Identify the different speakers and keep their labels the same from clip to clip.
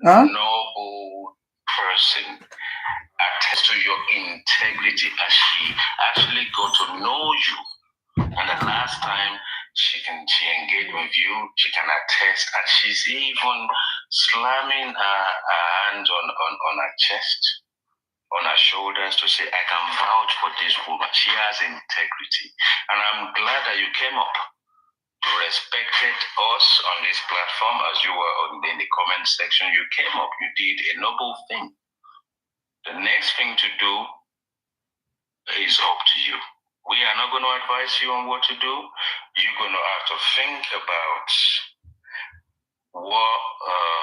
Speaker 1: Huh?
Speaker 2: noble person, attest to your integrity, and she actually got to know you. And the last time she engaged with you, she can attest, and she's even slamming her hands on her chest, on her shoulders to say, I can vouch for this woman. She has integrity. And I'm glad that you came up. You respected us on this platform as you were in the comment section. You came up, you did a noble thing. The next thing to do is up to you. We are not going to advise you on what to do. You're going to have to think about what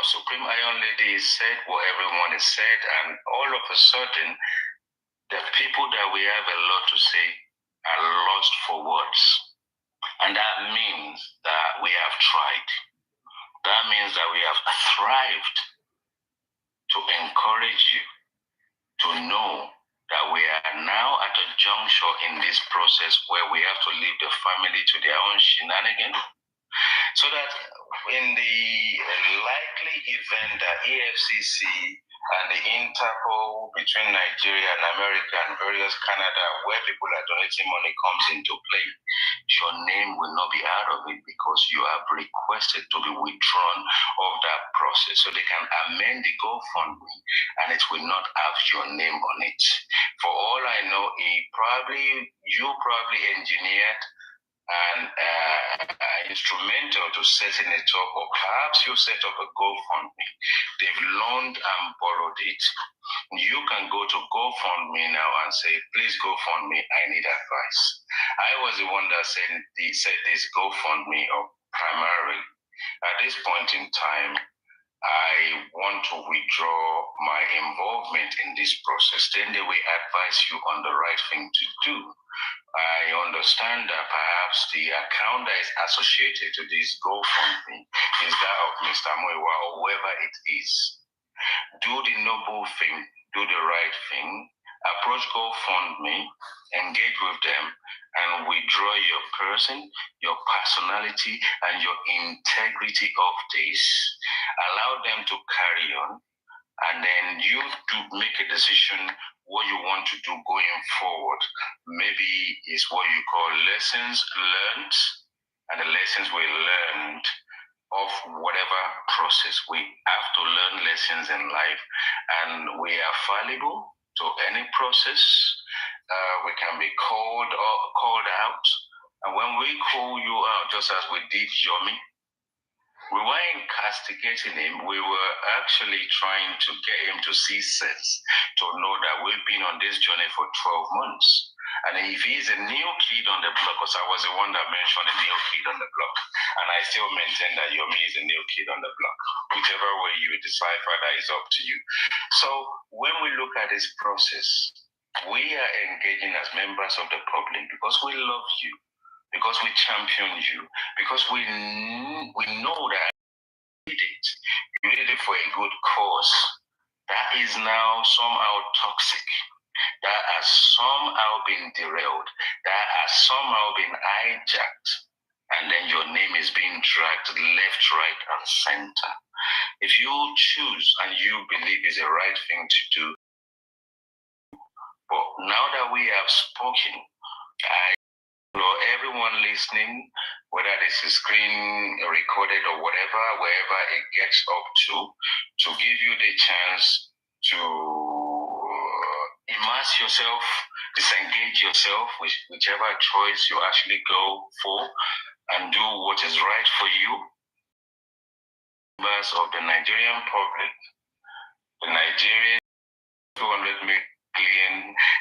Speaker 2: Supreme Iron Lady said, what everyone has said, and all of a sudden, the people that we have a lot to say are lost for words. And that means that we have tried. That means that we have thrived to encourage you to know that we are now at a juncture in this process where we have to leave the family to their own shenanigans, so that in the likely event that EFCC and the Interpol between Nigeria and America and various Canada, where people are donating money, comes into play, your name will not be out of it because you have requested to be withdrawn of that process. So they can amend the GoFundMe and it will not have your name on it. For all I know, you probably engineered and instrumental to setting it up, or perhaps you set up a GoFundMe. They've loaned and borrowed it. You can go to GoFundMe now and say, please GoFundMe, I need advice. I was the one that set this GoFundMe up primarily. At this point in time, I want to withdraw my involvement in this process. Then they will advise you on the right thing to do. I understand that perhaps the account that is associated to this GoFundMe is that of Mr. Muiwa or whoever it is. Do the noble thing, do the right thing, approach GoFundMe, engage with them, and withdraw your person, your personality, and your integrity of this. Allow them to carry on, and then you to make a decision what you want to do going forward. Maybe it's what you call lessons learned, and the lessons we learned of whatever process. We have to learn lessons in life, and we are fallible to any process. We can be called out, and when we call you out, just as we did Yomi, we weren't castigating him. We were actually trying to get him to see sense, to know that we've been on this journey for 12 months. And if he's a new kid on the block, because I was the one that mentioned a new kid on the block, and I still maintain that Yomi is a new kid on the block. Whichever way you decipher, that is up to you. So when we look at this process, we are engaging as members of the public because we love you, because we champion you, because we know that you did it for a good cause that is now somehow toxic, that has somehow been derailed, that has somehow been hijacked, and then your name is being dragged left, right, and center. If you choose and you believe is the right thing to do, but now that we have spoken, I implore everyone listening, whether this is screen recorded or whatever, wherever it gets up to give you the chance to immerse yourself, disengage yourself with whichever choice you actually go for, and do what is right for you. Members of the Nigerian public, the Nigerian 200 million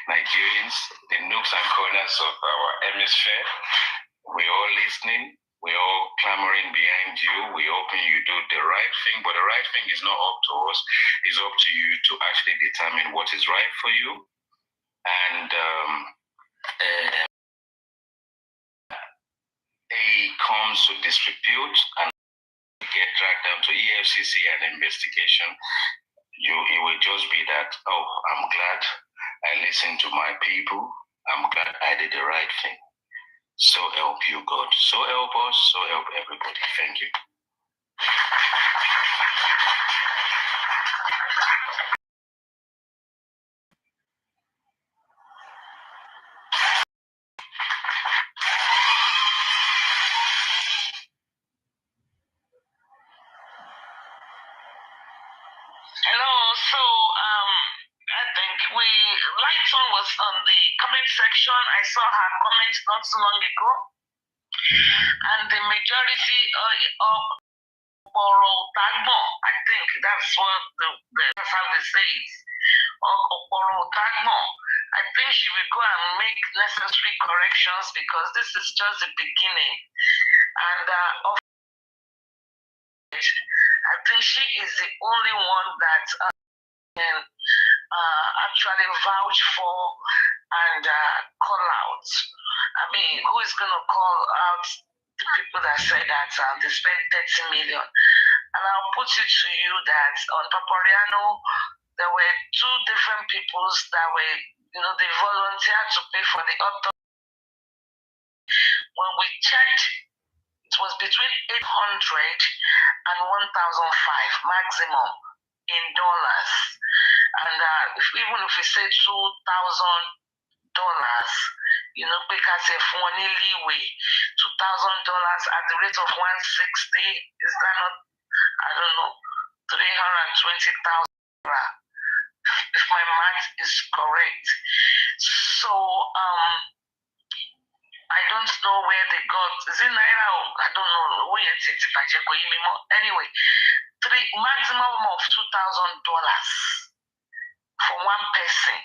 Speaker 2: Nigerians, the nooks and corners of our hemisphere, we're all listening, we're all clamoring behind you. We're hoping you do the right thing, but the right thing is not up to us. It's up to you to actually determine what is right for you. And it comes to distribute and get dragged down to EFCC and investigation. It will just be that, oh, I'm glad I listened to my people. I'm glad I did the right thing. So help you, God. So help us. So help everybody. Thank you.
Speaker 1: so I think Lighton was on the comment section. I saw her comments not so long ago, and the majority of Borotagmo, I think that's what that's how they say it. Borotagmo. I think she will go and make necessary corrections because this is just the beginning. And I think she is the only one that can actually vouch for and call out. I mean, who is going to call out the people that say that they spent 30 million? And I'll put it to you that on Papariano, there were two different peoples that were, they volunteered to pay for the auto. When we checked, it was between 800 and 1,005 maximum in dollars. And even if we say $2,000, because if one leeway, $2,000 at the rate of 160, is that not, I don't know, 320,000? If my math is correct. So I don't know where they got. Is it Naira? I don't know. Anyway, maximum of $2,000 for one person.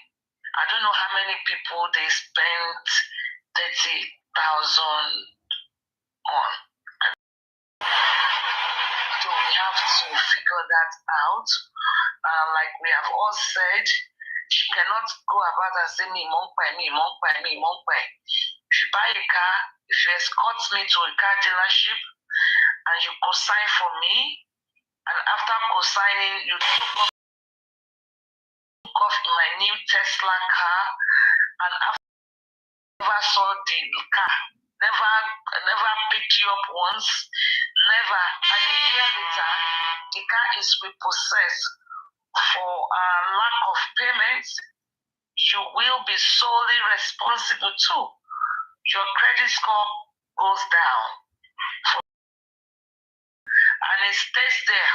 Speaker 1: I don't know how many people they spent 30,000 on. So we have to figure that out. Like we have all said, she cannot go about and say me, me. If you buy a car, if you escort me to a car dealership and you co-sign for me, and after co-signing, you took off my new Tesla car, and after never saw the car, never picked you up once, never, and a year later, the car is repossessed for lack of payment, you will be solely responsible too. Your credit score goes down. And it stays there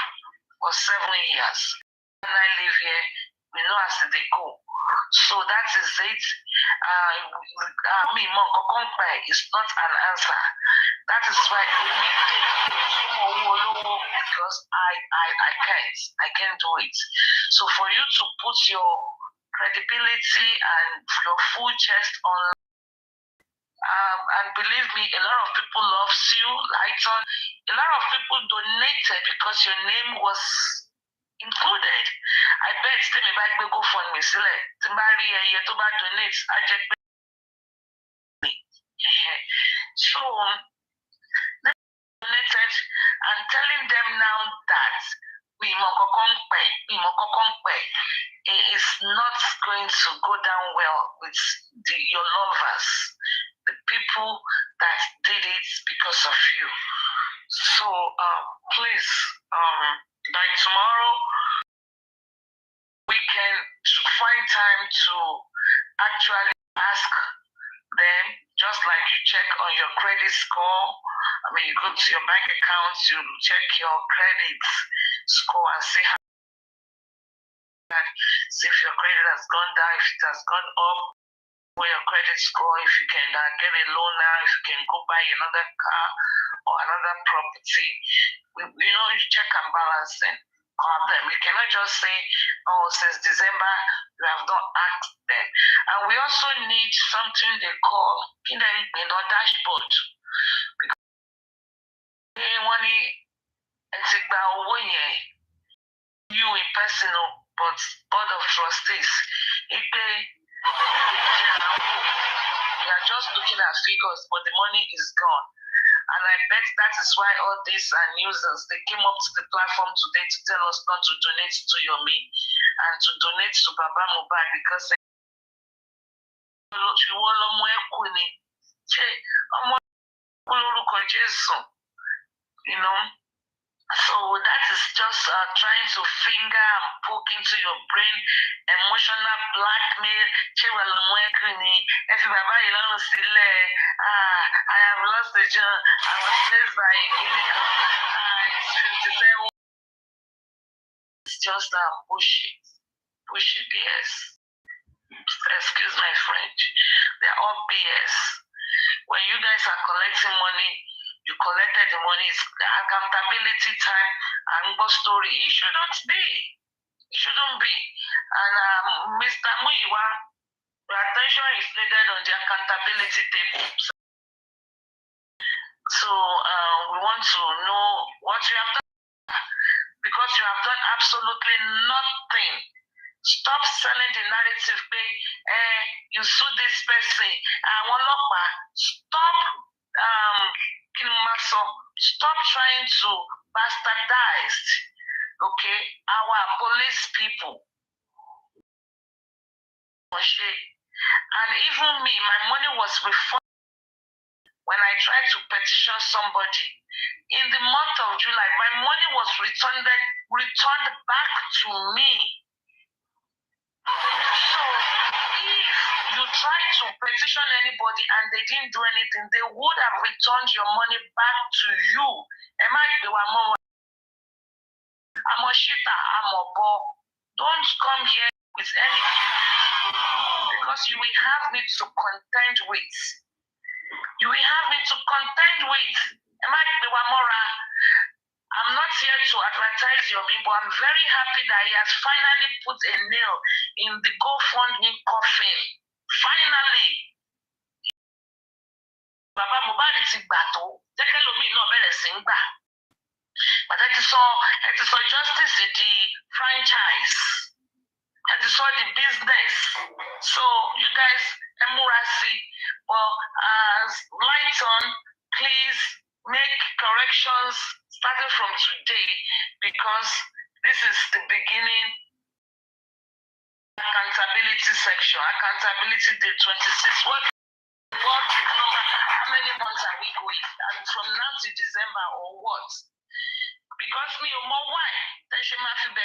Speaker 1: for 7 years. When I live here, we know as they go. So that is it. Is not an answer. That is why we need to because I can't do it. So for you to put your credibility and your full chest on, and believe me, a lot of people love you, Lighton. A lot of people donated because your name was included. I bet tell me back the GoFundMe select. Somebody to donate. I just so donated and telling them now that it is not going to go down well with your lovers, the people that did it because of you. So please, by tomorrow, we can find time to actually ask them, just like you check on your credit score. I mean, you go to your bank account, you check your credit score and see if your credit has gone down, if it has gone up, where your credit score, if you can get a loan now, if you can go buy another car or another property. You check and balance them. You cannot just say, since December, you have not asked them. And we also need something they call dashboard. Because you in personal, but board of trustees, they are just looking at figures, but the money is gone. And I bet that is why all these newsers, they came up to the platform today to tell us not to donate to Yomi and to donate to Baba Mohbad because so that is just trying to finger and poke into your brain, emotional blackmail. I have lost the job. I was saved by it's just bullshit. Bullshit BS. Excuse my French. They're all BS. When you guys are collecting money, you collected the money, it's accountability time and go story. It shouldn't be. It shouldn't be. And Mr. Muyiwa, your attention is needed on the accountability table. So we want to know what you have done, because you have done absolutely nothing. Stop selling the narrative. You sue this person. Stop trying to bastardize, okay, our police people. And even me, my money was refunded when I tried to petition somebody. In the month of July, my money was returned back to me. So if you try to petition anybody and they didn't do anything, they would have returned your money back to you. I'm a shooter, I'm a ball. Don't come here with anything, because you will have me to contend with. You will have me to contend with. I'm not here to advertise your me, but I'm very happy that he has finally put a nail in the GoFundMe coffin. Finally. Baba Mohbad ti gbà tó, jẹ́kẹ́ lómi náà bẹ̀rẹ̀ sí ń gbà. But ẹ ti sọ justice the franchise. Ẹ ti sọ the business. So you guys, ẹ múra sí. Well, as light on, please make corrections starting from today, because this is the beginning. Accountability section, accountability day 26. What number? How many months are we going? And from now to December or what? Because me or more why? Then she might be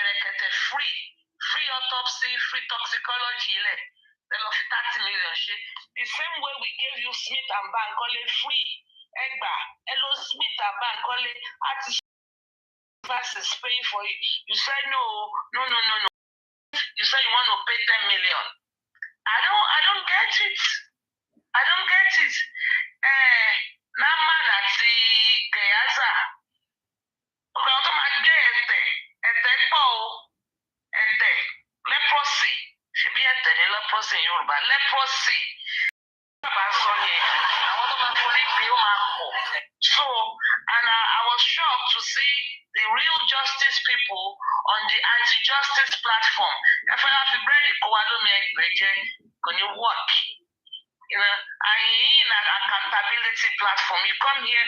Speaker 1: free autopsy, free toxicology. Then of 30 million. The same way we gave you Smith and Bankole free. Egba, hello Smith and Bankole, artist is paying for you. You said no. You said you want to pay 10 million. I don't get it. I don't get it. Nama nati Geaza. Come leprosy. Should be leprosy in Yoruba. Leprosy. So, and I was shocked to see the real justice people on the anti-justice platform. If I have to break it, can you work? In an accountability platform. You come here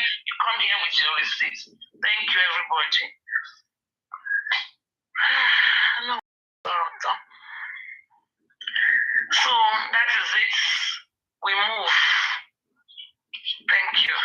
Speaker 1: with your receipts. Thank you, everybody. So that is it. We move. Thank you.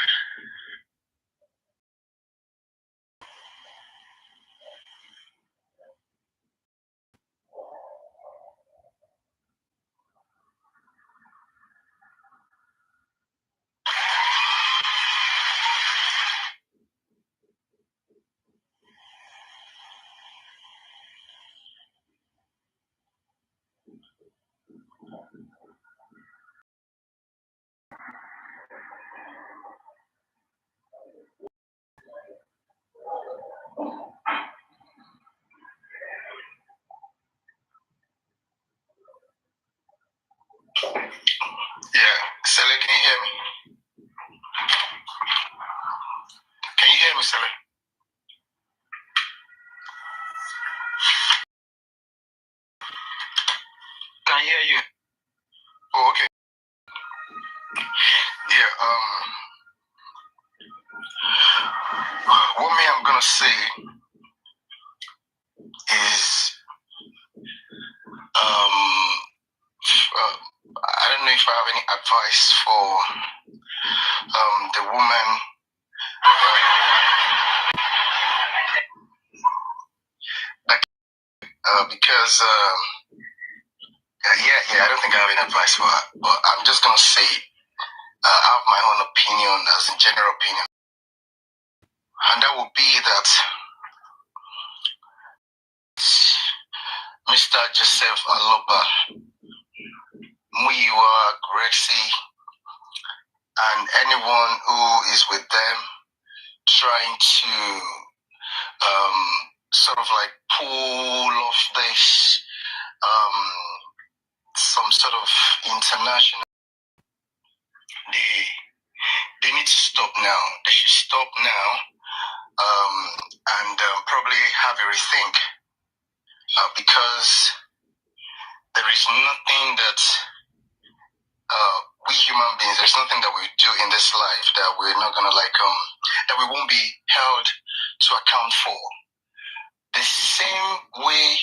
Speaker 2: Yeah, Sele, can you hear me? Can you hear me, Sele? Can hear you. Oh, okay. Yeah, what I'm gonna say is, I don't know if I have any advice for the woman because I don't think I have any advice for her, but I'm just gonna say I have my own opinion as a general opinion, and that would be that
Speaker 3: Mr. Joseph ALOBA, Muyiwa, Grexy, and anyone who is with them trying to sort of like pull off this some sort of international. They need to stop now. They should stop now and probably have a rethink because there is nothing that we human beings, there's nothing that we do in this life that we're not gonna that we won't be held to account for. The same way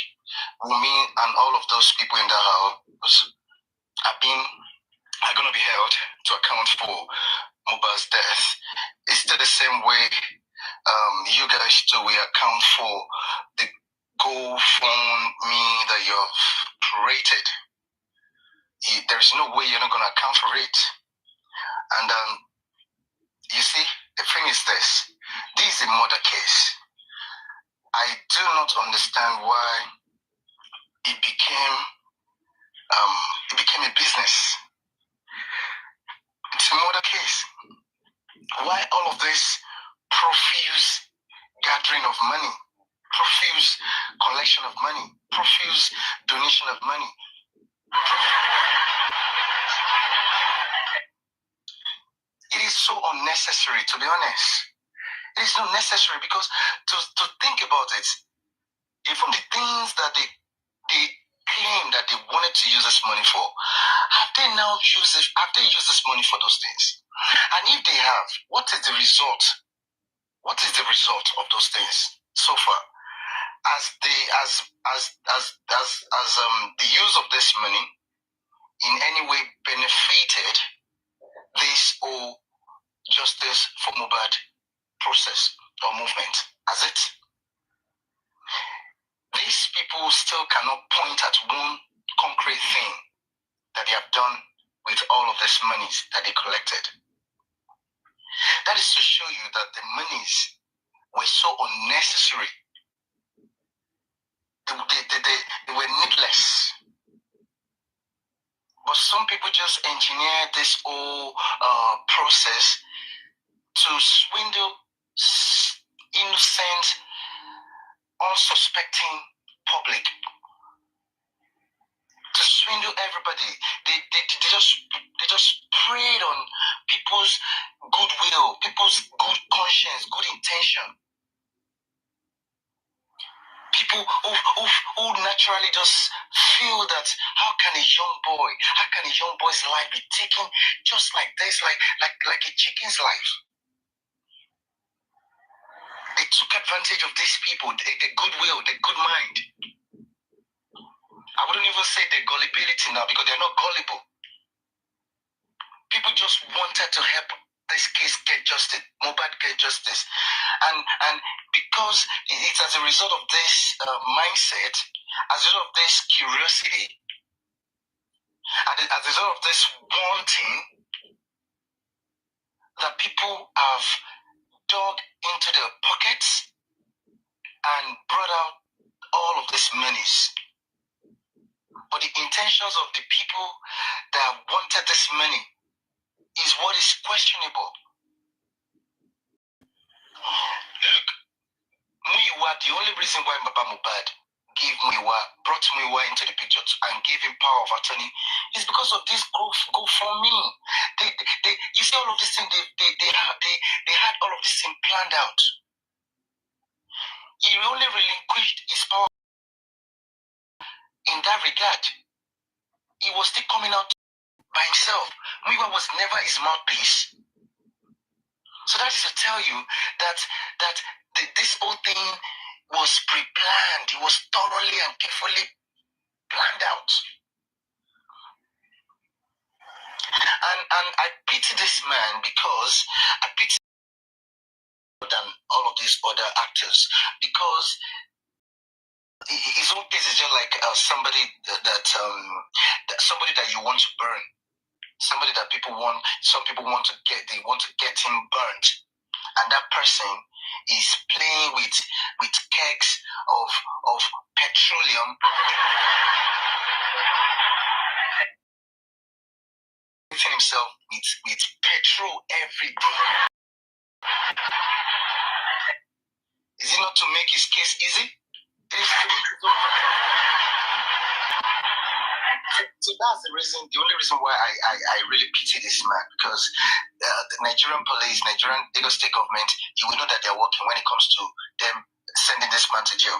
Speaker 3: Wumi and all of those people in the house are gonna be held to account for Mohbad's death. It's still the same way you guys too will account for the GoFundMe that you've created. There's no way you're not going to account for it. And you see, the thing is this is a murder case. I do not understand why it became a business. It's a murder case. Why all of this profuse gathering of money, profuse collection of money, profuse donation of money? It is so unnecessary, to be honest. It is not necessary because to think about it, even the things that they claim that they wanted to use this money for, have they used this money for those things? And if they have, what is the result? What is the result of those things so far? As the use of this money in any way benefited this whole justice for Mohbad process or movement? As it, these people still cannot point at one concrete thing that they have done with all of this monies that they collected. That is to show you that the monies were so unnecessary. They were needless. But some people just engineer this whole process to swindle innocent, unsuspecting public. To swindle everybody. They just preyed on people's goodwill, people's good conscience, good intention. People who naturally just feel that how can a young boy's life be taken just like this, like a chicken's life? They took advantage of these people, the goodwill, the good mind. I wouldn't even say the gullibility now because they're not gullible. People just wanted to help this case get justice, Mohbad get justice. And because it's as a result of this mindset, as a result of this curiosity, and as a result of this wanting, that people have dug into their pockets and brought out all of these monies. But the intentions of the people that wanted this money is what is questionable. Look, Muyiwa, the only reason why Mohbad brought Muyiwa into the picture and gave him power of attorney is because of this GoFundMe. You see all of this thing, they had all of this thing planned out. He only relinquished his power in that regard. He was still coming out by himself. Muyiwa was never his mouthpiece. So that is to tell you that this whole thing was pre-planned. It was thoroughly and carefully planned out. And I pity this man because I pity more than all of these other actors because his own case is just like somebody that you want to burn. Somebody that some people want to get him burnt, and that person is playing with kegs of petroleum with petrol every day. Is it not to make his case easy? It is to make his own money. So that's the only reason why I really pity this man, because the Nigerian police, Nigerian Lagos state government, you will know that they're working when it comes to them sending this man to jail.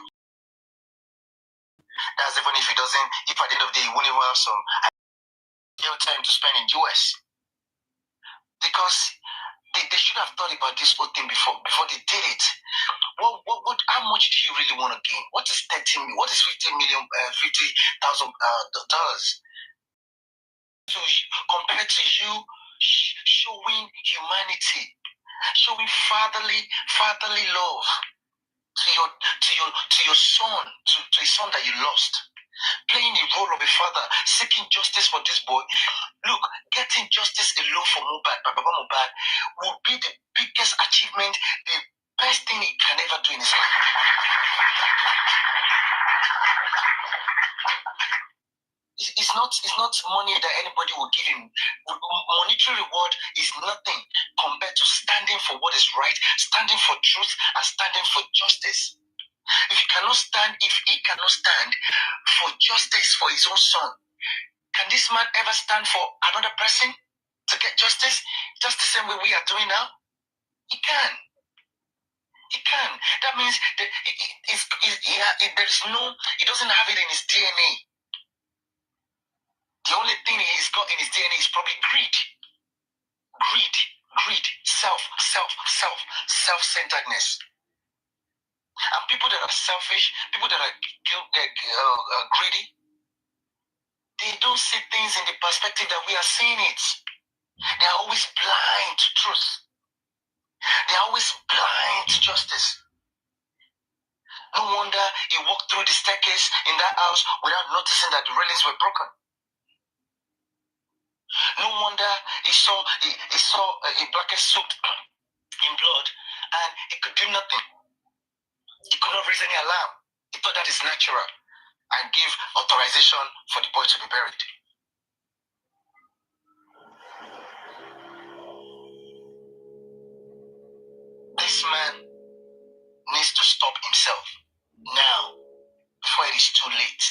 Speaker 3: That's even if he doesn't, if at the end of the day he won't even have some jail time to spend in US. Because they should have thought about this whole thing before they did it. How much do you really want to gain? What is 50,000 dollars compared to you showing humanity, showing fatherly love to your son, to a son that you lost, playing the role of a father, seeking justice for this boy. Look, getting justice alone for Baba Mohbad would be the biggest achievement, the best thing he can ever do in his life. It's not money that anybody will give him. Monetary reward is nothing compared to standing for what is right, standing for truth, and standing for justice. If he cannot stand for justice for his own son, can this man ever stand for another person to get justice? Just the same way we are doing now? He can. That means that he doesn't have it in his DNA. The only thing he's got in his DNA is probably greed, self-centeredness. And people that are selfish, people that are greedy, they don't see things in the perspective that we are seeing it. They are always blind to truth. They are always blind to justice. No wonder he walked through the staircase in that house without noticing that the railings were broken. No wonder he saw a blanket soaked in blood and he could do nothing. He could not raise any alarm. He thought that is natural and give authorization for the boy to be buried. This man needs to stop himself now before it is too late.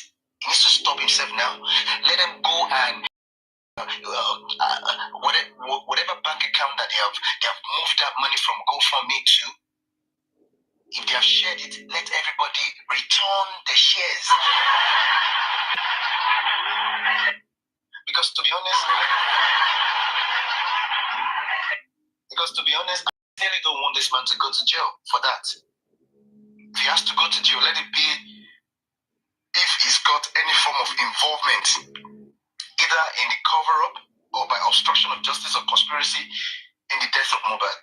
Speaker 3: He needs to stop himself now. Let him go and whatever bank account that they have moved that money from GoFundMe to. If they have shared it, let everybody return the shares. Because to be honest, I really don't want this man to go to jail for that. If he has to go to jail, let it be if he's got any form of involvement, either in the cover-up or by obstruction of justice or conspiracy in the death of Mohbad.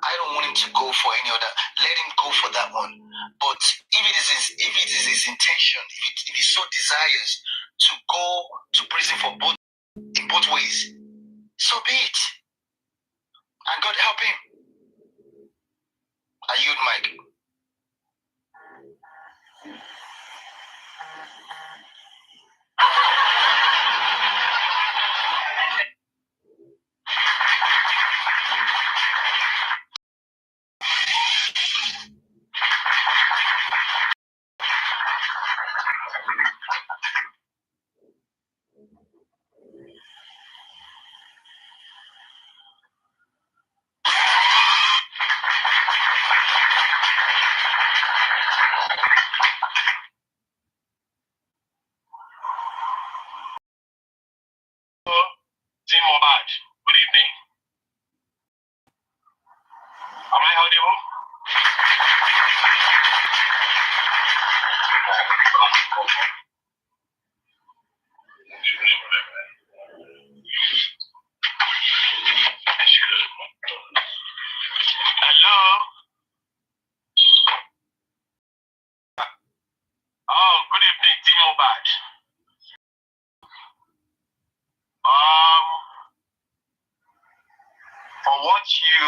Speaker 3: I don't want him to go for any other. Let him go for that one. But if it is his intention, if he so desires to go to prison for in both ways, so be it. And God help him. I yield Mike.
Speaker 2: Team Mohbad, good evening. Am I audible? Hello? Oh, good evening, Team Mohbad. For what you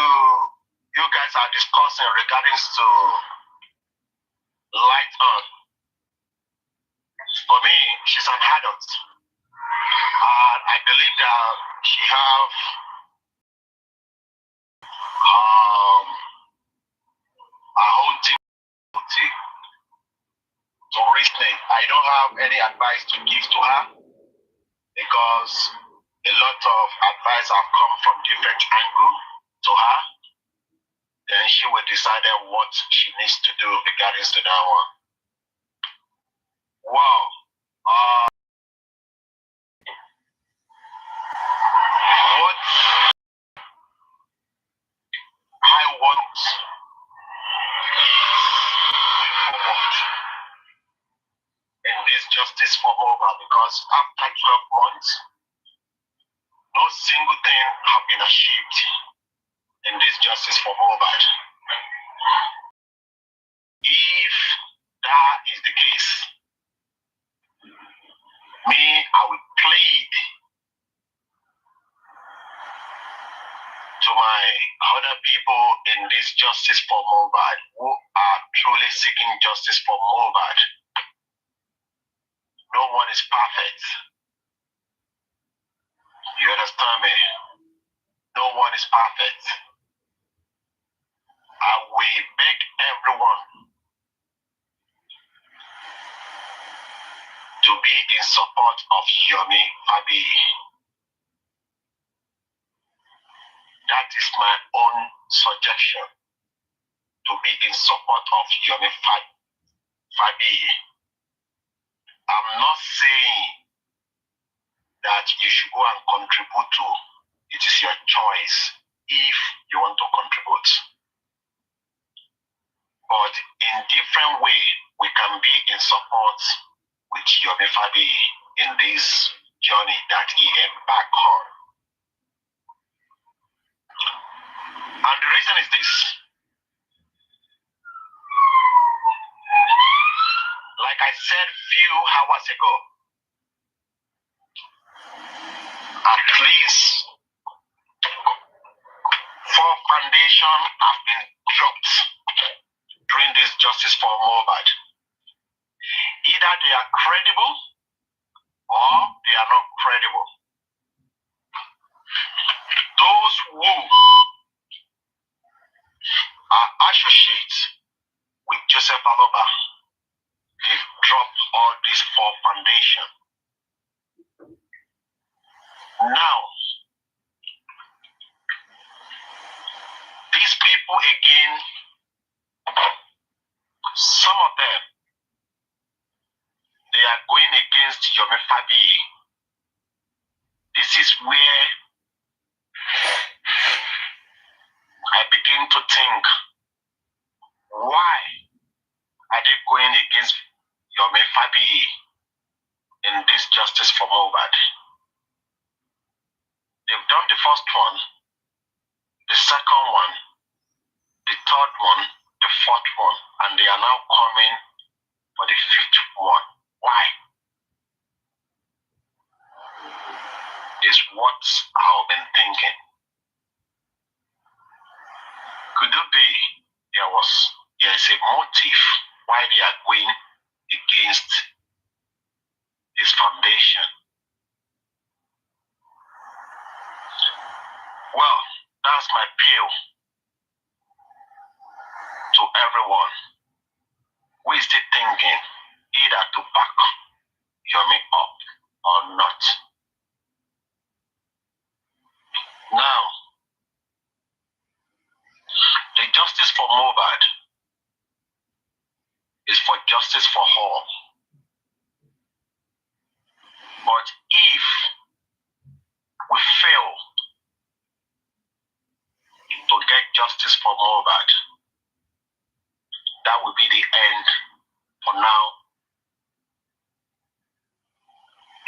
Speaker 2: guys are discussing regarding to Light On, for me, she's an adult. And I believe that she have
Speaker 3: reasoning. I don't have any advice to give to her because a lot of advice have come from different angles to her. Then she will decide what she needs to do regarding to that one. Wow. What I want forward in this justice for over, because after 12 months, no single thing have been achieved in this justice for over. If that is the case, I will plead to my other people in this justice for Mohbad who are truly seeking justice for Mohbad. No one is perfect. You understand me? No one is perfect. I will beg everyone to be in support of Yomi Fabi. That is my own suggestion, to be in support of Yomi Fabi. I'm not saying that you should go and contribute to. It is your choice if you want to contribute. But in different way, we can be in support with Yomi Fabi in this journey that he embarked on. And the reason is this. Like I said few hours ago, at least 4 foundations have been dropped during this justice for Mohbad. Either they are credible or they are not credible. Those who are associated with Joseph ALOBA, they've dropped all these 4 foundations. Now, these people again, some of them, they are going against Yomi Fabi. This is where I begin to think, why are they going against Yomi Fabi in this justice for Mohbad? They've done the first one, the second one, the third one, the fourth one, and they are now coming for the 5th one. Why? Is what I've been thinking. Could it be there is a motive why they are going against this foundation? Well, that's my appeal to everyone who is still thinking either to back Yomi up or not. Now, the justice for Mohbad is for justice for all. But if we fail to get justice for Mohbad, that will be the end for now.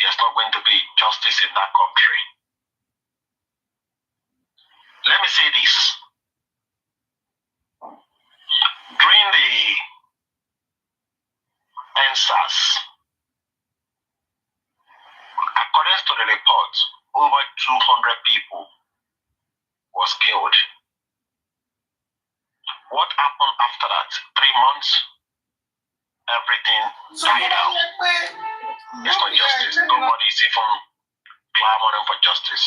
Speaker 3: There's not going to be justice in that country. Let me say this. During the NSAS, according to the report, over 200 people was killed. What happened after that? 3 months, everything died out. There's no justice. Nobody is even clamoring for justice.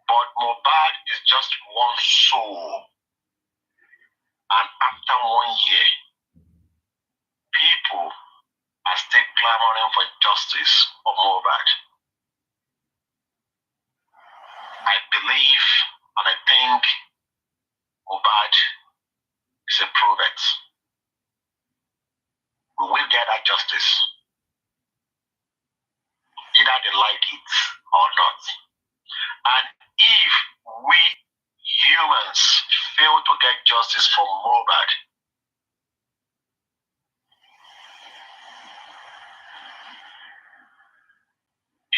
Speaker 3: But Mohbad is just one soul. And after 1 year, people clamoring for justice for Mohbad. I believe and I think Mohbad is a prophet. We will get that justice, either they like it or not. And if we humans fail to get justice for Mohbad,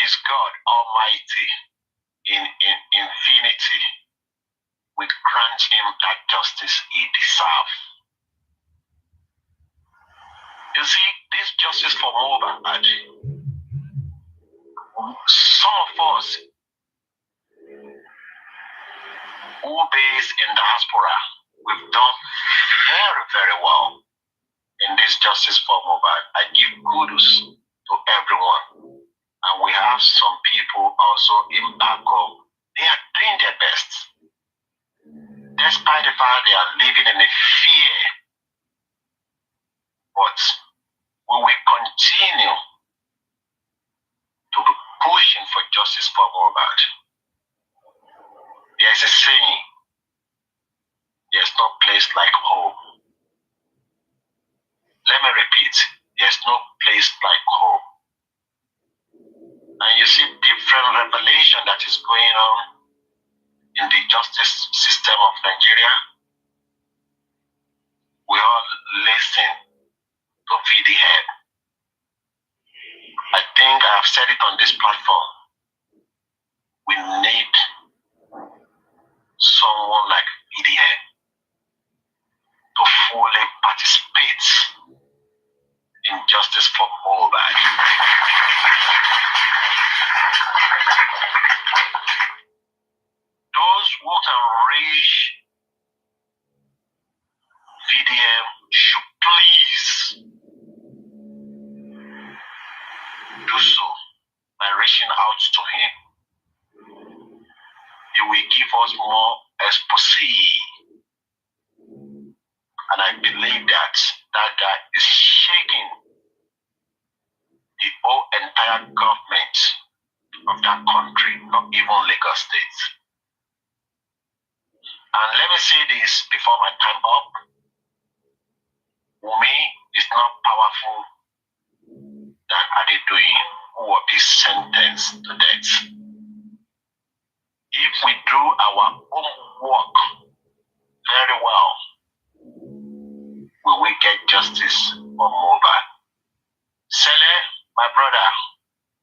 Speaker 3: is God Almighty in infinity will grant him that justice he deserves. You see, this justice for Mohbad, some of us who based in diaspora, we've done very, very well in this justice for Mohbad. I give kudos to everyone. And we have some people also in back home. They are doing their best. Despite the fact they are living in a fear. But we will continue to be pushing for justice for Mohbad. There is a saying, there's no place like home. Let me repeat, there's no place like home. And you see different revelation that is going on in the justice system of Nigeria. We all listen to VDM. I think I've said it on this platform. We need someone like VDM to fully participate in justice for Mohbad. Those who can reach VDM should please do so by reaching out to him. He will give us more exposé. And I believe that that guy is shaking the whole entire government of that country, or even Lagos State. And let me say this before my time up. Wumi is not powerful than Adedoyin, who will be sentenced to death. If we do our own work very well, we will get justice for Mohbad. Sele, my brother,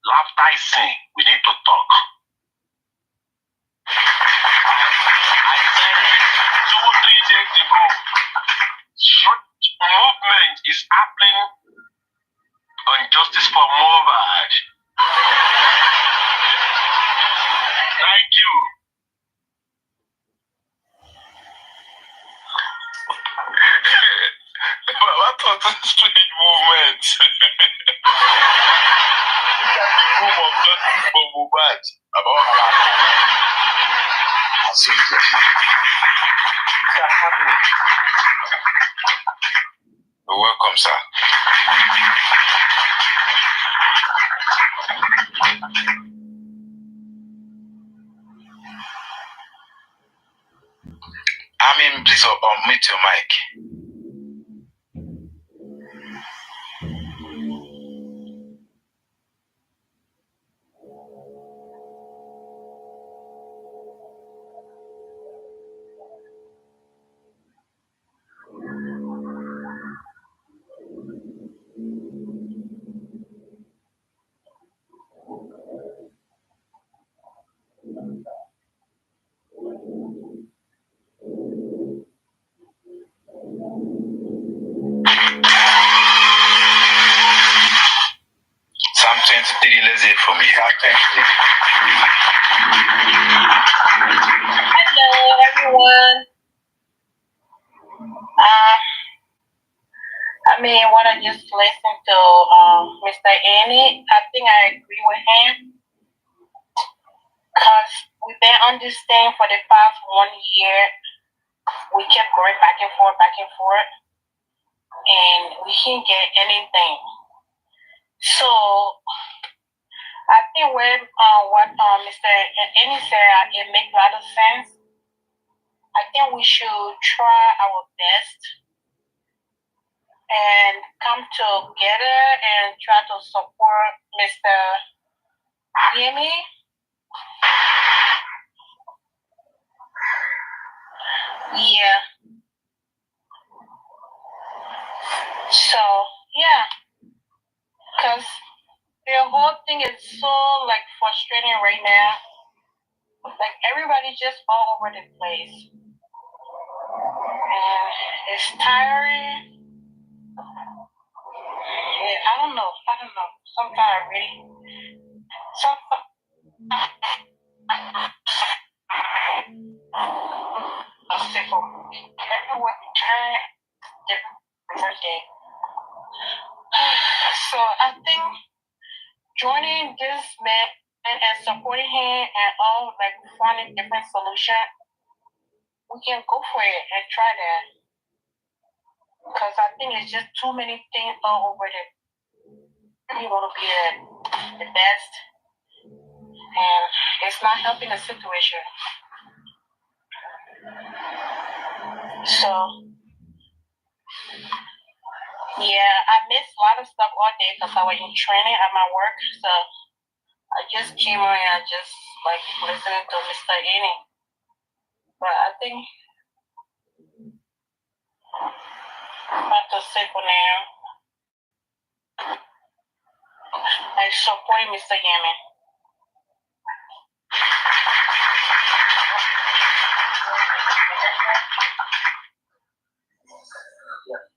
Speaker 3: laughter is sin. We need to talk. I said it 2-3 days ago. Movement is happening on justice for Mohbad. Thank you. What was a strange movement? The room of justice for Mohbad. About You're welcome, sir. Please unmute your mic. Psalm 23, let's hear from you.
Speaker 4: Hello, everyone. When I just listened to Mr. Annie, I think I agree with him because we've been on this thing for the past 1 year. We kept going back and forth, and we can't get anything. So I think what Mr. Annie said, it makes a lot of sense. I think we should try our best and come together and try to support Mr. Yemi. Yeah. So yeah, because the whole thing is so like frustrating right now. Like everybody's just all over the place, and it's tiring. Yeah, I don't know. Sometimes really, I'm sick of everyone trying different day. So I think joining this man and supporting him and all like finding different solutions, we can go for it and try that. Because I think it's just too many things all over the you want to be the best, and it's not helping the situation. So yeah, I missed a lot of stuff all day because I was in training at my work. So I just came on and I just like listening to Mr. Annie. But I think I'm about to say for now, I support Mr. Yemen.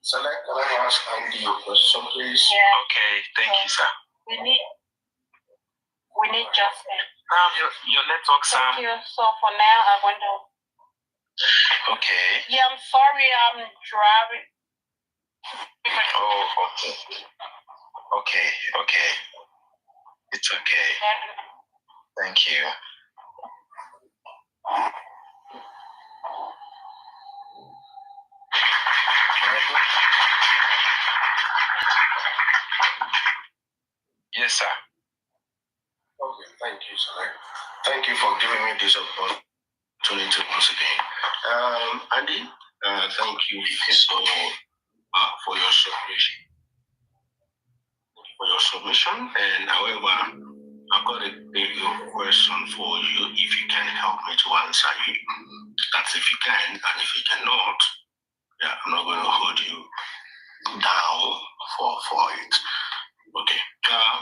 Speaker 3: So can I ask Andy a question, please?
Speaker 4: Yeah.
Speaker 2: Okay, thank you, sir.
Speaker 4: We need Justin.
Speaker 2: Your network, sir.
Speaker 4: Thank you. So for now, I want to.
Speaker 2: Okay.
Speaker 4: Yeah, I'm sorry. I'm driving.
Speaker 2: Oh, okay. Okay. It's okay. Thank you. Yes, sir.
Speaker 3: Okay, thank you, sir. Thank you for giving me this opportunity once again. Andy, thank you so for your submission. And however, I've got a question for you. If you can help me to answer it, that's if you can, and if you cannot, yeah, I'm not going to hold you down for it. Okay.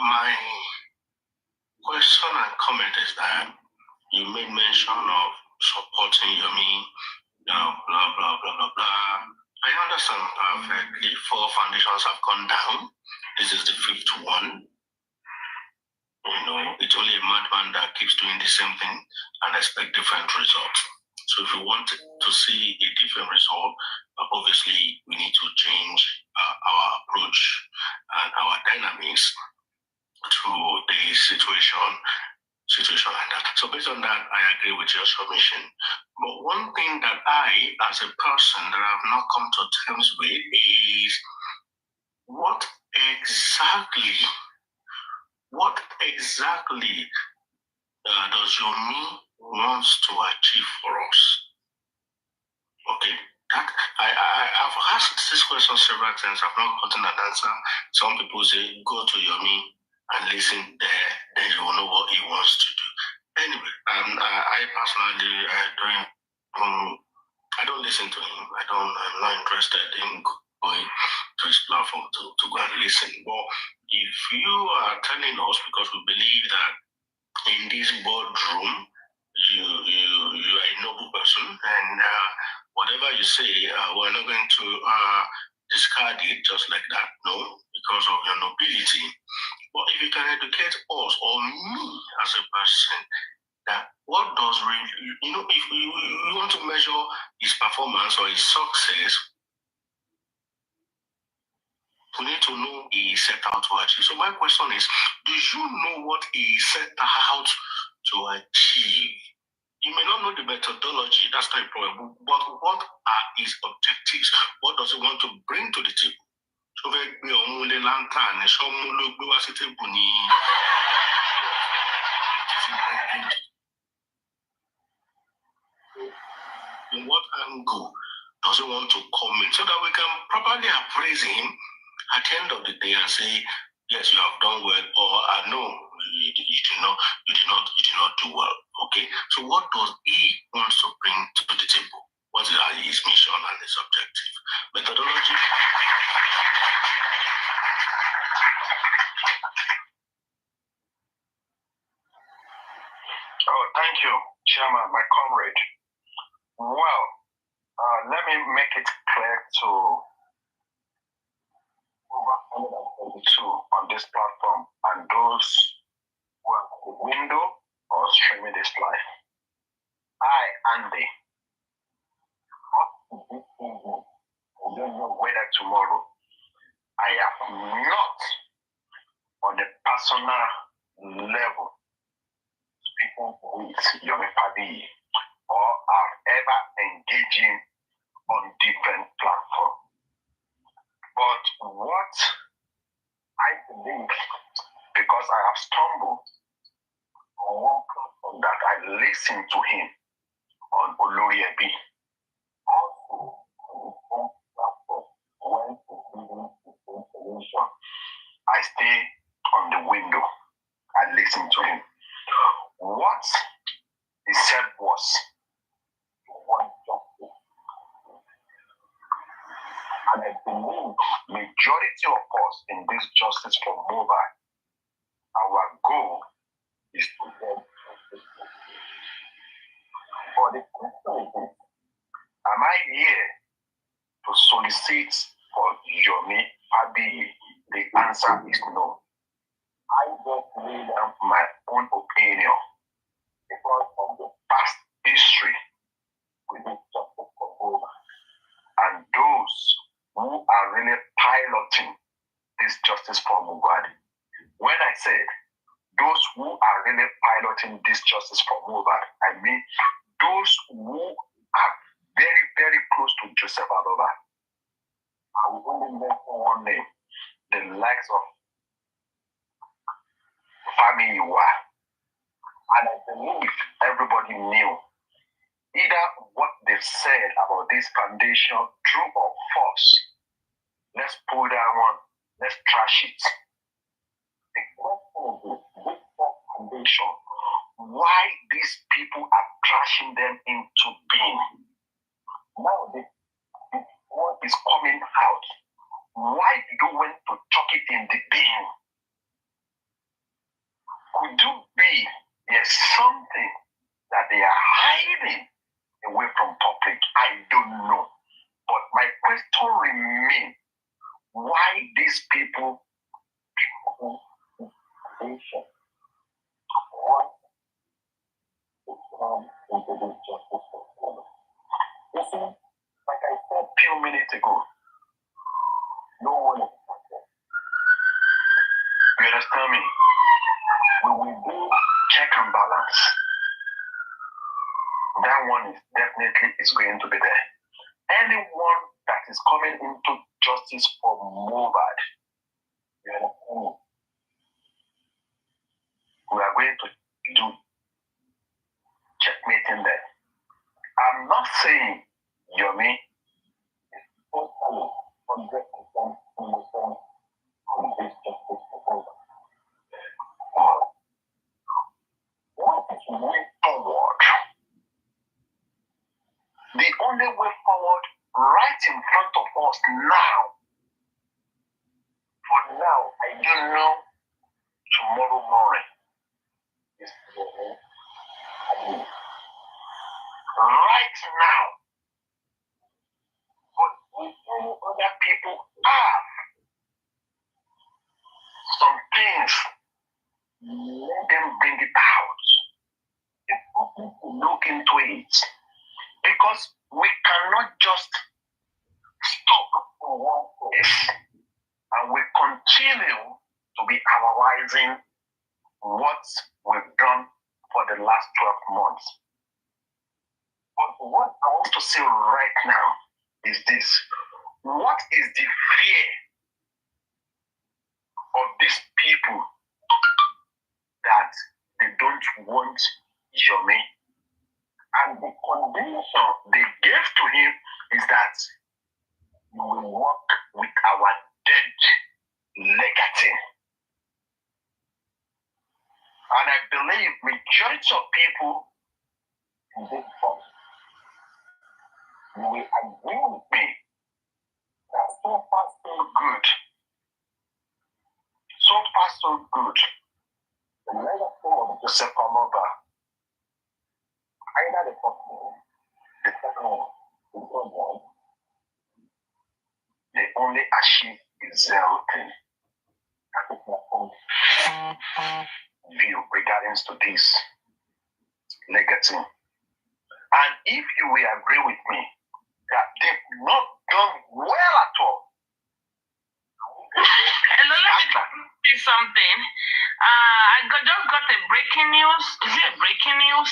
Speaker 3: My question and comment is that you made mention of supporting Yomi, blah, blah, blah, blah, blah. I understand perfectly. 4 foundations have gone down. This is the 5th one. You know, it's only a madman that keeps doing the same thing and expect different results. So if you want to see a different result, obviously we need to change our approach and our dynamics to the situation like that. So based on that, I agree with your submission. But one thing that I, as a person, that I've not come to terms with is what exactly does Yomi wants to achieve for us? Okay. I've asked this question several times. I've not gotten an answer. Some people say, go to Yomi and listen there, then you will know what he wants to do. Anyway, I personally I don't listen to him. I'm not interested in going to his platform to go and listen. But if you are telling us, because we believe that in this boardroom, you are a noble person, and whatever you say, we're not going to discard it just like that. No, because of your nobility. But if you can educate us or me as a person, that what does really, if we want to measure his performance or his success, we need to know he set out to achieve. So my question is, do you know what he set out to achieve? You may not know the methodology, that's not a problem, but what are his objectives? What does he want to bring to the table? So we lé lantern ní ṣọ́mú ló gbé wá sí tébù ní. In what angle does he want to come in so that we can properly appraise him at the end of the day and say, yes, you have done well, or no, you did not do well. Okay? So what does he want to bring to the table? What is his mission and his objective? Methodology.
Speaker 2: Oh, thank you, Chairman, my comrade. Well, let me make it clear to over 122 on this platform and those who are at the window or streaming this live. I, Andy, I don't know whether tomorrow I am not on a personal level speaking with Yomi Padi or are ever engaging on different platforms. But what I believe, because I have stumbled on one platform that I listened to him on Olori Ebi, also on his own platform when he's giving his information, I stay on the window and listen to him. What he said was, one justice. And I believe majority of us in this justice for mobile, our goal is to get justice. But the question is, am I here to solicit for Yomi Abi? The answer is no. I just lay down my own opinion because of the past history with this justice for mobile and those who are really piloting this justice for Mubadi. When I said those who are really piloting this justice for Mubadi, I mean those who are very, very close to Joseph ALOBA. I will only mention one name, the likes of Fami Iwa. And I believe everybody knew either what they've said about this foundation, true or false. Let's pull that one, let's trash it. The question is this foundation, why these people are trashing them into being. Now this word is coming out. Why do you want to chuck it in the bin? Could you be there's something that they are hiding away from public? I don't know. But my question remains, why these people want to come into this justice system? You see, like I said a few minutes ago, no one is perfect. You understand me? When we do check and balance, that one is definitely is going to be there. Anyone that is coming into justice for mobile, you understand me? We are going to do checkmating there. I'm not saying Yomi is totally 100% innocent on this justice proposal. What is the way forward? The only way forward right in front of us now. For now, I don't know tomorrow morning is right now. But if any other people have some things, let them bring it out. If people look into it, because we cannot just stop in one place and we continue to be analyzing what we've done for the last 12 months. But what I want to say right now is this. What is the fear Yomi. And the condition they gave to him is that we will work with our dead negative. And I believe majority of people in this force will agree with me that so far so good. So far so good. The legacy of Joseph ALOBA, either the first one, the second one, the third one, they only achieve zero thing. That is my own view regarding to this negative. And if you will agree with me that they've not done well at all.
Speaker 1: Hello, let me say something. I just got a breaking news. Is it breaking news?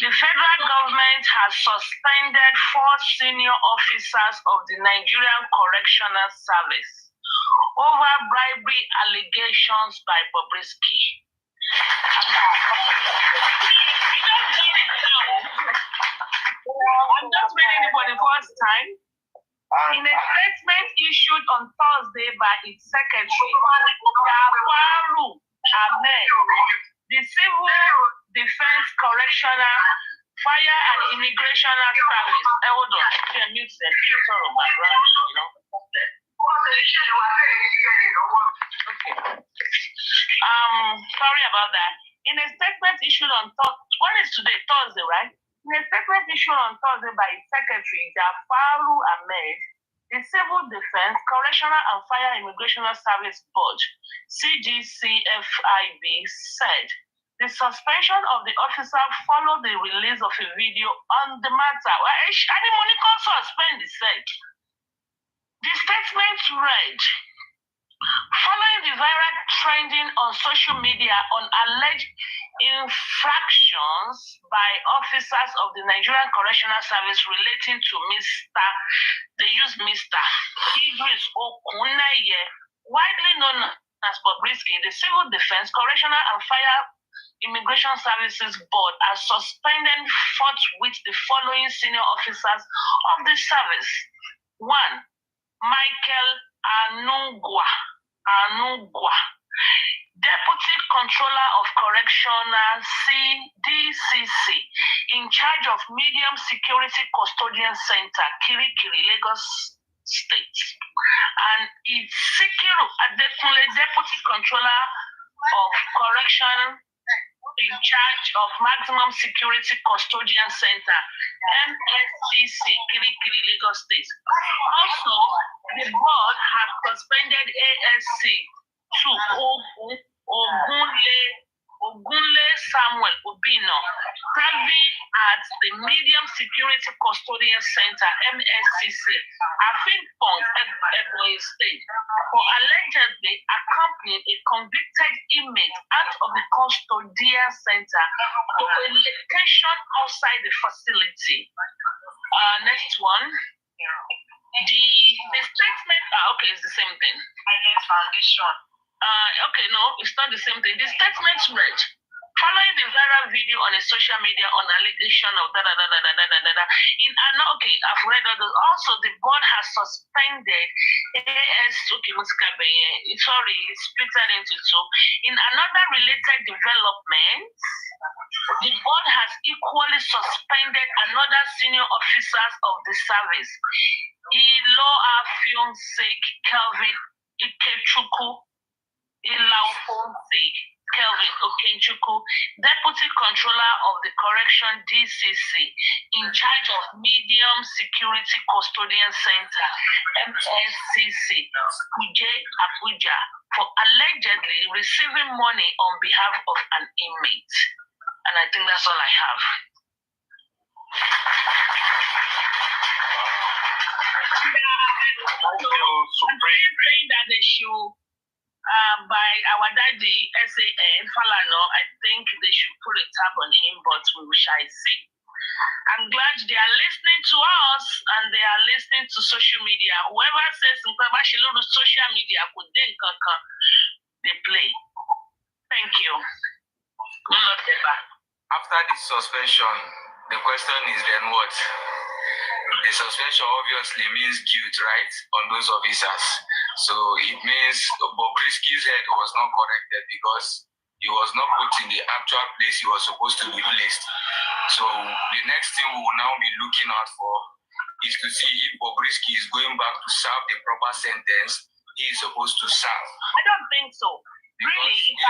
Speaker 1: The federal government has suspended 4 senior officers of the Nigerian Correctional Service over bribery allegations by Bobrisky. I'm just reading it for the first time. In a statement issued on Thursday by its secretary, Jafaru Ahmed, the Civil Defense Correctional, Fire and Immigration Service. Hold on, mute that. Sorry, background, you know. Okay. Sorry about that. In a statement issued on what is today? Thursday, right? In a statement issued on Thursday by its secretary, Jafaru Ahmed, the Civil Defense, Correctional and Fire Immigration Service Board, CDCFIB, said the suspension of the officer followed the release of a video on the matter. The statement read, following the viral trending on social media on alleged infractions by officers of the Nigerian Correctional Service relating to Mr. Idris Okuneye, widely known as Bobrisky, the Civil Defense, Correctional and Fire Immigration Services Board has suspended forthwith the following senior officers of the service. 1. Michael Anugwa, Deputy Controller of Correctional CDCC, in charge of Medium Security Custodian Center, Kirikiri, Lagos State, and its Deputy Controller of Correction in charge of Maximum Security Custodian Center, MSCC, Kirikiri, Lagos State. Also, the board has suspended ASC to Ogunle Samuel Obino, serving at the Medium Security Custodian Center, MSCC, Afinpong, Ebonyi State, for allegedly accompanying a convicted inmate out of the custodial center to a location outside the facility. Next one. The statement, okay, it's the same thing. Foundation. Okay, no, it's not the same thing. The statement read, following the viral video on a social media on allegation of okay, I've read all those. Also, the board has suspended sorry, it's split into two. In another related development, the board has equally suspended another senior officers of the service, Iloa Fionsek Kelvin Ikechukwu, Kelvin Okenchukwu, Deputy Controller of the Correction DCC, in charge of Medium Security Custodian Center, MSCC, Kuje Abuja, for allegedly receiving money on behalf of an inmate. And I think that's all I have. Saying that they should, by our daddy, SAN, Falano, I think they should put a tab on him, but we shall see. I'm glad they are listening to us and they are listening to social media. Whoever says social media, they play. Thank you.
Speaker 2: After this suspension, the question is then what? The suspension obviously means guilt, right, on those officers. So it means Bobrisky's head was not corrected because he was not put in the actual place he was supposed to be placed. So the next thing we will now be looking out for is to see if Bobrisky is going back to serve the proper sentence he is supposed to serve.
Speaker 1: I don't think so. Really, if I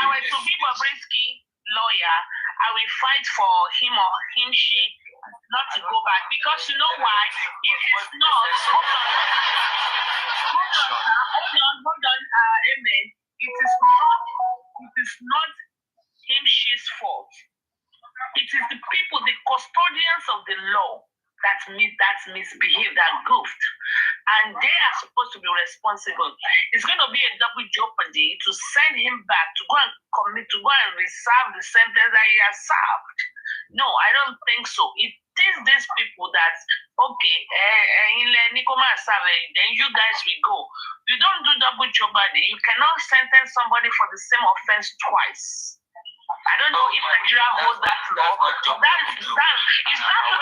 Speaker 1: were to be Bobrisky lawyer, I will fight for him or she not to go back, because you know why? If it's not, hold on, Amen. It is not she's fault. It is the people, the custodians of the law that misbehaved, that goofed, and they are supposed to be responsible. It's going to be a double jeopardy to send him back to go and reserve the sentence that he has served. No, I don't think so. It is these people that, okay, then you guys will go. You don't do double jeopardy. You cannot sentence somebody for the same offense twice. I don't know if Nigeria holds that law. It's not going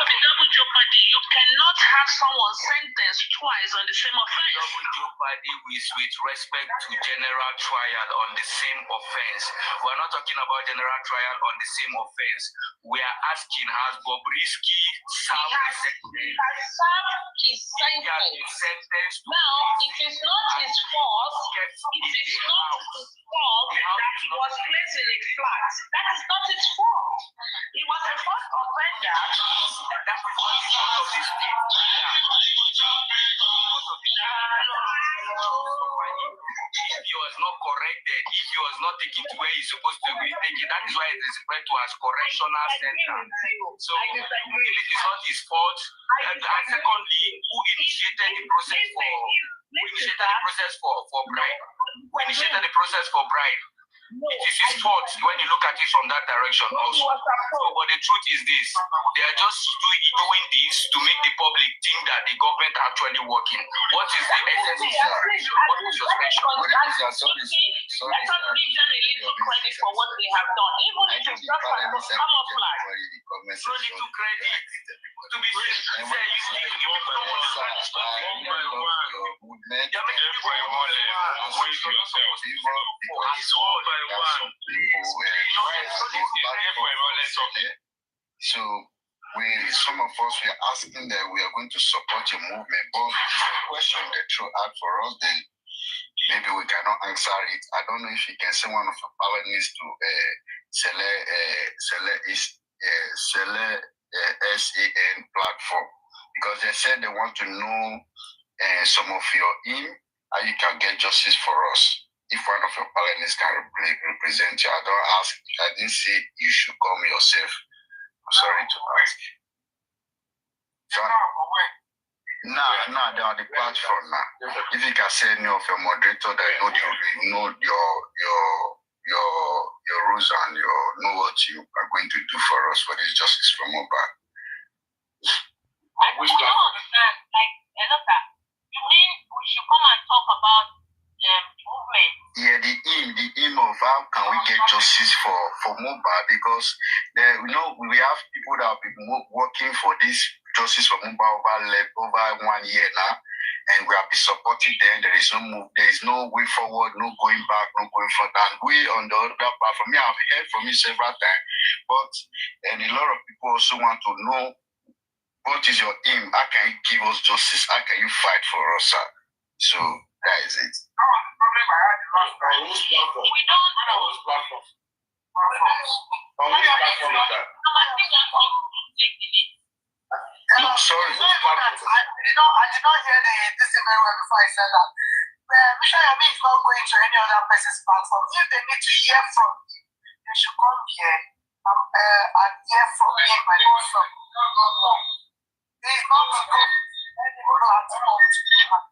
Speaker 1: to be double jeopardy. You cannot have someone sentenced twice on the same offense.
Speaker 2: Double jeopardy with respect to general trial on the same offense. We're not talking about general trial on the same offense. We are asking, has Bobrisky served the sentence?
Speaker 1: He has served his sentence. Now, it is not his fault. It is not his fault that he was placed in a flat. That is not his fault. He was a first offender.
Speaker 2: That's the fault of the state. If he was not corrected, if he was not taken to where he's supposed to be taken, that is why it is referred to as correctional center. So it is not his fault. And secondly, who initiated the process for bribe? Who initiated the process for bribe? It is his fault when you look at it from that direction also. So, but the truth is this, they are just doing this to make the public think that the government are actually working. What is the essence of suspension? What is suspension?
Speaker 1: Let's not give them a little credit for what they have done. Even if it's just like the camouflage.
Speaker 2: No little credit. To be fair, you see, you don't want to
Speaker 3: So some of us, we are asking that we are going to support your movement, but the question they throw out for us, then maybe we cannot answer it. I don't know if you can send one of your panelists to SAN platform, because they said they want to know some of your how you can get justice for us. If one of your panelists can represent you, I didn't say you should come yourself. I'm sorry to ask. No, they're on the platform now. If you can say any of your moderator that know your rules and know what you are going to do for us for this justice from mobile.
Speaker 4: Which platform? You mean we should come and talk about movement?
Speaker 3: Yeah, the aim of how can we get justice for mobile, because we have people that have been working for this justice for mobile over 1 year now, and we have been supporting them. There is no way forward, no going back, no going forward. And we on the other platform, I've heard from you several times, but a lot of people also want to know what is your aim? How can you give us justice? How can you fight for us, sir? So that is it. Sorry.
Speaker 4: I did not hear this very well before I said that. Michelle Yami is not going to any other person's platform. If they need to hear from him, they should come here and hear from him and also. He is not to go any platform to him.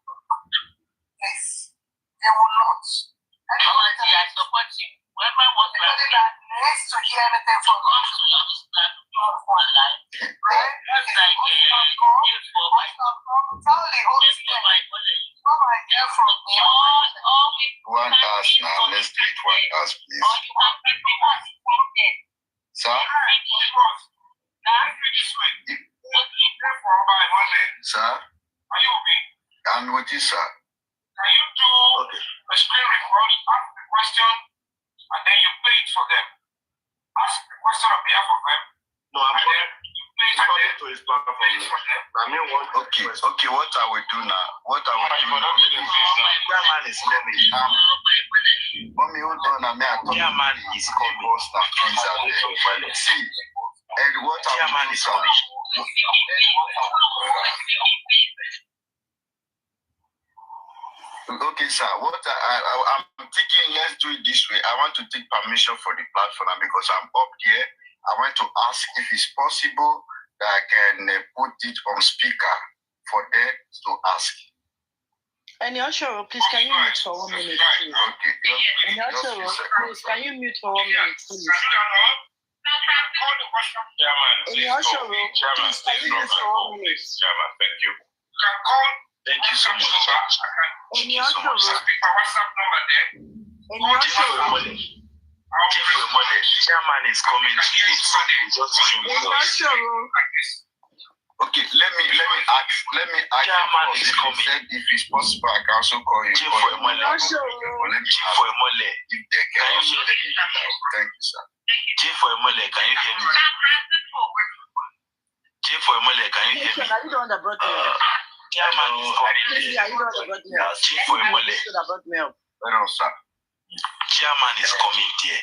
Speaker 4: Please. They will not. I support you. Whoever wants to needs to hear anything from him.
Speaker 3: One task now. Let's do it one task, please. Sir? Sir?
Speaker 5: Are you okay?
Speaker 3: I'm with you, sir.
Speaker 5: Can you do a screen record, ask the question, and then you play it for them? Ask the question on behalf of them.
Speaker 2: No, I'm
Speaker 5: coming
Speaker 2: to his platform.
Speaker 3: Okay, what I will do now?
Speaker 2: Chairman is coming.
Speaker 3: Mommy, hold on,
Speaker 2: Chairman is coming.
Speaker 3: See, and what
Speaker 2: Chairman is coming.
Speaker 3: Okay, sir. What I'm thinking, let's do it this way. I want to take permission for the platform because I'm up here. I want to ask if it's possible that I can put it on speaker for them to ask.
Speaker 6: And Yoshoro, please, can you mute for 1 minute, please?
Speaker 3: Okay.
Speaker 6: And Yoshoro, please, can you mute for 1 minute, please? And Yoshoro, please, can you mute for 1 minute?
Speaker 2: Chairman, thank you. Thank you so much, sir.
Speaker 6: And Yoshoro, and Yoshoro,
Speaker 2: Chairman is coming to
Speaker 3: Okay, let me ask.
Speaker 2: Chairman is coming.
Speaker 3: Said if it's possible, I can also call you.
Speaker 2: Chief for Emole.
Speaker 3: If they can also let me know. Thank you, sir.
Speaker 2: Chief for Emole, can you hear me? Chief for Emole, can you hear me?
Speaker 6: are you the one that brought me up?
Speaker 2: Chairman is coming.
Speaker 6: Please, are you the one that brought me up?
Speaker 2: Chief for Emole.
Speaker 6: that brought me up?
Speaker 3: Hello, sir.
Speaker 2: Chairman is coming there.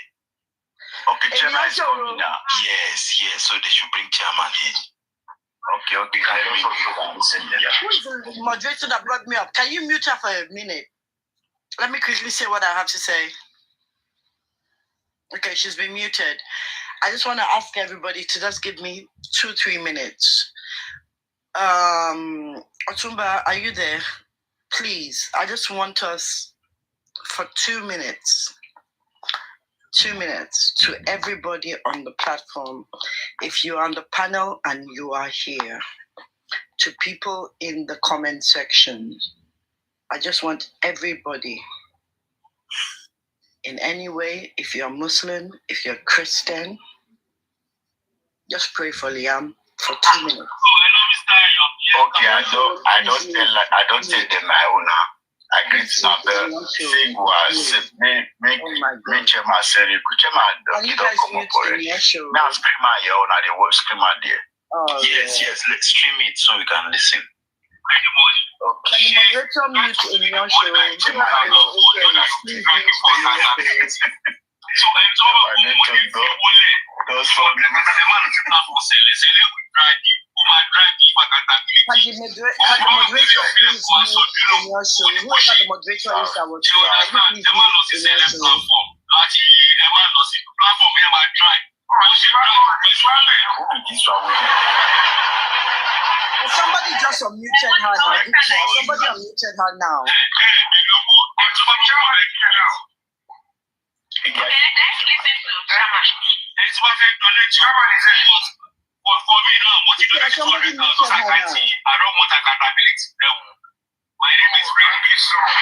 Speaker 2: Okay,
Speaker 6: And
Speaker 2: Chairman is
Speaker 6: Yoshoro.
Speaker 2: coming now. Yes, so they should bring Chairman in. Okay,
Speaker 6: Who is the moderator that brought me up? Can you mute her for a minute? Let me quickly say what I have to say. Okay, she's been muted. I just want to ask everybody to just give me 2-3 minutes. Otumba, are you there? Please, I just want us for 2 minutes. 2 minutes to everybody on the platform. If you're on the panel and you are here, to people in the comment section, I just want everybody in any way, if you're Muslim, if you're Christian, just pray for Liam for 2 minutes.
Speaker 3: Okay, I don't say the Naona. I greet Nabel, saying was make Chairman say you could Chairman
Speaker 6: you guys mute in your show?
Speaker 3: Now scream out your own and the word scream out there.
Speaker 6: Oh,
Speaker 2: yes, let's stream it so we can listen.
Speaker 6: Can the moderator mute in your show? Can the moderator please mute in your show? Whoever the moderator is that was here, can you please mute in your show? Somebody just unmuted her now. Somebody unmuted her now. Somebody muted her now.
Speaker 5: I don't want accountability. My name is Randy Song.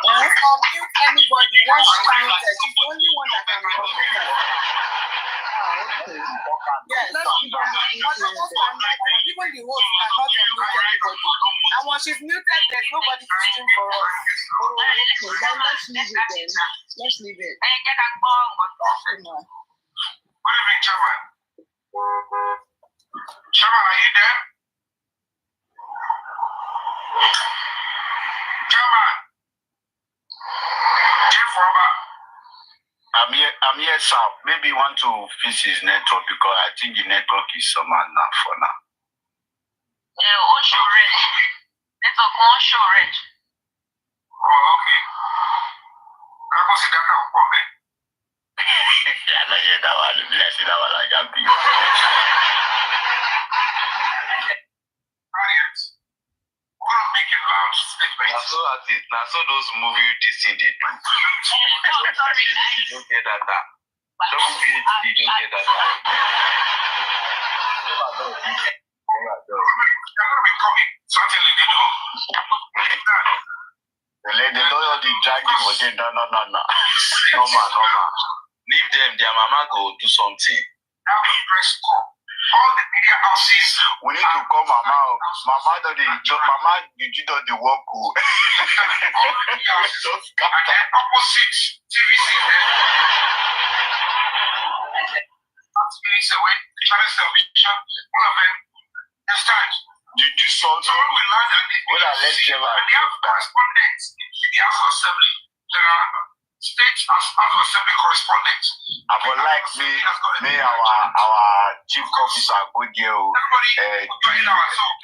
Speaker 6: Unmute anybody once she's muted. She's the only one that can be unmuted. Okay. Yes. Even the host cannot unmute anybody. And when she's muted, there's nobody to stream for us. Oh, okay. Then let's leave it then. Let's leave it.
Speaker 5: Good evening, Chairman. Chairman, are you there? Chairman. Chief Robert.
Speaker 3: I'm here, sir. Maybe you want to fix his network because I think the network is somehow now for now.
Speaker 1: Yeah, onshore rate. Network onshore rate.
Speaker 5: Oh, okay. I go see that now, okay.
Speaker 2: Now, so those movie this thing they do. You don't get that. Don't get that.
Speaker 3: They don't
Speaker 2: dragging for them. No. No man. Leave them. Their mama go do something.
Speaker 5: Now the press call. All the media houses.
Speaker 2: We need to call Mama. Mama do the work.
Speaker 5: All the media houses. And then opposite TVC. That's minutes away. Channel television. One of them. Understand?
Speaker 2: You do something.
Speaker 5: So when we land at the
Speaker 2: Well, let's give
Speaker 5: and they have correspondents in the House of Assembly. There are state House of Assembly correspondents.
Speaker 2: I would like me our chief officer go there.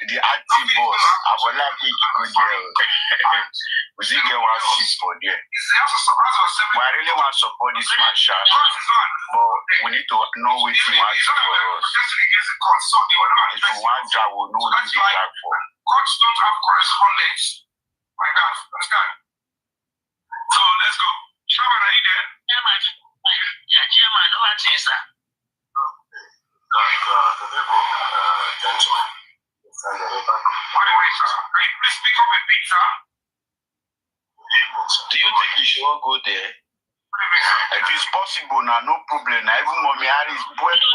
Speaker 2: The active boss. I would like me to go there. We did get one seat for there. But I really want to support this man, Sha. But we need to know what he wants for us. If we want job, we know what to drag for.
Speaker 5: Courts don't have correspondents like that. Understand? So let's go. Shaman, are you there?
Speaker 1: Chairman, over to you, sir.
Speaker 5: The people, gentlemen. By the way, sir, can you please speak up a bit, sir?
Speaker 2: Do you think you should go there? If it's possible now, no problem. Now, even Mommy Harris, boy,
Speaker 5: it's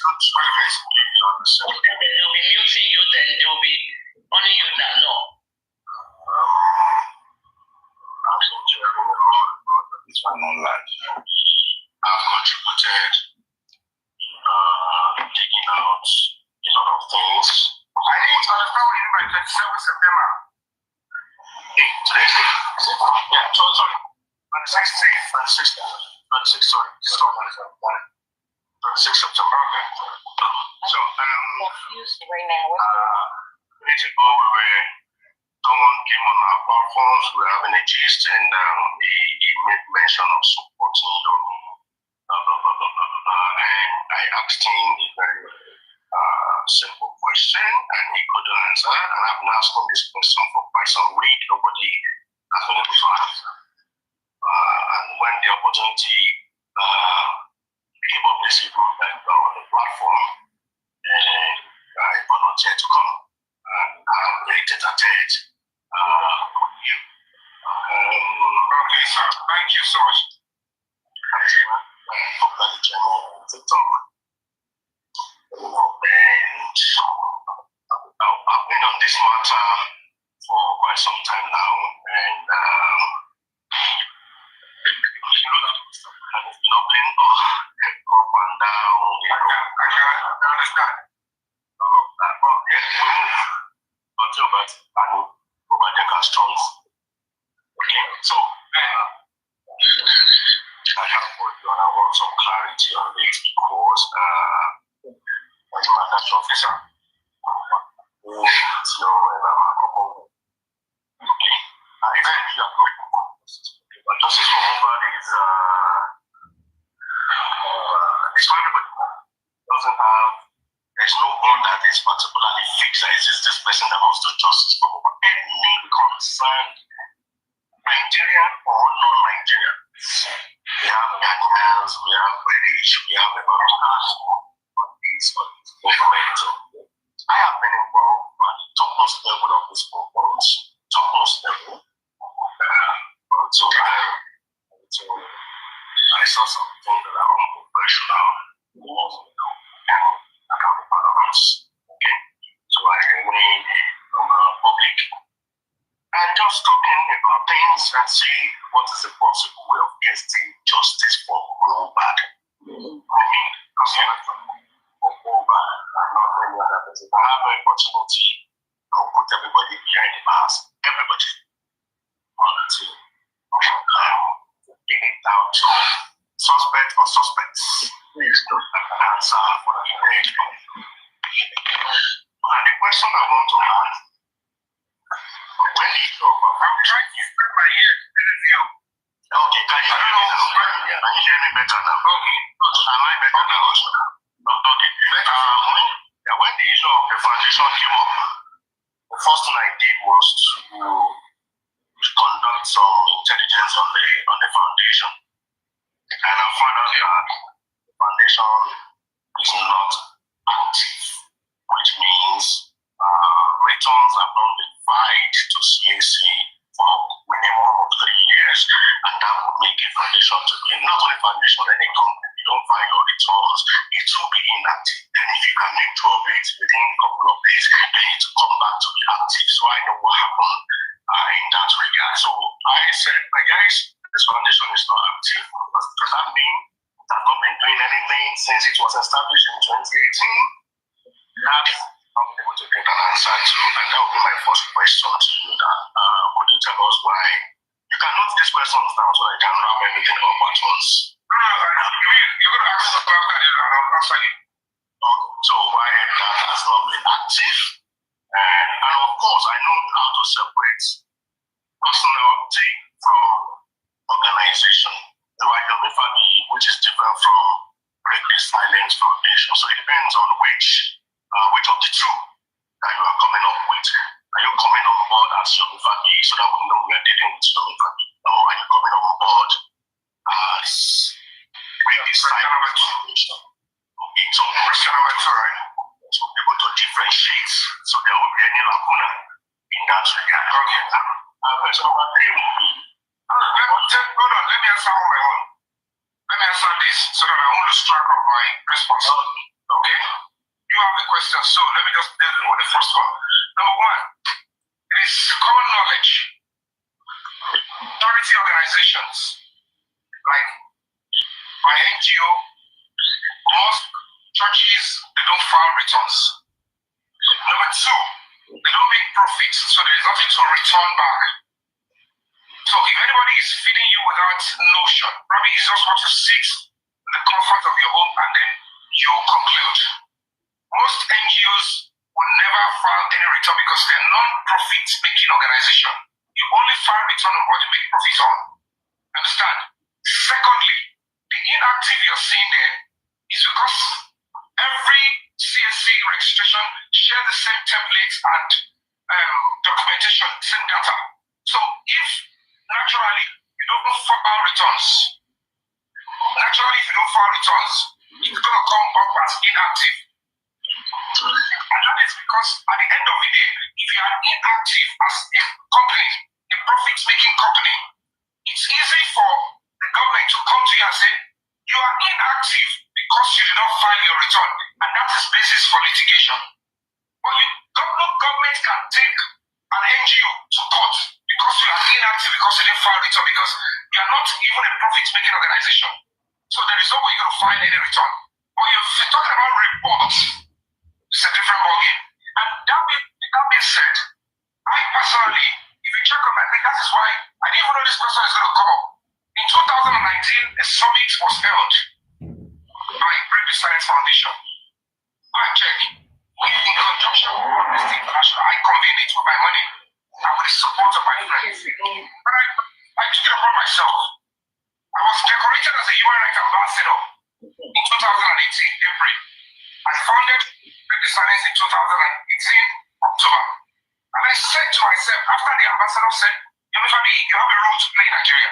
Speaker 5: good to understand.
Speaker 1: They will be muting you, then they will be owning you now. No.
Speaker 5: I've been sharing a lot about this one online. I've contributed digging out a lot of things. I didn't understand what you mean by 27 September. Hey, today's date. Yeah, sorry. 26, sorry. 26 September. Okay. So,
Speaker 4: confused right now.
Speaker 5: minutes ago, someone came on our platforms, we were having a gist, and he made mention of supporting your blah, blah, blah, blah, blah, blah. And I asked him a very simple question, and he couldn't answer. And I've been asking this question for quite some week. Nobody has been able to answer. And when the opportunity came up this evening on the platform, I volunteered to come. I'm related at it. You. Okay, sir. Thank you so much. Hope that the channel to talk. And I've been on this matter for quite some time now, and it's not been up and down. I can understand all of that. But yeah, we move until that and over the strong. Okay, so I have for you, and I want some clarity on this because as a matter officer, what's your couple? Okay, I think you are couple. But justice for Mobile is it's for everybody. Doesn't have. There's no one that is particularly fixed that is this person that wants to justice for Mobile. Any concerned Nigerian or non-Nigerian. We have Ghanaians, we have British, we have a lot of these movement. I have been involved at the topmost level of this movement, topmost level. Until I saw something that are unprofessional, and I can't be part of us. Okay, so I remain public. And just talking about things and see what is the possible way of getting justice for Mohbad. I mean, for Mohbad and not any other person. If I have an opportunity, I'll put everybody behind the bars. Everybody on the team. Bring it down to suspect or suspects. Answer for the next one. Now, the question I want to ask. When the issue of I'm trying to spread my ear to the view. Okay, can you hear me now? Can you hear me better now? Okay. Am I better now? Okay. When the issue of the foundation came up, the first thing I did was to conduct some intelligence on the foundation. And I found out that the foundation is not active, which since returns have not been filed to CAC for minimum of 3 years, and that would make a foundation to be not only foundation, any company. If you don't file your returns, it will be inactive. And if you can make 2 of it within a couple of days, then it will come back to be active. So I know what happened in that regard. So I said, my guys, this foundation is not active. Does that mean it has not been doing anything since it was established in 2018? That's not able to get an answer to, and that would be my first question to you. That could you tell us why? You can note these questions down so I can wrap everything up at once. You're going to ask the question and I'll answer you. So why that has not been active? And of course, I know how to separate personality from organization. You are your family, which is different from Break the Silence Foundation. So it depends on which of the two that you are coming up with. Are you coming on board as your family so that we know we are dealing with your family? Or are you coming on board as Break the Silence Foundation? Okay, so question number 2, right? To be able to differentiate so there will be any lacuna in that regard. Okay. Question number 3 will be hold on, let me answer on my own. Let me answer this so that I won't lose track of my response. Okay? You have the question, so let me just deal with the first one. Number 1, it is common knowledge. Charity organizations like my NGO, most churches, they don't file returns. Number 2, they don't make profits, so there is nothing to return back. So if anybody is feeding you without notion, probably you just want to sit in the comfort of your home and then you conclude. Most NGOs will never file any return because they're non-profit making organization. You only file return on what you make profits on. Understand? Secondly, the inactive you're seeing there is because every CSC registration share the same templates and documentation, same data. So if naturally you don't file returns, it's going to come up as inactive. And that is because at the end of the day, if you are inactive as a company, a profit-making company, it's easy for the government to come to you and say, you are inactive because you did not file your return, and that is basis for litigation. But no government can take an NGO to court because you are inactive because you didn't file return, because you are not even a profit-making organization. So there is no way you're going to file any return. But if you're talking about reports, it's a different ballgame. And that being said, I personally, if you check on my thing, that is why I didn't even know this question is going to come up. In 2019, a summit was held by Break the Silence Foundation. I checked. In conjunction with Amnesty International, I convened it with my money and with the support of my friends. But I took it upon myself. I was decorated as a human rights ambassador in 2018, April. I founded Break the Silence in 2018, October. And I said to myself, after the ambassador said, you have a role to play in Nigeria.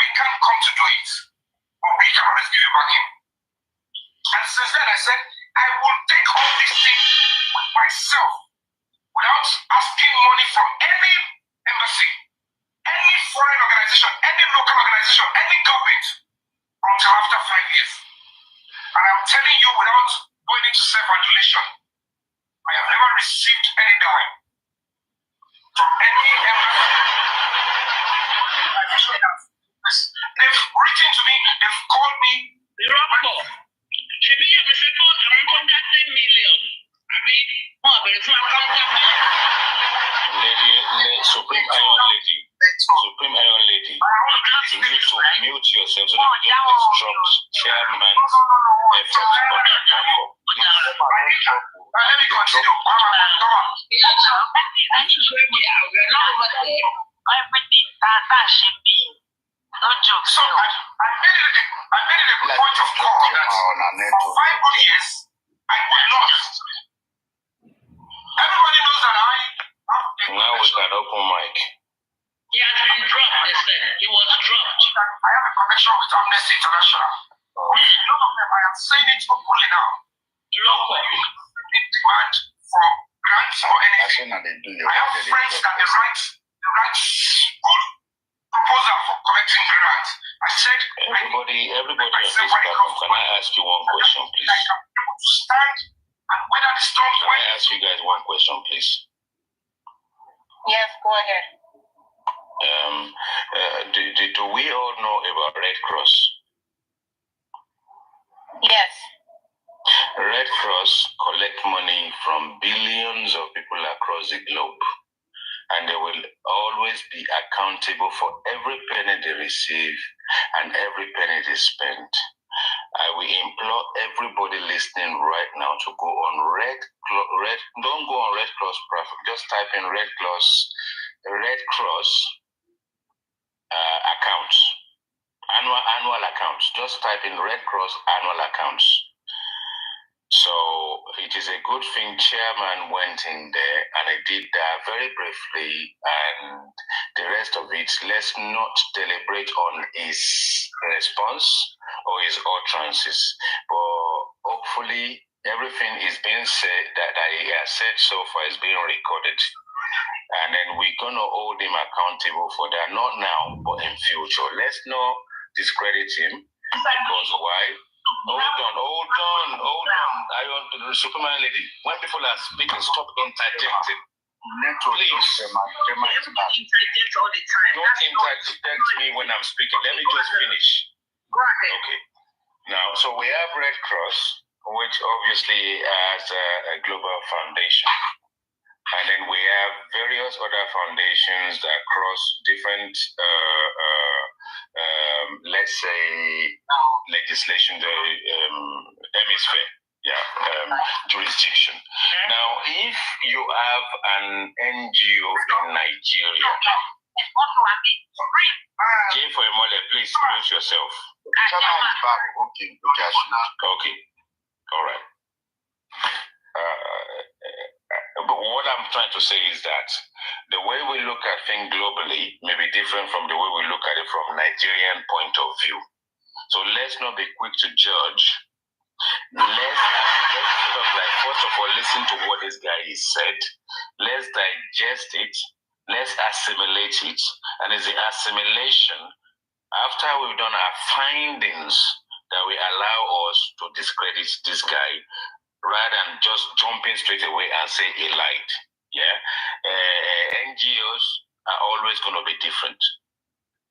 Speaker 5: We can't come to do it, but we can always give you back in. And since then I said, I will take all these things with myself without asking money from any embassy, any foreign organization, any local organization, any government until after 5 years. And I'm telling you, without going into self-adulation, I have never received any dime from any embassy. They've written to me, they've called me.
Speaker 1: Should be a second around that 10 million. I mean,
Speaker 2: Supreme Iron Lady, you need to mute yourself so that you don't disrupt chairman's efforts on that platform.
Speaker 5: Let me continue. So I made it a point of call that for 5 good years, I would not. Everybody knows that I have a
Speaker 2: now we can open mic.
Speaker 1: He has been dropped, they said. He was dropped.
Speaker 5: I have a connection with Amnesty International. None of them, I am saying it openly now. None of them demand from grants or anything. I have friends that they write good proposal for collecting grants. I said,
Speaker 2: everybody on this platform, can I ask you one question, please?
Speaker 5: Like I'm able to stand and weather the storms.
Speaker 2: Can I ask you guys one question, please?
Speaker 4: Yes, go ahead.
Speaker 2: Do we all know about Red Cross?
Speaker 4: Yes.
Speaker 2: Red Cross collect money from billions of people across the globe, and they will always be accountable for every penny they receive and every penny they spend. I will implore everybody listening right now to go on don't go on Red Cross platform, just type in Red Cross accounts, annual accounts. Just type in Red Cross annual accounts. So it is a good thing chairman went in there and he did that very briefly, and the rest of it, let's not deliberate on his response or his utterances. But hopefully everything is being said that he has said so far is being recorded. And then we're going to hold him accountable for that, not now, but in future. Let's not discredit him, because why? Hold on. I want to the Superman lady. When people are speaking, stop interjecting. Please.
Speaker 1: Everybody interjects all the time.
Speaker 2: Don't interject me when I'm speaking. Let me just finish.
Speaker 1: Go ahead.
Speaker 2: Okay. Now, so we have Red Cross, which obviously has a global foundation. And then we have various other foundations that cross different, let's say, legislation, hemisphere, jurisdiction. Now, if you have an NGO in Nigeria, Jane for a moment, please mute yourself. Okay. All right. But what I'm trying to say is that the way we look at things globally may be different from the way we look at it from Nigerian point of view. So let's not be quick to judge. Let's sort of like, first of all, listen to what this guy has said. Let's digest it. Let's assimilate it. And it's the assimilation, after we've done our findings, that will allow us to discredit this guy, rather than just jumping straight away and say he lied. NGOs are always going to be different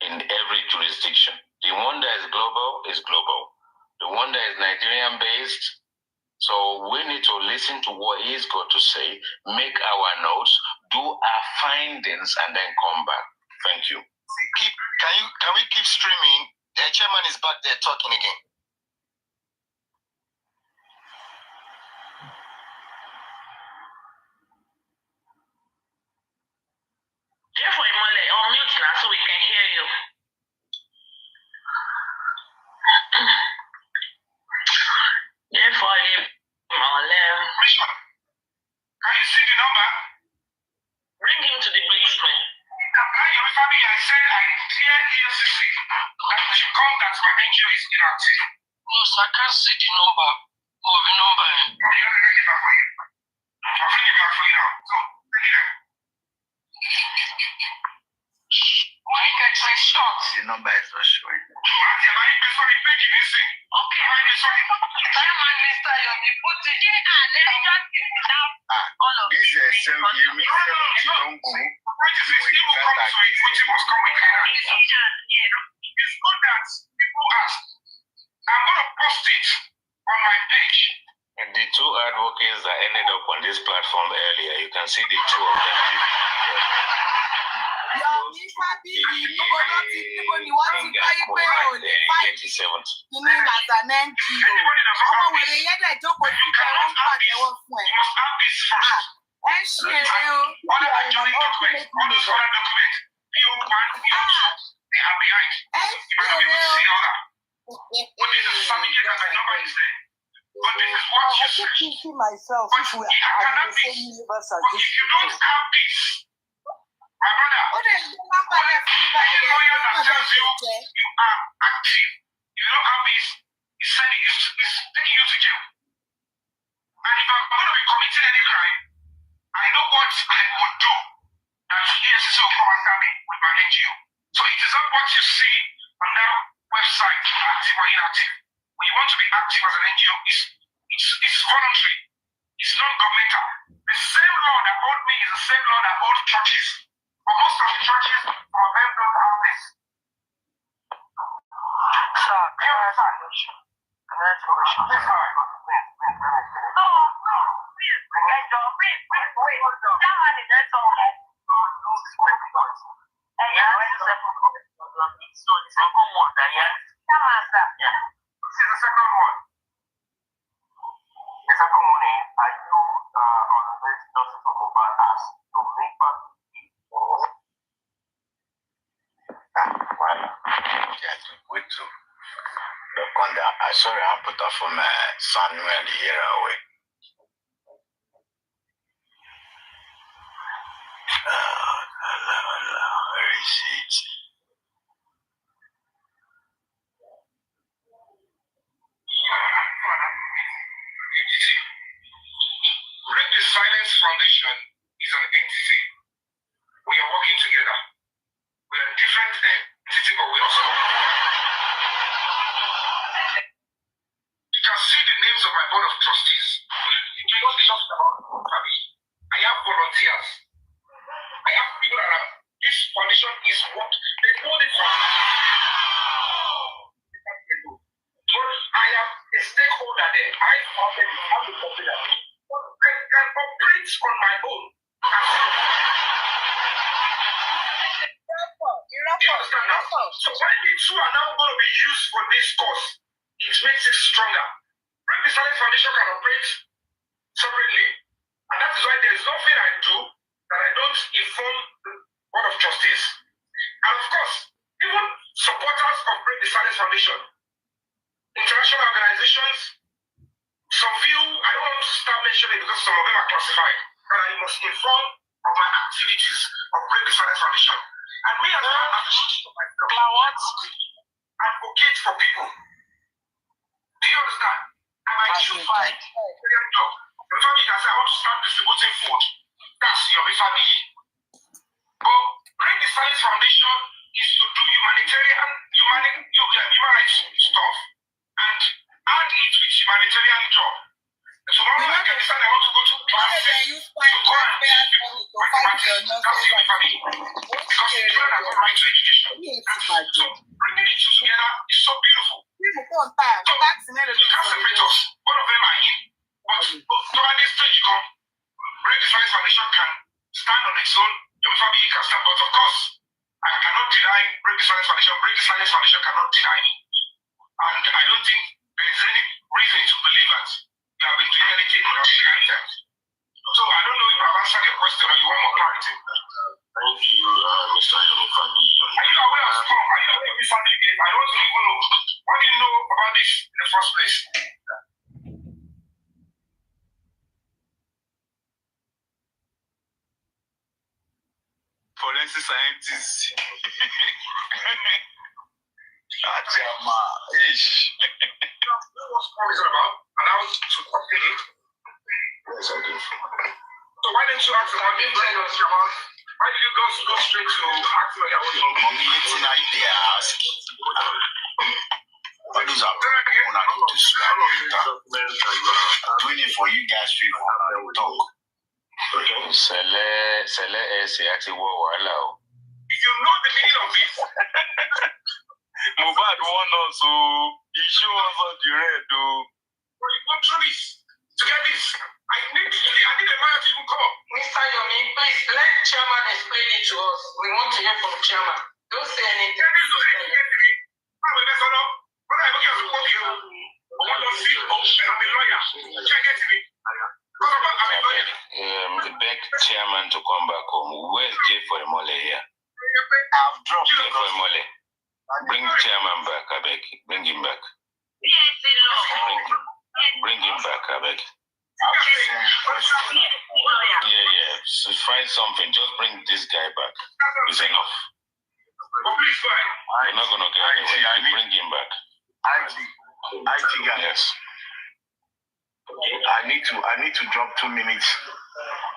Speaker 2: in every jurisdiction. The one that is global is global. The one that is Nigerian based, so we need to listen to what he's got to say, make our notes, do our findings, and then come back. Thank you.
Speaker 3: Can we keep streaming? The chairman is back there talking again.
Speaker 1: Jeffrey Mole, unmute now so we can hear you. Jeffrey Mole.
Speaker 5: Can you see the number?
Speaker 1: Bring him to the basement.
Speaker 5: I said I clear EFCC that they should come that my NGO is inactive.
Speaker 3: No, sir, I can't see the number. Oh, the number.
Speaker 5: I'm going to bring it back for you. I'll bring it back for you now. So, bring it there.
Speaker 3: Why get my shot? The number is not showing.
Speaker 5: Okay, am I in this one? It's making me sing.
Speaker 1: Okay,
Speaker 5: am I in this one?
Speaker 1: Chairman, Mr. Yomi, put it in and let me just give it out. All of
Speaker 3: this is you mean 70 don't go.
Speaker 5: What is this? People come to it, which must come with clearance. It's good that people ask. I'm going to post it on my page.
Speaker 2: And the two advocates that ended up on this platform earlier, you can see the two of them.
Speaker 6: I keep thinking myself if we are in the same universe as these people.
Speaker 5: My brother, you are active. You don't have this. He said he's taking you to jail. And if I'm going to be committing any crime, I know what I would do that ESC will come after me with my NGO. So it is not what you see on that website, active or inactive. When you want to be active as an NGO, it's voluntary. It's non-governmental. The same law that owed me is the same law that owed churches. For most of the churches, some of them don't have this. So, can I ask a question? Can I ask a question? Please, let me finish. Oh, no, please, wait, hold on. That man is that's all that. No, hey, yeah, where's the second one? So, the second one, yeah. That man, sir. Yeah. This is the second one. The second one is, I do on this justice for mobile apps to make part
Speaker 3: Wait to look on that. Sorry, I put off from Samuel here away. Receipt.
Speaker 5: Break the Silence Foundation is an entity. We are working together. We are different entities, but we also. You can see the names of my board of trustees. It's not just about family. I have volunteers. I have people around. This foundation is what they hold it from. But I am a stakeholder there. I already have the popular. But I can operate on my own. You understand now? So when the two are now going to be used for this cause, it makes it stronger. Break the Silence Foundation can operate separately. And that is why there is nothing I do that I don't inform the Board of Trustees. And of course, even supporters of Break the Silence Foundation, international organizations, some few, I don't want to start mentioning because some of them are classified, but I must inform of my activities of Break the Silence Foundation. And me as well, advocate for people. Do you understand? And I choose my job. The family can say, I want to start distributing food. That's your family. But Break the Silence Foundation is to do human rights stuff and add it with humanitarian job. Tomorrow I can decide I want to go to classes to go and mathematics. That's your family. Because the children have a right to education. So bringing the two together is so beautiful. So you can't separate us. Both of them are in. But to this stage you come, Break the Silence Foundation can stand on its own. Your family can stand. But of course, I cannot deny Break the Silence Foundation. Break the Silence Foundation cannot deny me. And I don't think there is any reason to believe that you have been doing anything without sharing that. So I don't know if I've answered your question or you want more clarity. Thank you, Mr. Yomifadi. Are you aware of SCOM? Are you aware of this family game? I don't even know. What do you know about this in the first place?
Speaker 3: Forensic scientists.
Speaker 5: What SCOM is about? And how to obtain it?
Speaker 3: Yes, I do.
Speaker 5: So why didn't you ask about it? Why did you go straight to asking on your own?
Speaker 3: Are you there? Ask. What those are people that need to swallow later. Doing it for you guys people that will talk. Sele is actually what
Speaker 5: If you know the meaning of it,
Speaker 3: Mubad won also. He showed us what you read, though.
Speaker 5: you go through this. To get this, I need a lawyer to even come up.
Speaker 7: Mr. Yomi, please let chairman explain it to us. We want to hear from chairman. Don't say anything.
Speaker 2: Beg chairman to come back home. Where's Jay for the mole here?
Speaker 3: I've dropped
Speaker 2: Jay for the mole. Bring chairman back, I beg. Bring him back. Bring him back, I beg. Yeah. So find something. Just bring this guy back. It's enough. We're not gonna get anywhere. Bring him back.
Speaker 3: IT guys.
Speaker 2: Yes.
Speaker 3: I need to drop 2 minutes.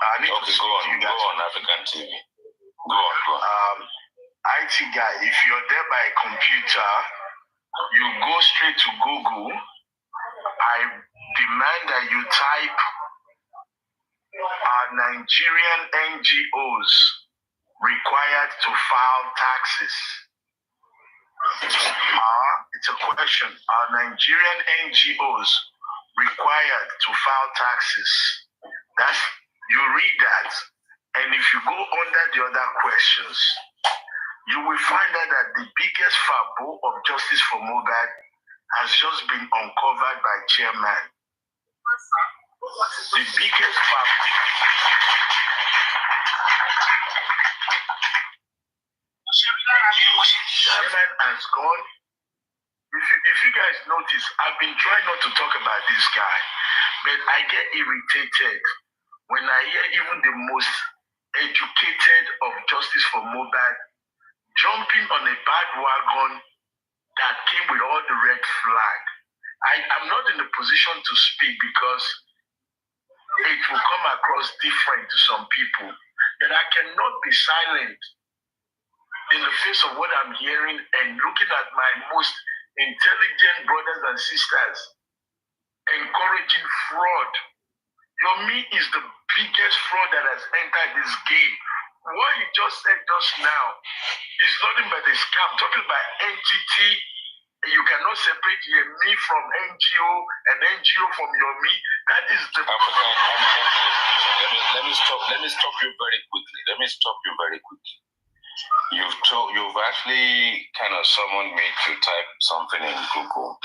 Speaker 3: I need to
Speaker 2: Okay,
Speaker 3: speak
Speaker 2: go on.
Speaker 3: to you guys.
Speaker 2: Go on, African TV. Go on.
Speaker 3: IT guy, if you're there by a computer, you go straight to Google. I demand that you type Nigerian NGOs required to file taxes. It's a question. Are Nigerian NGOs required to file taxes? You read that, and if you go under the other questions, you will find out that the biggest fabo of justice for Mogad has just been uncovered by chairman. The biggest fabo. Chairman has gone. If you guys notice, I've been trying not to talk about this guy, but I get irritated when I hear even the most educated of justice for Mogad jumping on a bad wagon that came with all the red flag. I'm not in a position to speak because it will come across different to some people. But I cannot be silent in the face of what I'm hearing and looking at my most intelligent brothers and sisters encouraging fraud. Yomi is the biggest fraud that has entered this game. What he just said just now is nothing but a scam. Talking about entity, you cannot separate Yomi from NGO and NGO from Yomi. That is the
Speaker 2: African. Let me stop you very quickly. You've actually kind of summoned me to type something in Google.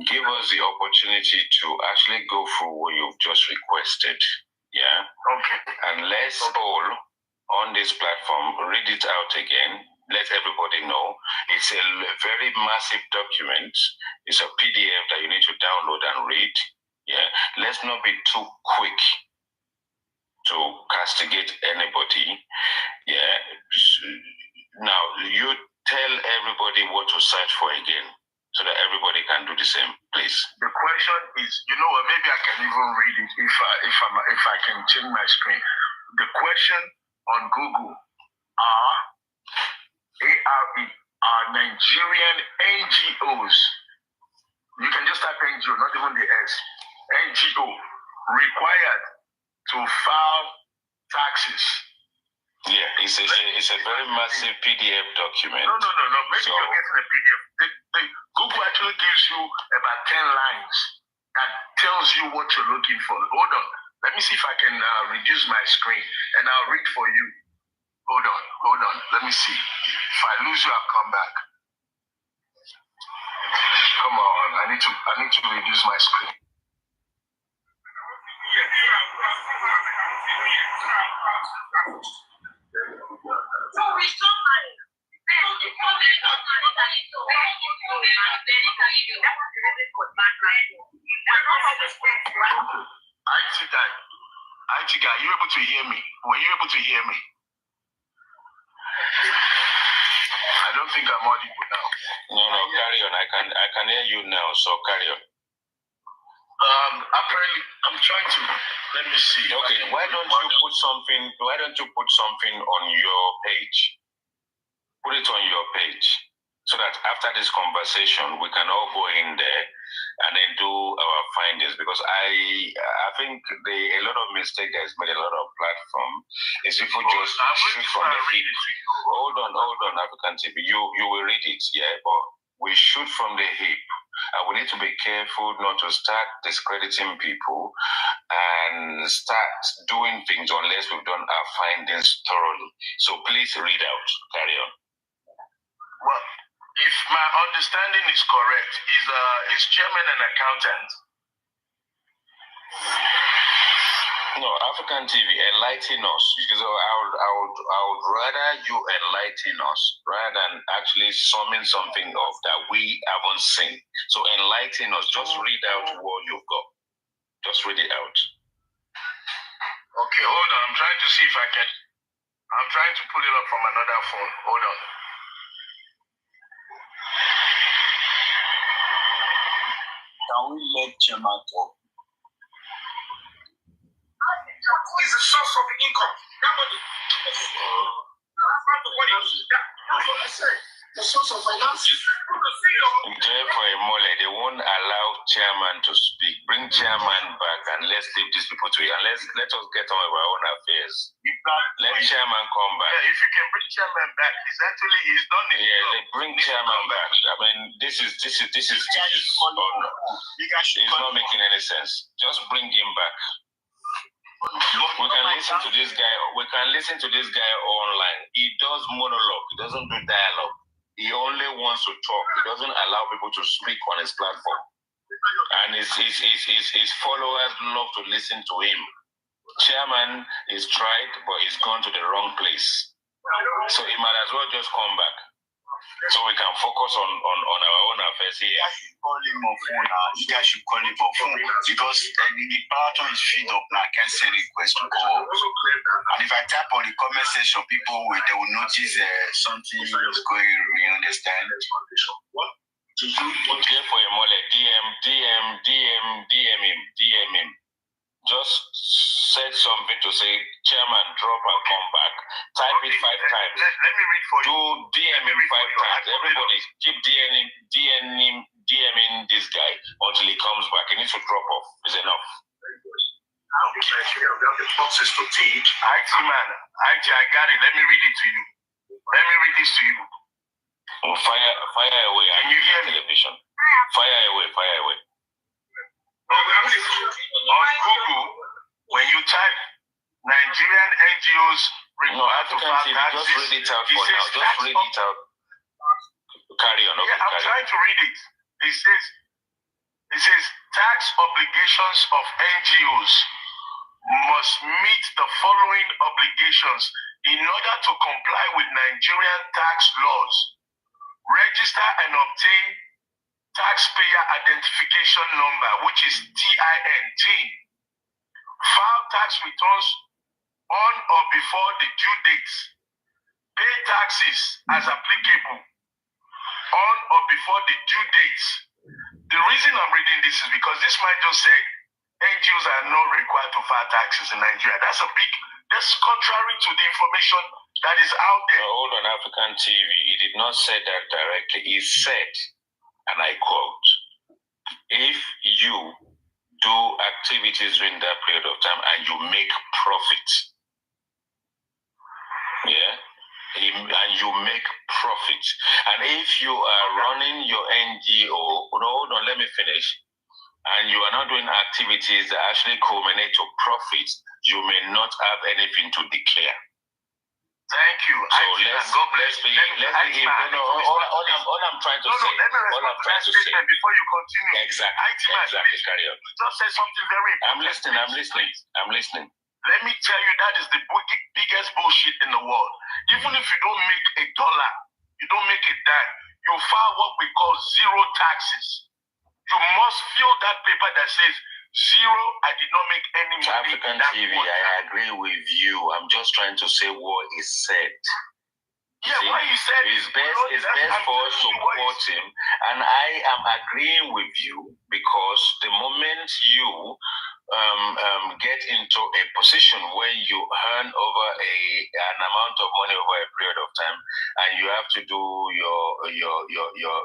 Speaker 2: Give us the opportunity to actually go through what you've just requested. Yeah.
Speaker 3: Okay.
Speaker 2: And let's all on this platform read it out again. Let everybody know it's a very massive document. It's a PDF that you need to download and read. Yeah. Let's not be too quick to castigate anybody. Yeah. Now you tell everybody what to search for again, so that everybody can do the same, please.
Speaker 3: The question is, you know what? Maybe I can even read it if I can change my screen. The question on Google are Nigerian NGOs. You can just type NGO, not even the S. NGO required to file taxes.
Speaker 2: Yeah, it's a very massive PDF document.
Speaker 3: No. Maybe you're getting a PDF. Google actually gives you about 10 lines that tells you what you're looking for. Hold on. Let me see if I can reduce my screen and I'll read for you. Hold on. Let me see. If I lose you, I'll come back. Come on. I need to reduce my screen. IT guy, you able to hear me? Were you able to hear me? I don't think I'm audible now.
Speaker 2: No, carry on. I can hear you now, so carry on.
Speaker 3: Apparently, I'm trying to. Let me see.
Speaker 2: Okay, why don't you put something on your page? Put it on your page, so that after this conversation, we can all go in there and then do our findings. Because I think a lot of mistake that is made a lot of platform is people just shoot from the hip. Hold on, African TV. You will read it, yeah, but we shoot from the hip. And we need to be careful not to start discrediting people and start doing things unless we've done our findings thoroughly. So please read out. Carry on.
Speaker 3: Well, if my understanding is correct, is chairman an accountant?
Speaker 2: No, African TV, enlighten us. Because I would rather you enlighten us rather than actually summing something up that we haven't seen. So enlighten us. Just read out what you've got. Just read it out.
Speaker 3: Okay, hold on. I'm trying to see if I can. I'm trying to pull it up from another phone. Hold on.
Speaker 8: Can we let Chairman talk?
Speaker 7: Is the source of
Speaker 5: income. That money. That's not the money. That's what I said. The source of finances.
Speaker 2: Therefore, Emole, they won't allow chairman to speak. Bring chairman back and let's leave these people to it. And let us get on with our own affairs. Let chairman come back.
Speaker 5: Yeah, if you can bring chairman back, he's done it.
Speaker 2: Yeah, they bring chairman back. I mean, this is not making any sense. Just bring him back. We can listen to this guy. We can listen to this guy online. He does monologue. He doesn't do dialogue. He only wants to talk. He doesn't allow people to speak on his platform. And his followers love to listen to him. Chairman is tried, but he's gone to the wrong place. So he might as well just come back. So we can focus on our own affairs here.
Speaker 8: You guys should call him on phone because the marathon is filled up now. I can't send request to go. And if I type on the comment section, people they will notice something is going. You understand?
Speaker 2: Therefore, Emole, DM him. Just said something to say, Chairman, drop and come back. Type it 5 times.
Speaker 5: Let me read for you.
Speaker 2: Do DM him 5 times. Everybody keep DMing this guy until he comes back. He needs to drop off. It's enough.
Speaker 5: The boxes to teach. IT man, I got it. Let me read it to you. Let me read this to you.
Speaker 2: Fire away.
Speaker 5: Can you hear me?
Speaker 2: Television. Fire away.
Speaker 5: On Google, when you type Nigerian NGOs require to file taxes,
Speaker 2: just read it out for now. Just read it out. Carry on.
Speaker 5: Okay, I'm trying to read it. It says tax obligations of NGOs must meet the following obligations in order to comply with Nigerian tax laws. Register and obtain taxpayer identification number, which is TIN. File tax returns on or before the due dates. Pay taxes as applicable on or before the due dates. The reason I'm reading this is because this man just said NGOs are not required to file taxes in Nigeria. That's contrary to the information that is out there.
Speaker 2: Hold on, African TV. He did not say that directly. He said, and I quote, if you do activities during that period of time and you make profit, and you make profit, and if you are running your NGO, hold on, let me finish, and you are not doing activities that actually culminate to profit, you may not have anything to declare.
Speaker 5: Thank you.
Speaker 2: So let's be all I'm trying to say.
Speaker 5: Before you continue.
Speaker 2: Exactly. Carry on.
Speaker 5: You just said something very important.
Speaker 2: I'm listening.
Speaker 5: Let me tell you, that is the biggest bullshit in the world. Even if you don't make $1, you don't make a dime, you file what we call zero taxes. You must fill that paper that says zero, I did not make any money.
Speaker 2: African TV, I agree with you. I'm just trying to say what is said.
Speaker 5: Yeah, what he said
Speaker 2: is best for us to quote him, and I am agreeing with you because the moment you get into a position where you earn over an amount of money over a period of time, and you have to do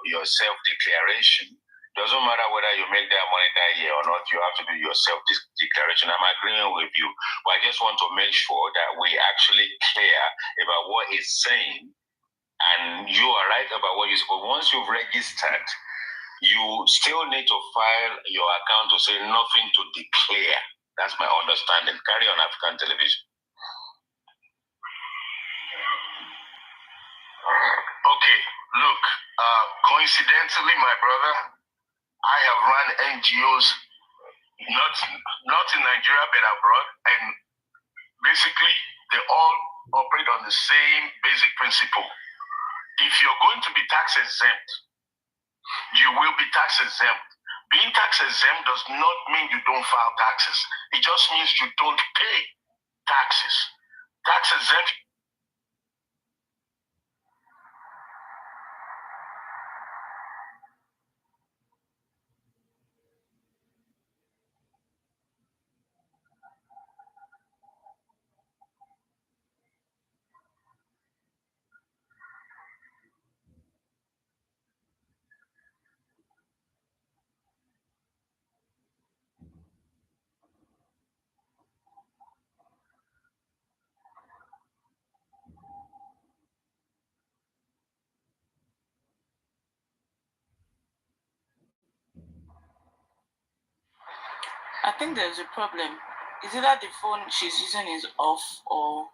Speaker 2: your self-declaration. Doesn't matter whether you make that money that year or not, you have to do your self-declaration. I'm agreeing with you, but I just want to make sure that we actually clear about what he's saying, and you are right about what you say. But once you've registered, you still need to file your account to say nothing to declare. That's my understanding. Carry on, African Television.
Speaker 5: Okay, look, coincidentally, my brother, I have run NGOs, not in Nigeria, but abroad, and basically they all operate on the same basic principle. If you're going to be tax exempt, you will be tax exempt. Being tax exempt does not mean you don't file taxes. It just means you don't pay taxes. Tax exempt.
Speaker 6: I think there's a problem. Is it that the phone she's using is off or...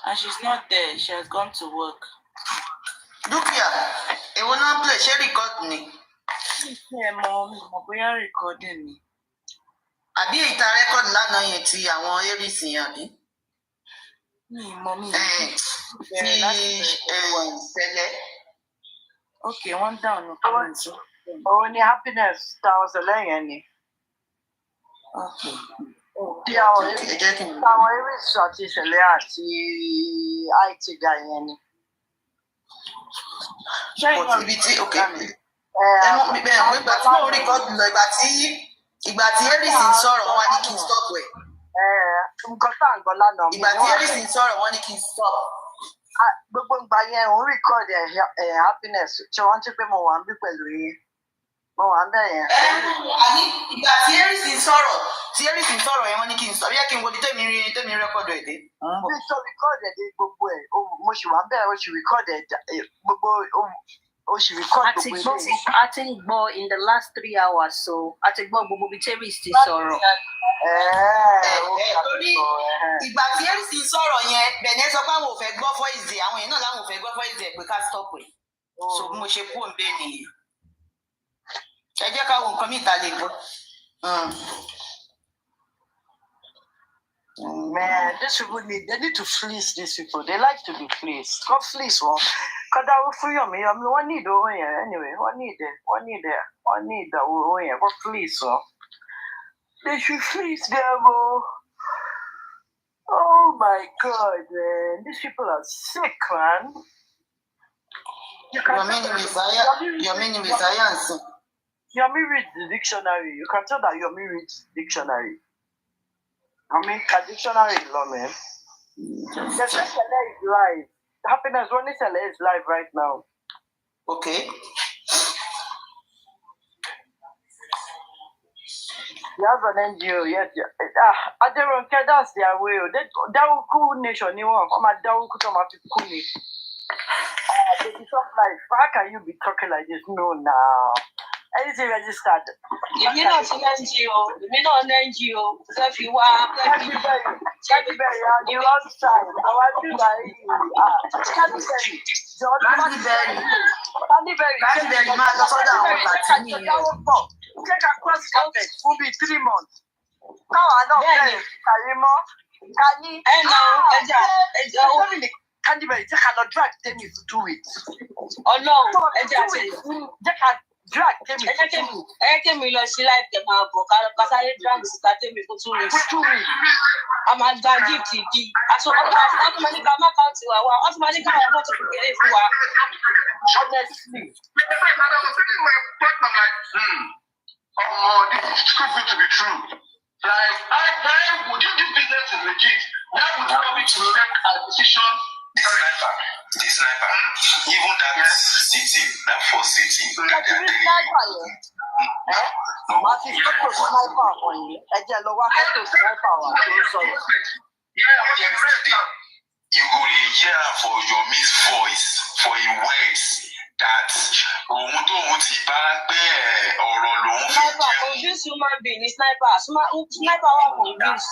Speaker 6: And she's not there. She has gone to work.
Speaker 9: Dukia, it will not play. She record me.
Speaker 6: Yeah, Mom. We are recording me.
Speaker 9: Àbí ìta record lánàá yẹn ti àwọn Aries yẹn àbí?
Speaker 6: Mommy.
Speaker 9: Ṣẹlẹ̀.
Speaker 6: Okay, one down.
Speaker 1: Oh, any happiness that was a laying any.
Speaker 6: Okay.
Speaker 1: Tí àwọn Aries àti ìṣẹ̀lẹ̀ àti IT guy yẹn ni.
Speaker 9: Ibi tí okay. Ìgbà tí mo record lọ ìgbà tí Aries ń sọ̀rọ̀ wọ́n ní kí n stop ẹ̀.
Speaker 1: Nǹkan tá à ń gbọ́ lánàá.
Speaker 9: Ìgbà tí Aries ń sọ̀rọ̀ wọ́n ní kí n stop.
Speaker 1: Gbogbo ìgbà yẹn òun record happiness ṣé wọ́n ti pé mo wà ń bí pẹ̀lú yín. Mo wà ń bẹ̀ yẹn.
Speaker 9: Àní ìgbà tí Aries ń sọ̀rọ̀ yẹn wọ́n ní kí n stop. Bí yẹ kí n wo bí tèmi record ẹ̀ dé.
Speaker 1: Bí tó record ẹ̀ dé gbogbo ẹ̀ mo ṣì wà ń bẹ̀ ó ṣì record ẹ̀ gbogbo ó ṣì record gbogbo ẹ̀.
Speaker 10: A ti ń gbọ́ in the last 3 hours so a ti gbọ́ gbogbo bí Aries ti sọ̀rọ̀.
Speaker 9: Torí ìgbà tí Aries ń sọ̀rọ̀ yẹn Bẹ̀nẹ̀ sọ pé àwọn ò fẹ́ gbọ́ voice àwọn yẹn náà láwọn ò fẹ́ gbọ́ voice ẹ̀ pé ká stop ẹ̀. So bí mo ṣe kú òǹbẹ nìyẹn. Ẹ jẹ́ ká wo nǹkan mi ìta lè gbọ́.
Speaker 1: Man, these people they need to fleece these people. They like to be fleeced. Come fleece one. Cause that will free me. I mean, one need over here anyway. One need that over here. What fleece one? They should fleece them. Oh my God, man! These people are sick, man.
Speaker 9: Your meaning is science.
Speaker 1: Yomi reads the dictionary. You can tell that Yomi reads the dictionary. I mean, dictionary law, man. The is live. Happiness only is live right now.
Speaker 9: Okay.
Speaker 1: You have an NGO, yes. I don't care. That's their way. They will cool nation. You want? I'm a down cool me. They talk like, how can you be talking like this? No, now. Anything registered.
Speaker 7: If you're not an NGO, so if you are,
Speaker 1: you outside. I want to buy you. Take a cross carpet will be 3 months. No, I don't care. Candyberry, take a drag, take me for 2 weeks.
Speaker 7: Oh no,
Speaker 1: drag tell me.
Speaker 7: Tell me your life the man book. Because I drag tell me for 2 weeks. I'm a gift TV. So automatically come out to our automatically come out to get it for
Speaker 1: honestly.
Speaker 5: I was thinking my partner like, this is too good to be true. Like, why would you do business is legit? Why would you want me to make a decision?
Speaker 8: The sniper, even that city, that first city, that they are you will hear for your Miss voice, for your words, that
Speaker 7: this human being is sniper one convince.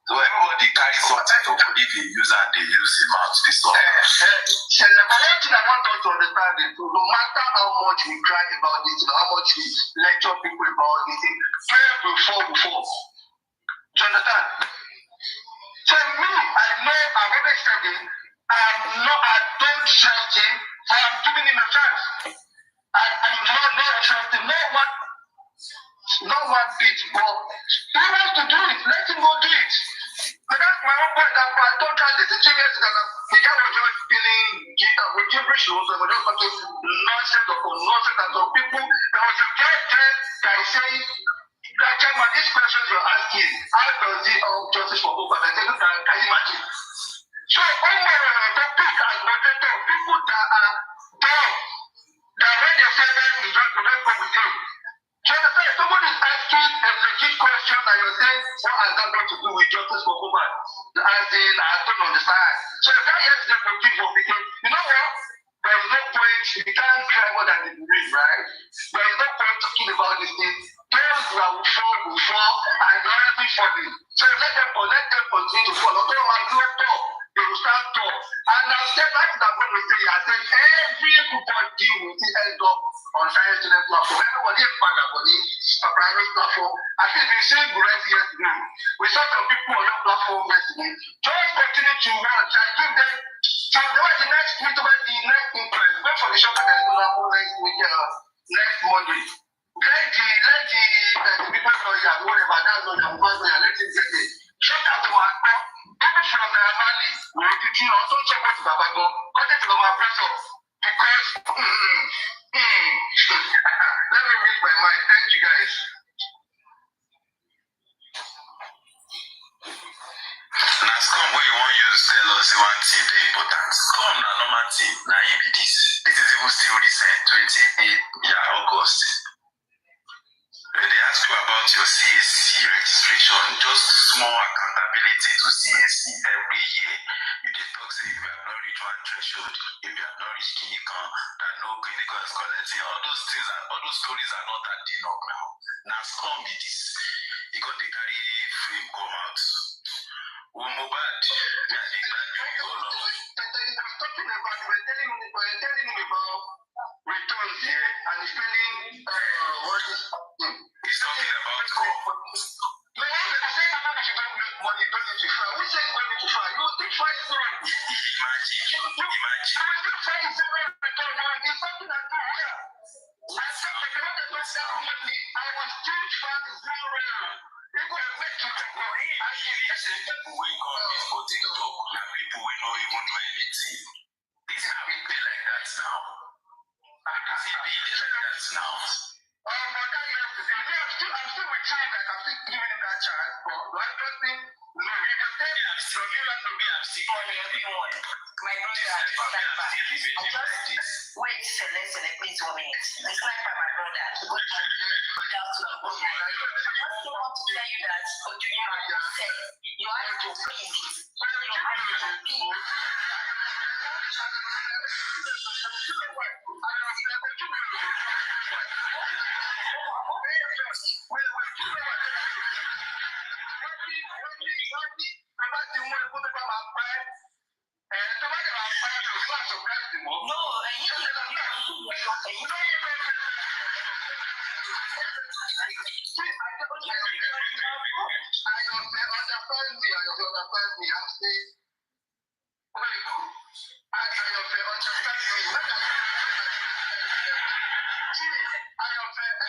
Speaker 8: So everybody carries something to believe in use and they use him out this song.
Speaker 5: The one thing I want us to understand is no matter how much we cry about this, how much we lecture people about this, prayer before. Do you understand? So me, I know I've always said it, I don't trust him, so I'm giving him a chance. I'm not trusting no one bit, but he wants to do it, let him go do it. But that's my own point. I don't try to listen to you because the guy was just feeling with gibberish, was just talking nonsense upon nonsense. And some people, there was a guy there that is saying, Chairman, these questions you're asking, how does it all justice for both? And I said, look, can you imagine? So, the pick as moderator, people that are dumb, that when they say them, you just go with them. So, if somebody is asking a legit question and you're saying, what has that got to do with justice for women? As in, I don't understand. So, that yesterday will give you because, you know what? there is no point, we can't cry more than the belief, right? There is no point talking about these things. Those that will fall, and they are already falling. So let them continue to fall. Although my doctor, they will start talk. And I've said that I'm going to say, I said everybody will end up on science student platform. Everybody is part of a private platform. I think we see great yesterday. We saw some people on that platform yesterday. Just continue to watch. I give them the next week, the next interest. Wait for the shop that is going to happen next week, next Monday. Let the people know that whatever that's what I'm going to let it get it. Shut up to our top. People from the valley will teach also check what Babago. Cut it to my pressure. Because let me make my mind. Thank you guys.
Speaker 2: Now scum where you want you to tell us one thing the important. Scum na normal thing. Now it be this. It is even still recent, 28 August. When they ask you about your CAC registration, just small accountability to CAC every year. You did talk say if you have not reached one threshold, if you have not reached clinical, that no clinical is collecting, all those things and all those stories are not that deep up now. Now scum be this. You got the carry frame come out. Mobad, yeah, they glad you all love.
Speaker 5: We're telling him about returns here and he's telling what is
Speaker 2: he's talking about
Speaker 5: no, I said if you don't make money, don't need to try. Who said you don't need to try? You will try zero.
Speaker 2: Imagine.
Speaker 5: You will try zero return. It's something I do here. I said if you don't make that money, I will still try zero. You go and make it go.
Speaker 2: People will come this for TikTok. Now people will not even do anything. This how it be like that now. Is it be like that now?
Speaker 5: But that you have to do. I'm still with you, like I'm still giving him that chance. But I don't think no, you can say
Speaker 2: I'm still
Speaker 9: Morning, everyone. My brother, the sniper. Wait, Celeste, please 1 minute. The sniper, my brother. Good afternoon. I just want to tell you that Ojunyema said you have to pay this. You have to pay.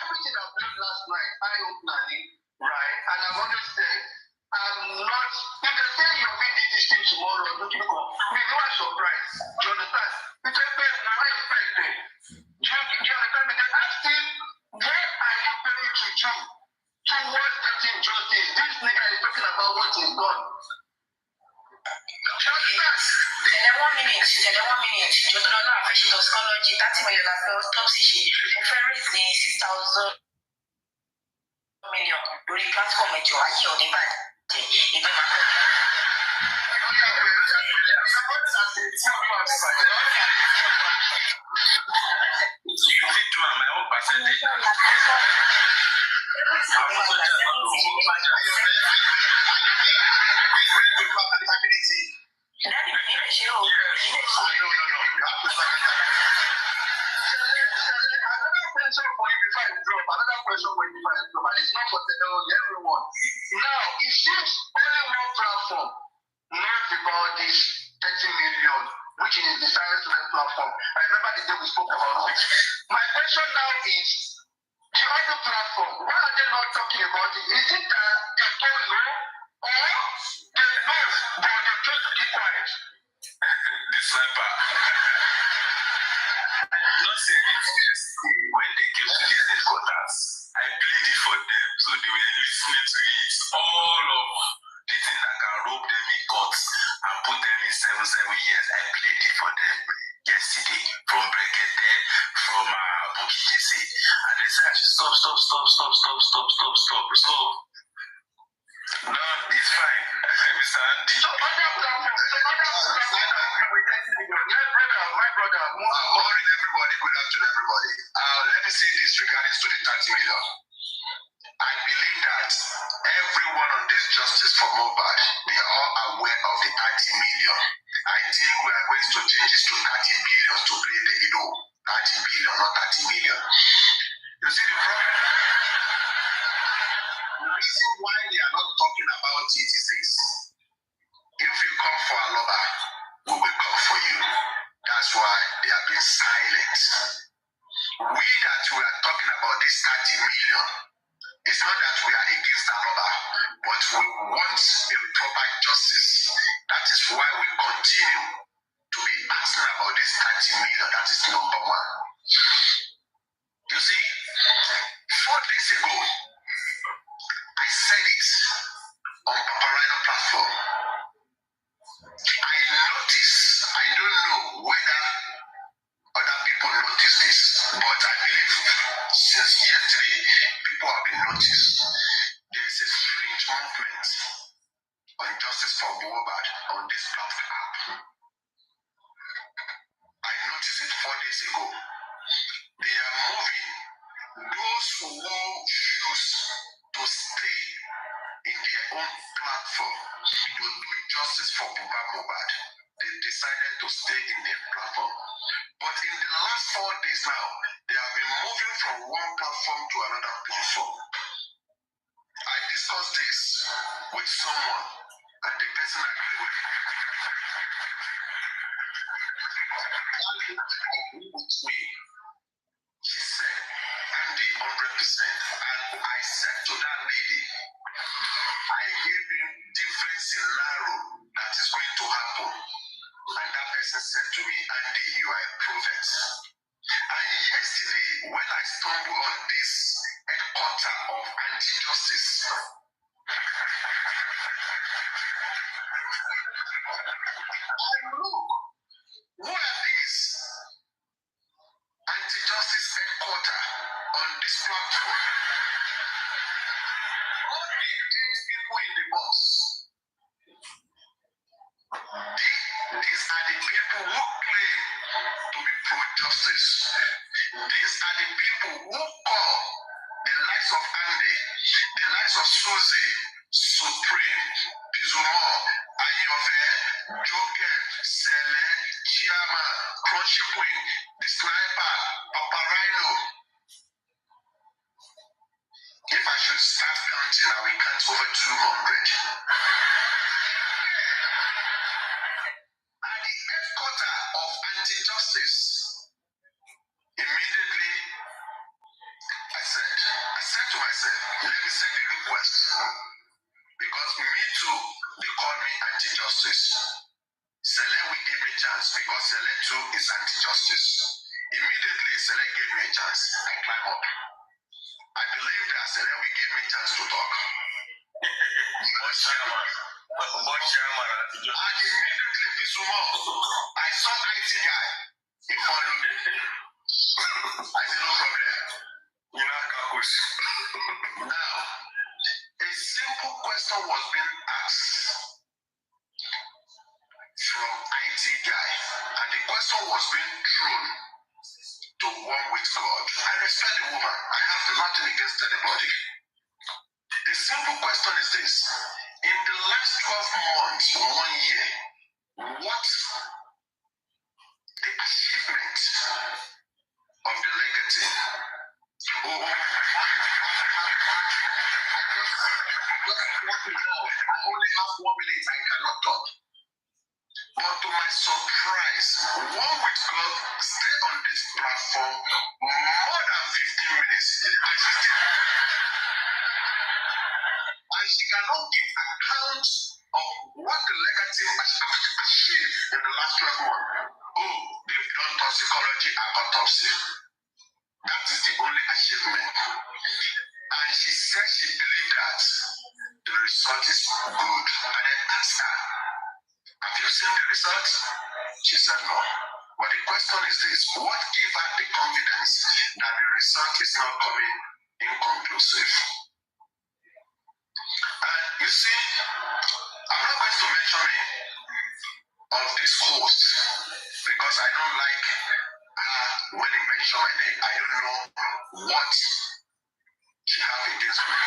Speaker 5: Everything I've done last night, eye-opening, right? And I've always said, I'm not, you can say you will do this thing tomorrow, we are surprised. Do you understand? You can say, no, I expect it. Do you understand me? They asked him, what are you going to do towards getting justice? This nigga is talking about what he's done.
Speaker 9: Tẹ̀lé 1 minute. Jọ́tọ̀ lọ́nà àfẹ́ṣe toxicology 30 million àfẹ́ autopsy ṣe. Mo fẹ́ raise ní 6,000 million lórí platform ẹ̀jọ̀ ayé òní bàjẹ́ ìgbé máa fẹ́.
Speaker 2: You fit do my own percentage.
Speaker 5: Another question for you before I drop. And this is not for everyone. Now, it seems only one platform knows about this 30 million, which is the science platform. I remember the day we spoke about it. My question now is, the other platform, why are they not talking about it? Is it that they don't know, or they know, but they try to keep quiet?
Speaker 2: The sniper. Not saying it yesterday. When they came to this headquarters, I played it for them, so they were listening to it. All of the things that can rope them in court and put them in 7 years, I played it for them yesterday. From Brekete, from Buki JC. And they said I should stop. So, no, it's fine. Mr. Andy.
Speaker 5: So other platforms, my brother, everyone on this Justice for Mobile, they are all aware of the 30 million. I think we are going to change this to 30 billion to play the 30 billion, not 30 million. You see the problem? The reason why they are not talking about it is this. If you come for ALOBA, we will come for you. That's why they have been silent. We that we are talking about this 30 million, it's not that we are against ALOBA, but we want a proper justice. That is why we continue to be asking about this 30 million. That is number one. You see, 4 days ago, I said it on Paparino platform. I noticed, I don't know whether other people notice this, but I believe since yesterday, people have been noticed. There is a strange movement on Justice for Mobile on this platform. I noticed it 4 days ago. They are moving those who choose to stay in their own platform to do justice for mobile. They decided to stay in their platform. But in the last 4 days now, they have been moving from one platform to another platform. I discussed this with someone, and the person agreed with me. She said, Andy, 100%. And I said to that lady, I gave him different scenario that is going to happen. And that person said to me, Andy, you are a prophet. And yesterday, when I stumbled on this headquarter of anti-justice, I look, who are these anti-justice headquarter on this platform? All the 8 people in the box. These are the people who claim to be pro-justice. These are the people who call the likes of Andy, the likes of Susie, Supreme, Pizumo, Ayofe, Joker, Sele, Chiama, Crunchy Queen, the Sniper, Papa Rhino. If I should start counting, I will count over 200. At the headquarter of anti-justice, immediately I said to myself, let me send a request. Because me too, they call me anti-justice. Sele will give me a chance because Sele too is anti-justice. Immediately Sele gave me a chance. I climb up. I believe that Sele will give me a chance to talk. And immediately, I saw IT guy. He followed me. I said, no problem. Now, a simple question was being asked from IT guy, and the question was being thrown to one with God. I respect the woman. I have nothing against anybody. The simple question is this. In the last 12 months, 1 year, what the achievement of the legacy? I only have 1 minute. I cannot talk. But to my surprise, one with God stayed on this platform more than 15 minutes. And she cannot give account of what the legacy has achieved in the last 12 months. Oh, they've done toxicology and autopsy. That is the only achievement. And she said she believed that the result is good. And I asked her, have you seen the result? She said no. But the question is this, what gave her the confidence that the result is not coming inconclusive? And you see, I'm not going to mention it of this host because I don't like when he mentioned my name. I don't know what she has against me.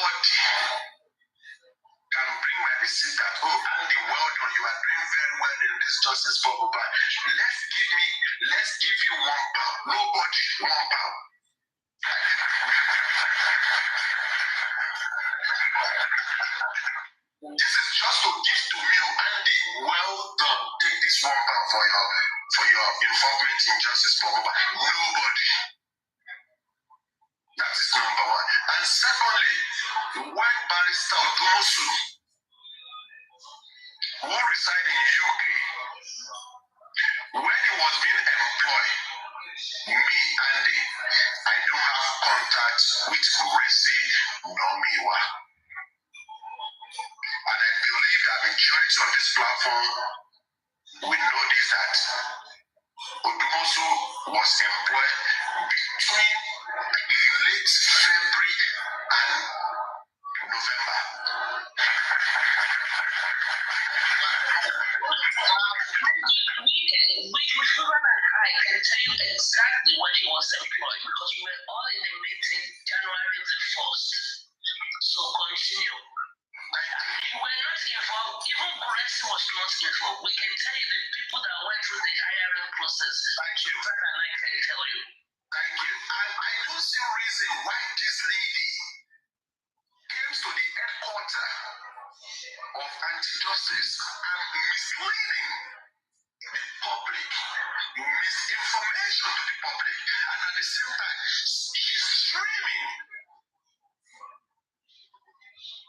Speaker 5: nobody can bring my receipt that, oh, Andy, well done, you are doing very well in this justice for Mohbad. Let's give you £1. Nobody, £1. This is just to give to me, Andy, well done. Take this £1 for your involvement in justice for Mohbad. Nobody. That is number one. And secondly, when Barrister Odumosu, who reside in UK, when he was being employed, me, Andy, I don't have contact with Gracie Nomiwa. And I believe that majority on this platform will notice that Odumosu was employed between late February and November.
Speaker 1: I can tell you exactly when he was employed because we were all in a meeting January the 1st. So continue. We're not involved. Even Grace was not involved. We can tell you the people that went through the hiring process.
Speaker 5: Thank you.
Speaker 1: That and I can tell you.
Speaker 5: Thank you. And I don't see a reason why this lady came to the headquarters of anti-justice and misleading the public, misinformation to the public, and at the same time, she's streaming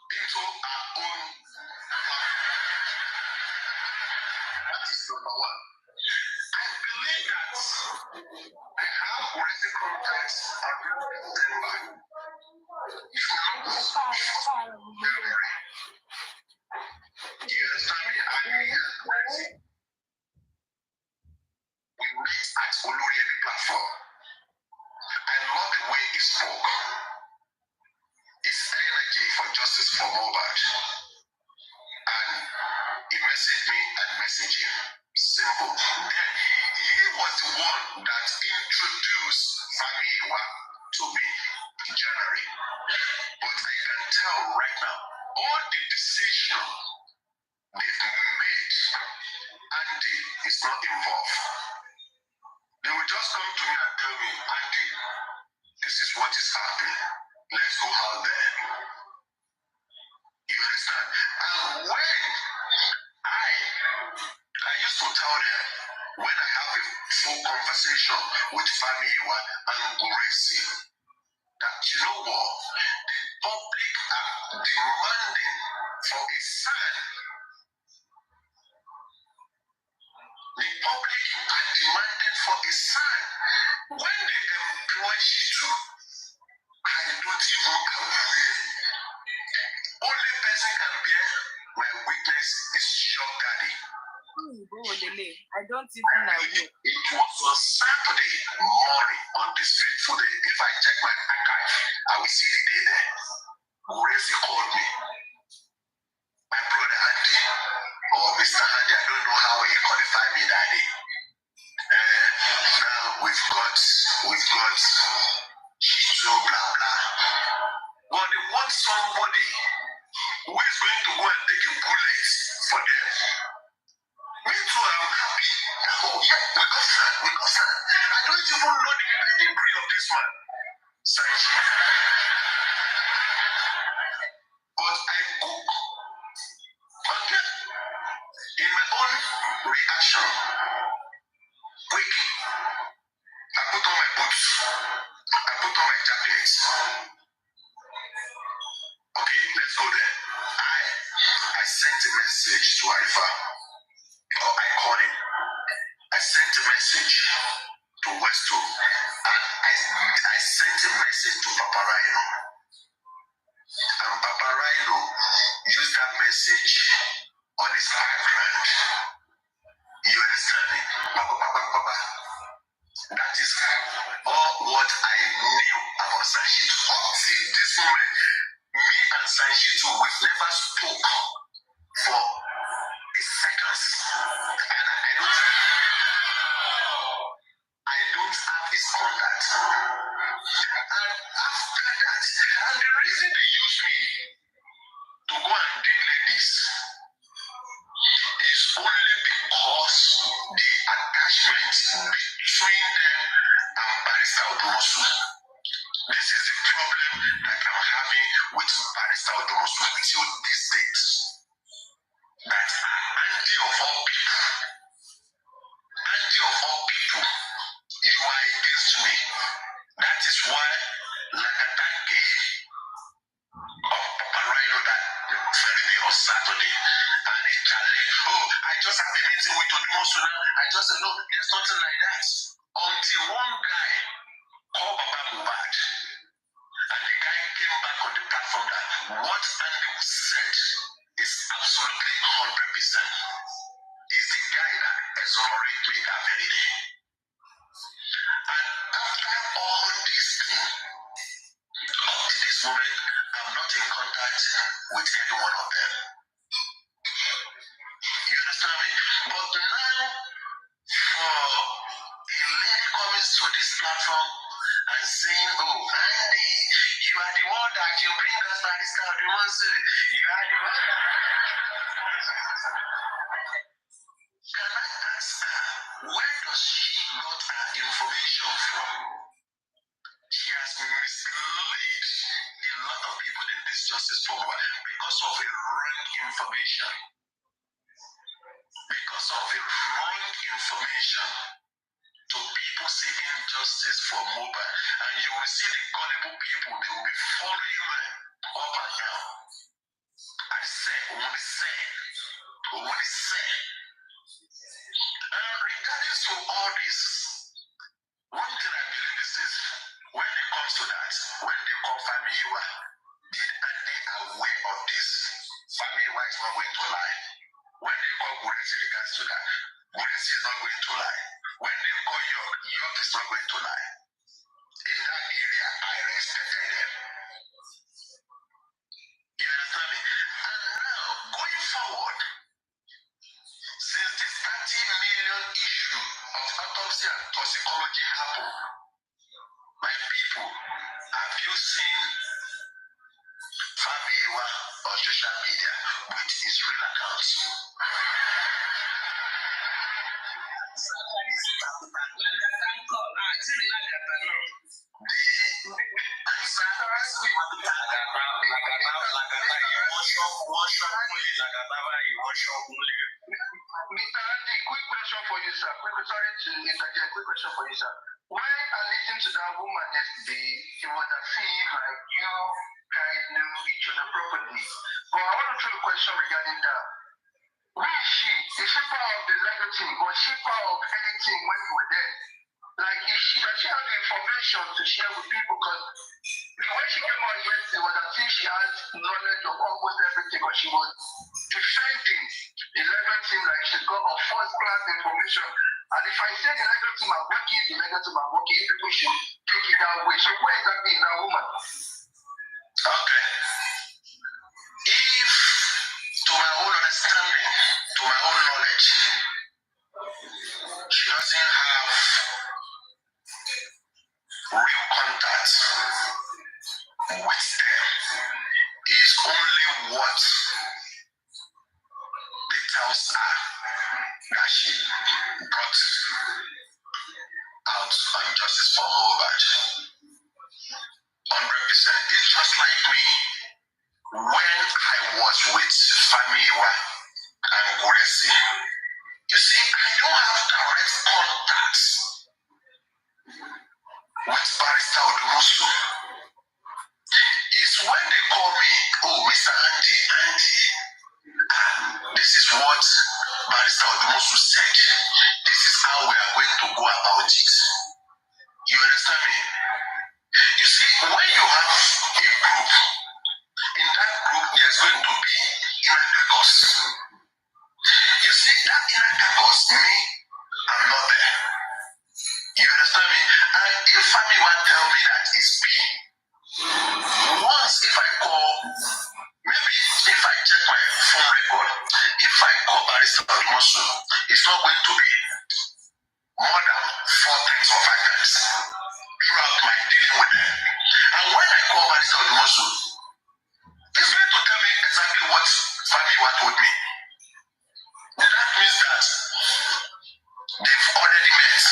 Speaker 5: into our own platform. That is number one. I believe that I have already contacts around December. If not, February. You understand me? We met at Oloriemi platform. I love the way he spoke. His energy for justice for Mohbad. And he messaged me and messaged him. Simple. Then he was the one that introduced Famiwa to me in January. But I can tell right now, all the decisions they've made, Andy is not involved. They will just come to me and tell me, Andy, this is what is happening. Let's go out there. You understand? And when I used to tell them, when I have a full conversation with Famiwa and Gracie, that you know what? The public are demanding for a son. The public are demanding for a son. When they employ Shitu, I don't even agree. Only person can bear my witness is your daddy.
Speaker 11: I don't even know.
Speaker 5: It was on Saturday morning on this fateful day. If I check my archive, I will see the day there. Gracie called me. My brother Andy, or Mr. Andy, I don't know how he qualified me that day. Now we've got Shitu, blah blah. But they want somebody who is going to go and take a bullet for them. Me too, I'm happy. Oh yeah, we got son. I don't even know the pedigree of this man. Sanji. But I cook. Okay. In my own reaction, quick. I put on my boots. I put on my jacket. Okay, let's go there. I sent a message to Arifa. Or I called him. I sent a message to Westo. And I sent a message to Papa Rhino. And Papa Rhino used that message on his background. You understand me? Papa. That is all what I knew about Sanjitu. See, this moment, me and Sanjitu, we've never spoke for a second. between them and Barrister Odumosu. This is the problem that I'm having with Barrister Odumosu until these days. That anti of all people, you are against me. That is why, like a tanky of Papa Rhino that Friday or Saturday, and he challenged, oh, I just have a meeting with Odumosu now. I just said, no, there's nothing like that. Until one guy called Baba Mubad, and the guy came back on the platform that what Andy said is absolutely 100%. Is the guy that exonerated me that very day. And after all these things, up to this moment, I'm not in contact with any one of them. You understand me? But now, for a lady coming to this platform and saying, oh, Andy, you are the one that you bring us by this kind of Odumosu. You are the one that... Can I ask her, where does she got her information from? She has misled a lot of people in this justice program because of a wrong information. Because of a wrong information to people seeking justice for mobile. And you will see the gullible people, they will be following them up and down. I say, only say. And regarding to all this, one thing I believe is this: when it comes to that, when they call Famiwa, are they aware of this? Famiwa is not going to lie. When they call Buresi regards to that, Buresi is not going to lie. When they call York, York is not going to lie. In that area, I respected them. You understand me? And now, going forward, since this 30 million issue of autopsy and toxicology happened, my people, have you seen Famiwa on social media with his real accounts? Mr. Andy, quick question for you, sir. Sorry to interject. Quick question for you, sir. When I listened to that woman yesterday, it was a scene like you guys knew each other properly. But I want to throw a question regarding that. Who is she? Is she part of the legal team? Was she part of anything when you were there? Like, does she have the information to share with people? Because the way she came out yesterday was as if she has knowledge of almost everything, but she was defending the legal team like she's got a first-class information. And if I say the legal team are working, the legal team are working, people should take it that way. So where exactly is that woman? Okay. If, to my own understanding, to my own knowledge, she doesn't have real contact with them. It's only what the tells her that she brought out on Justice for Mohbad. 100%. It's just like me. When I was with Famiwa and Buresi, you see, I don't have direct contacts with Barrister Odumosu. It's when they call me, oh, Mr. Andy, this is what Barrister Odumosu said. This is how we are going to go about it. You understand me? You see, when you have a group, in that group there's going to be inner caucus. You see, that inner caucus, me, I'm not there. You understand me? And if family want to tell me that it's B, once if I call, maybe if I check my phone record, if I call Barrister Odumosu, it's not going to be more than 4 times or 5 times throughout my dealing with them. And when I call Barrister Odumosu, he's going to tell me exactly what family told me. That means that they've already met.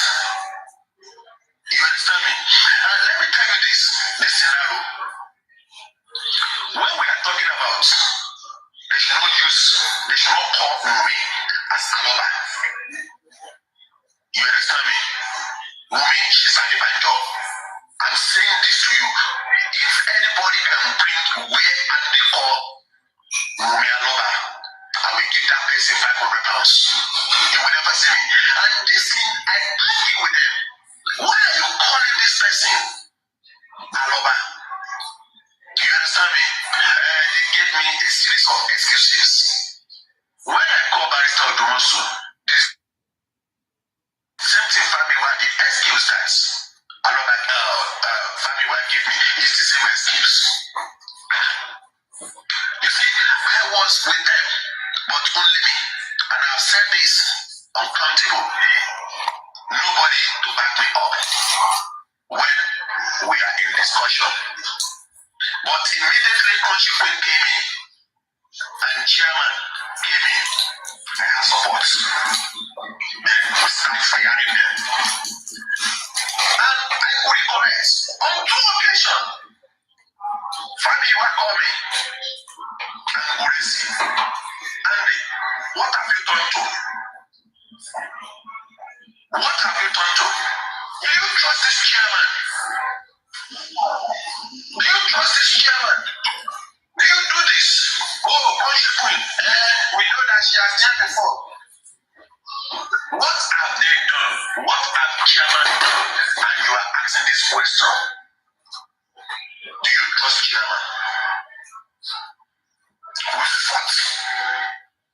Speaker 5: stressing. ALOBA. You understand me? They gave me a series of excuses. When I call Barrister Odumosu, this same thing family were the excuse that ALOBA family were give me is the same excuse. You see, I was with them, but only me. And I've said this uncountable. Nobody to back me up when we are in discussion. But immediately Conchiquin came in and chairman came in. I have support. Then we start firing them. And I could recollect on 2 occasions. Family were calling and Uresi. Andy, what have you done to? What have you done to? Do you trust this chairman? Do you trust this chairman? Do you do this? Oh, Conchiquin, we know that she has done before. What have they done? What have chairman done? And you are asking this question. Do you trust chairman? We fought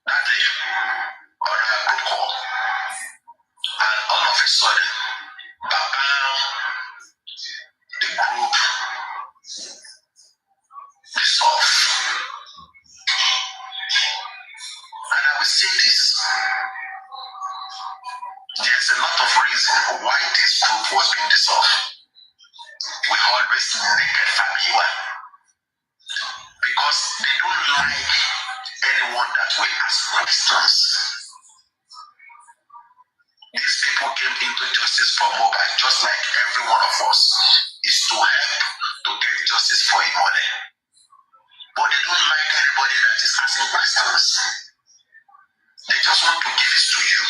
Speaker 5: that day on a good call. And all of a sudden, bam, the group dissolved. And I will say this. There's a lot of reason why this group was being dissolved. We always naked family because they don't like anyone that will ask questions. These people came into justice for mobile just like every one of us is to help to get justice for money. But they don't like anybody that is asking questions. They just want to give it to you.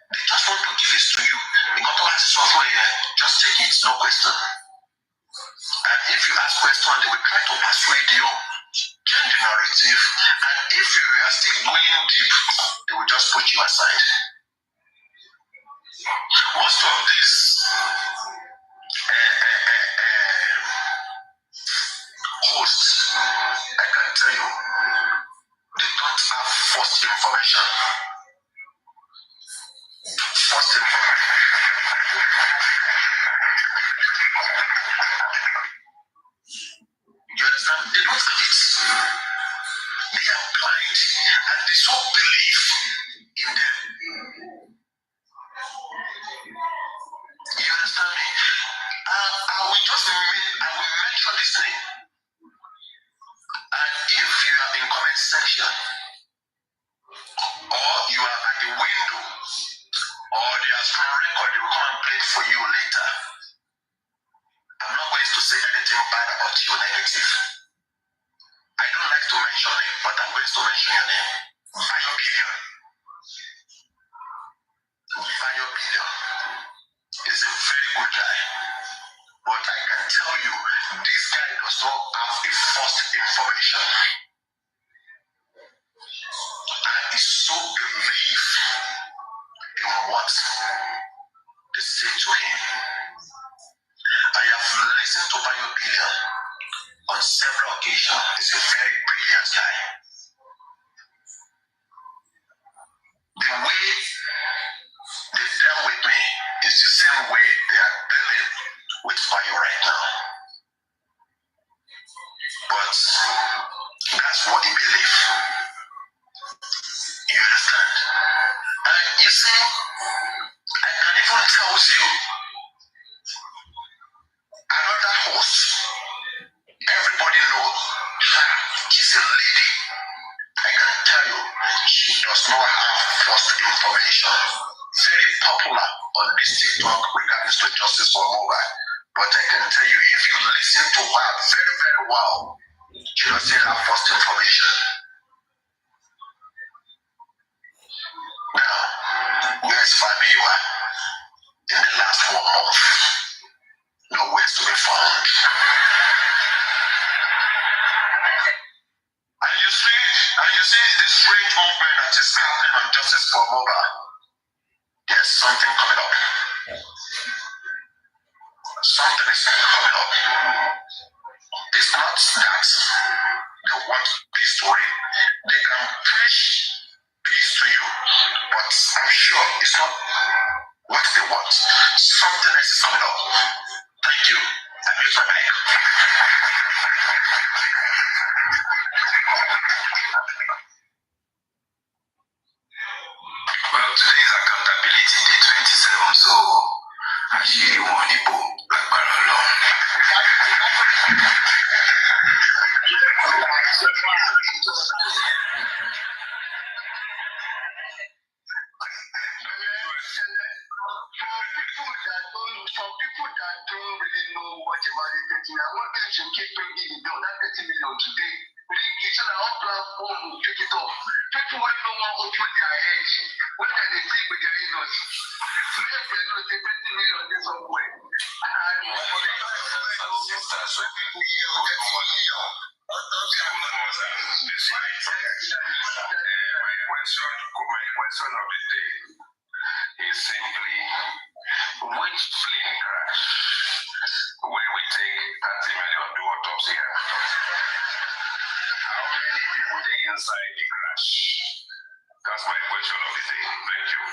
Speaker 5: They just want to give it to you. Because what is offering here, just take it, no question. And if you ask questions, they will try to persuade you, change the narrative, and if you are still going deep, they will just put you aside. Most of these hosts, I can tell you, they don't have first information. First information. You understand? They don't have it. They are blind and they so believe in them. You understand me? I will mention this name. And if you are in comment section, or you are at the window, or they are from record, they will come and play it for you later. I'm not going to say anything bad about you negative. I don't like to mention it, but I'm going to mention your name. Fire Billion. Fire Billion is a very good guy. But I can tell you, this guy does not have a first information. And he so believes in what they say to him. I have listened to Fire Billion on several occasions. He's a very brilliant guy. The way they dealt with me is the same way they are dealing with Fire right now. But that's what he believes. You understand? And you see, I can even tell you another host. Everybody knows her. She's a lady. I can tell you, she does not have first information. Very popular on this TikTok regarding to justice for mobile. But I can tell you, if you listen to her very, very well, she doesn't have first information. Now, where's Fabiola in the last 1 month? Nowhere to be found. And you see the strange movement that is happening on Justice for Mobile. There's something coming up.
Speaker 3: want. Something else is coming up. Thank you. I mute my mic. Well, today is Accountability Day 27, so I really want to go like alone. For people that don't really know much about the 30 million, I want them to keep bringing it down. That 30 million today, really, so that our platform will take it off. People will know what open their head. What can they see with their ears? So if they know the 30 million this somewhere. And for the sisters, so people here will get money. My question of the day is simply, which plane crash where we take 30 million do autopsy? How many people they inside the crash? That's my question of the day. Thank you.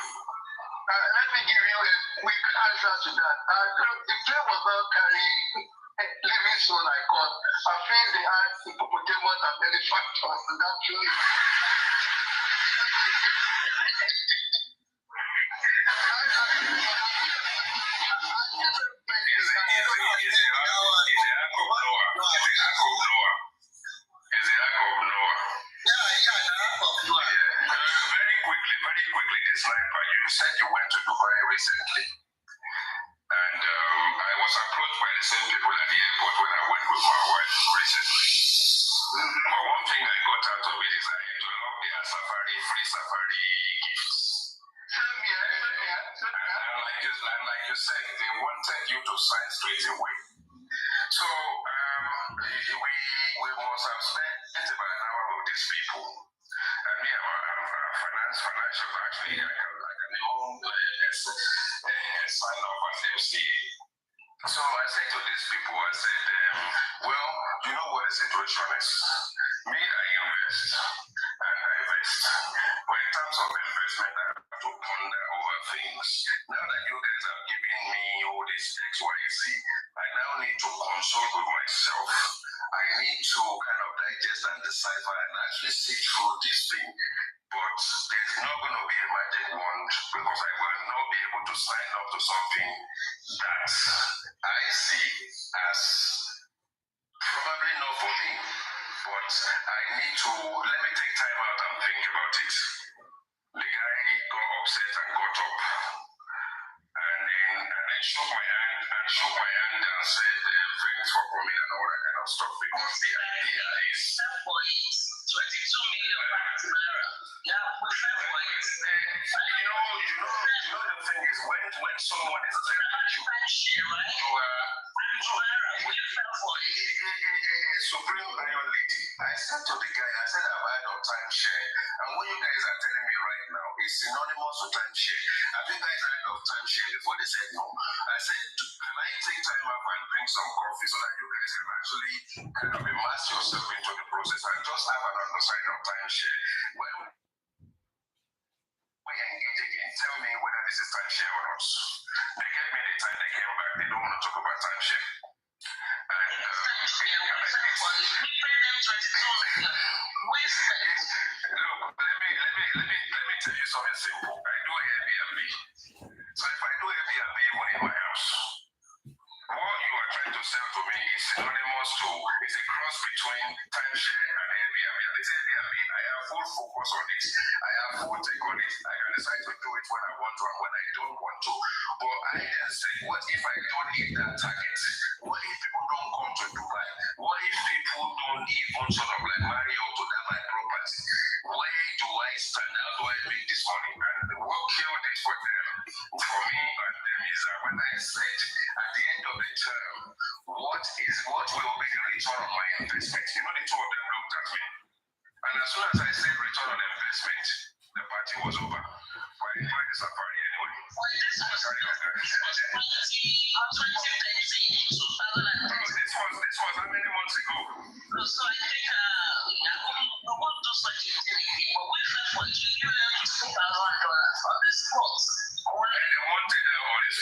Speaker 3: Let me give you a quick answer to that. The plane was not carrying living soul like God. I feel they had hippopotamus and elephant on that plane. Very quickly, this sniper, you said you went to Dubai recently. And I was approached by the same people at the airport when I went with my wife recently. But one thing I got out of it is I had to love their free safari gifts. And like you said, they wanted you to sign straight away. So we must have spent about an hour with these people. And me, I'm financial actually. I can even sign off as MCA. So I said to these people, I said, well, you know what the situation is. Me, I invest and divest. But in terms of investment, I have to ponder over things. Now that you guys are giving me all this X, Y, Z, I now need to consult with myself. I need to kind of digest and decipher and actually see through this thing. But there's not going to be a magic wand because I will not be able to sign up to something that I see as probably not for me, but I need to let me take time out and think about it. The guy got upset and got up and then shook my hand and said thanks for coming and all that kind of stuff because the idea is 22 million naira. Yeah, we fell for it. You know the thing is when someone is telling you we fell for it. Supreme Iron Lady, I said to the guy, I said I've had of timeshare, and what you guys are telling me right now is synonymous to timeshare. Have you guys heard of timeshare before? They said no. I said, can I take time off and drink some coffee so that you guys can actually kind of immerse yourself into the process and just have an understanding of timeshare? Well, we engage again. Tell me whether this is timeshare or not. They gave me the time, they came back, they don't want to talk about timeshare. And look, let me tell you something simple. I do Airbnb. So if I do Airbnb in my house, what you are trying to sell to me is synonymous to, is a cross between timeshare and Airbnb. And this Airbnb, I have full focus on it. I have full take on it. I can decide to do it when I want to and when I don't want to. But I then say, what if I don't hit that target? What if people don't come to Dubai? What if people don't even sort of like marry up to that my property? Where do I stand? How do I make this money? And what killed it for them, for me and them, is that when I said at the end of the term, what will be the return on my investment? You know, the two of them looked at me. And as soon as I said return on investment, the party was over. But I enjoyed the safari anyway. This was how many months ago? So I think I won't do such a thing again, but we fell for it. We gave them $2,000 on the spot. And they wanted on the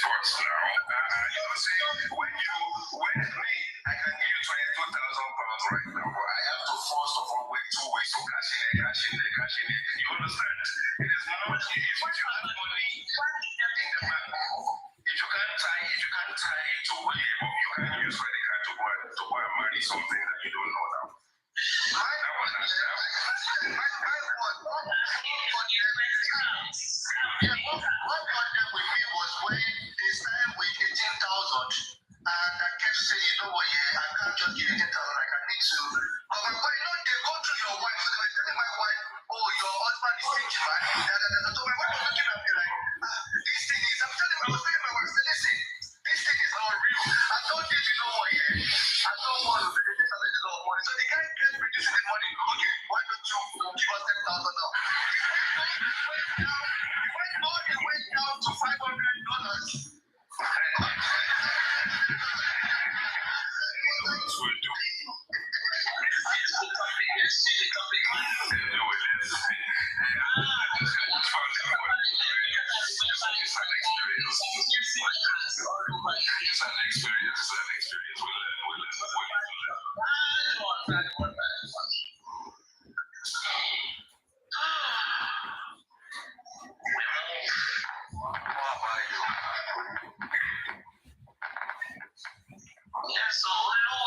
Speaker 1: So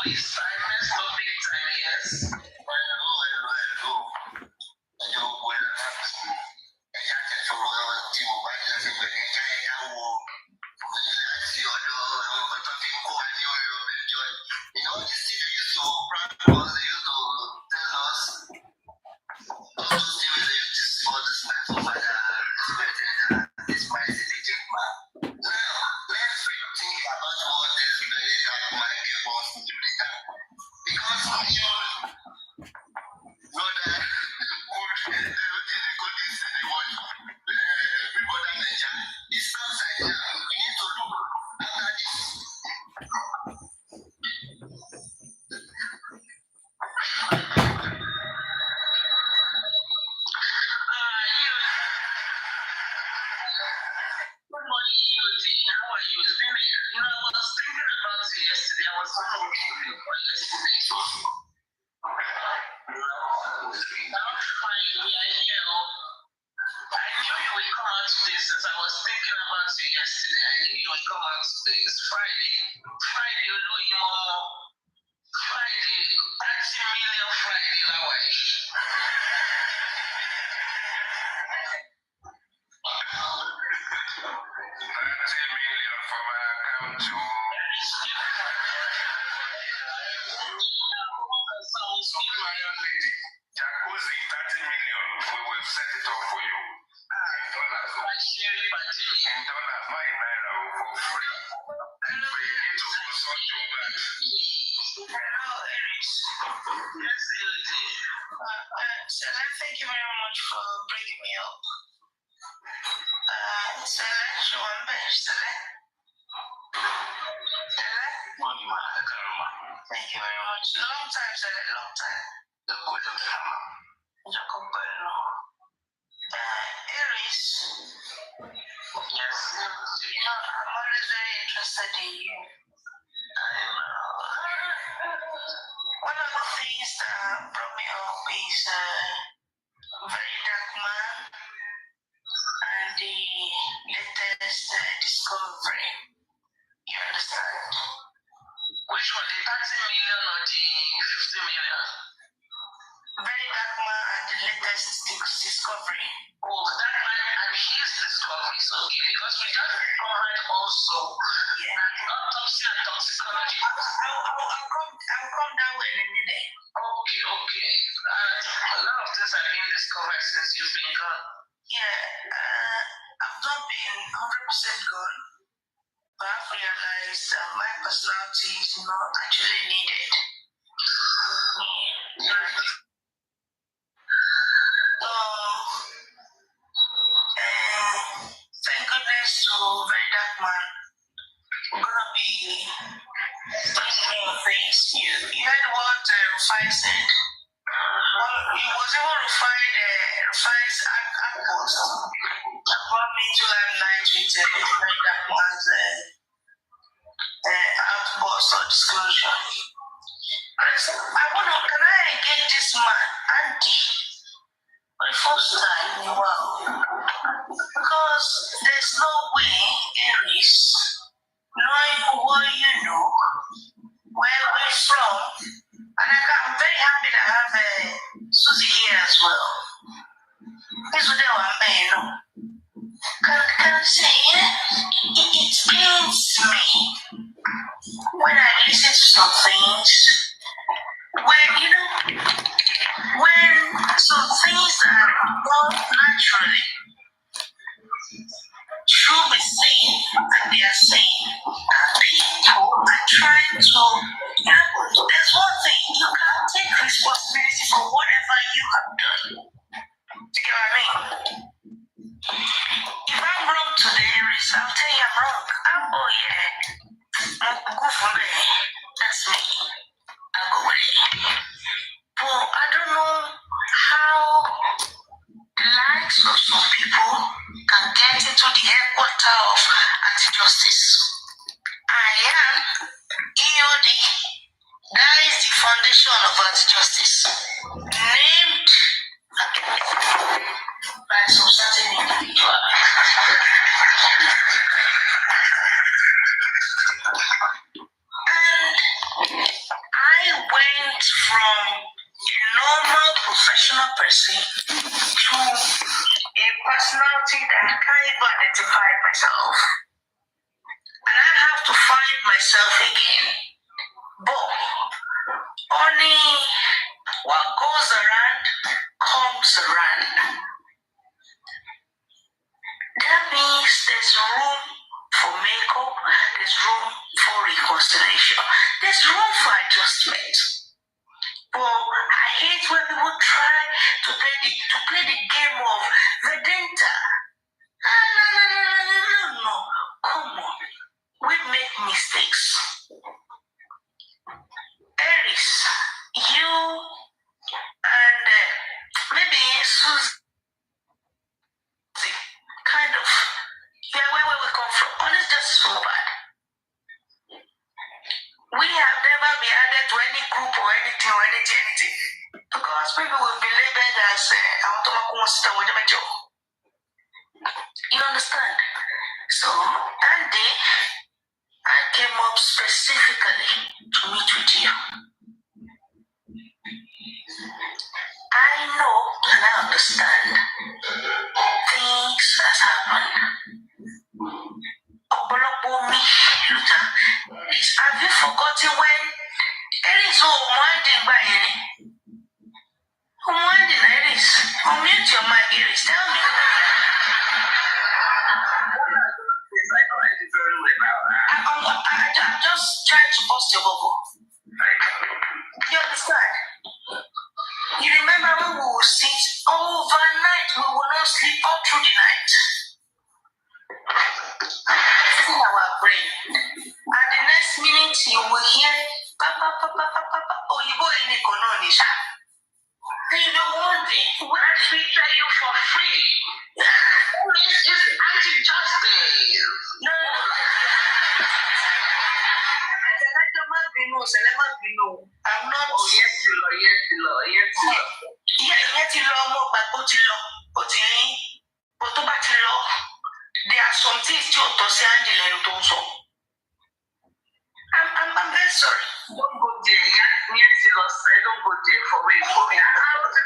Speaker 1: Louis, I messed up big time, yes. Thank you very much for bringing me up. Thank you very much. Long time, sir. Long time. Aries. Yes. I'm always very interested in you. One of the things that brought me up is very dark man and the latest discovery. You understand? Which one, the 30 million or the 50 million? Very dark man and the latest discovery. Oh, that man and his discovery is okay because we just covered also that autopsy and toxicology. I'll come that way in a minute. Okay. A lot of things are being discovered since you've been gone. Yeah, I've not been 100% gone, but I've realized that my personality is not actually needed. Thank goodness to very dark man. We're gonna be doing more things. You heard what Rufai said? Well, he was able to find Rufai's outpost that brought me to that night with very dark man's outpost or disclosure. Can I engage this man, Andy, for the first time in a while? Because there's no way, Aries, knowing what you know, where we're from, and I'm very happy to have Susie here as well. This is what I know. Can I say, it pains me when I listen to some things when some things that are not naturally should be seen and they are seen, and people are trying to. There's one thing, you can't take responsibility for whatever you have done. Do you get what I mean? If I'm wrong today, I'll tell you I'm wrong. Oh yeah, GOFUNDME, that's me. I'll go with it. But I don't know how the likes of some people can get into the headquarters
Speaker 9: supporter of anti-justice. I am EOD. That is the foundation of anti-justice, named by some certain individual. And I went from a normal professional person to a personality that I can't even identify myself. And I have to find myself again. But only what goes around comes around. That means there's room for makeup, there's room for reconciliation, there's room for adjustment. But I hate when people try to play the game of Vedanta. No. Come on. We make mistakes. Aries, you and maybe Susie, kind of, where we come from. Honest, just so bad. We have never been added to any group or anything. Because people will be labeled as you understand? So that day, I came up specifically to meet with you. I know and I understand things has happened. Have you forgotten when Eris Omwanding by any? Omwanding Eris? Unmute your mic, Eris. Tell me. I'm just trying to bust your bubble. You understand? You remember when we will sit overnight, we will not sleep all through the night. In our brain. And the next minute you will hear Papa, Oyibo in Economisha. And you'll be wondering, what did we tell you for free? This is anti-justice. No. I'm not. Oh, yes, Lord. There are some things to say and I'm very sorry. Don't go there. Yes, don't go there for me. I was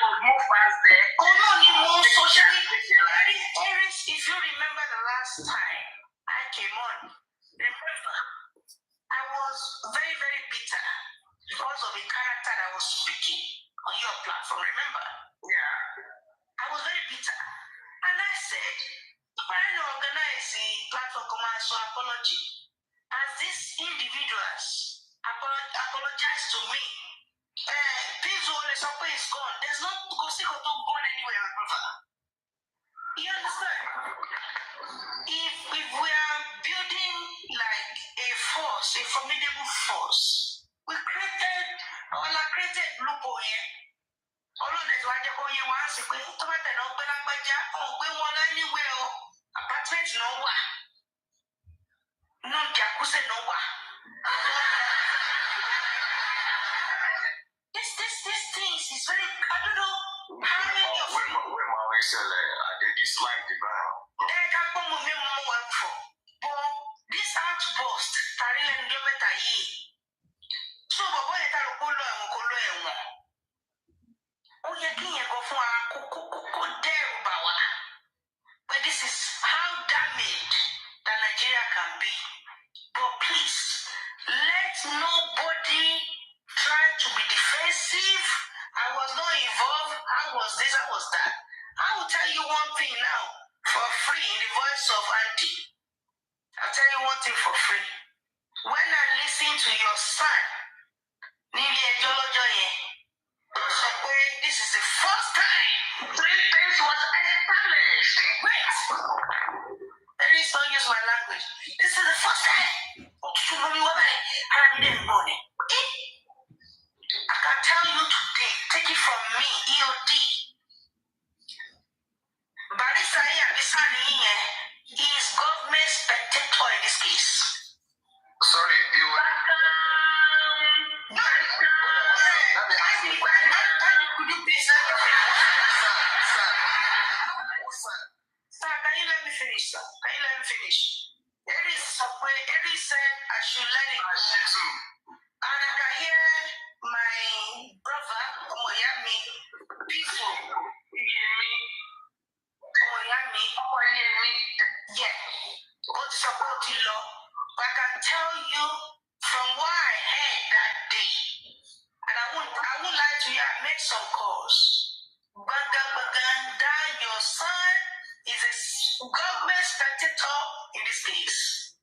Speaker 9: will move past there. Oh no, you move socially. Eris, if you remember the last time I came on, remember, I was very, very bitter because of the character that was speaking on your platform. Remember? Yeah. I was very bitter. And I said, trying to organize the platform commercial apology. As these individuals apologize to me, please all the support is gone. There's not gone anywhere, my brother. You understand? If we are building like a force, a formidable force, we created loophole here. All of this why they call you once a week, tomato no belanbaja, we want anywhere, apartment no one. No jacuzzi no one. This things is very, I don't know how many of you. When my wife said they dislike the ground. They can't come with me for. But this outburst, Taril and Yometa Yi. So, but when I tell you, oh, you can't go for a there, Bawa. But this is how damaged that Nigeria can be. But please, let nobody try to be defensive. I was not involved. How was this? How was that? I will tell you one thing now for free in the voice of Auntie. I'll tell you one thing for free. When I listen to your son, this is the first time 3 things was established. Wait. Please don't use my language. This is the first time. I can tell you today, take it from me, EOD. Barisa Bisani, he finish. Eddie said I should let it go. And I can hear my brother, Omoyami, peaceful. Omoyami, yeah. What support you law. But I can tell you from what I heard that day, and I won't lie to you, I made some calls. That your son is a government spectator in this case.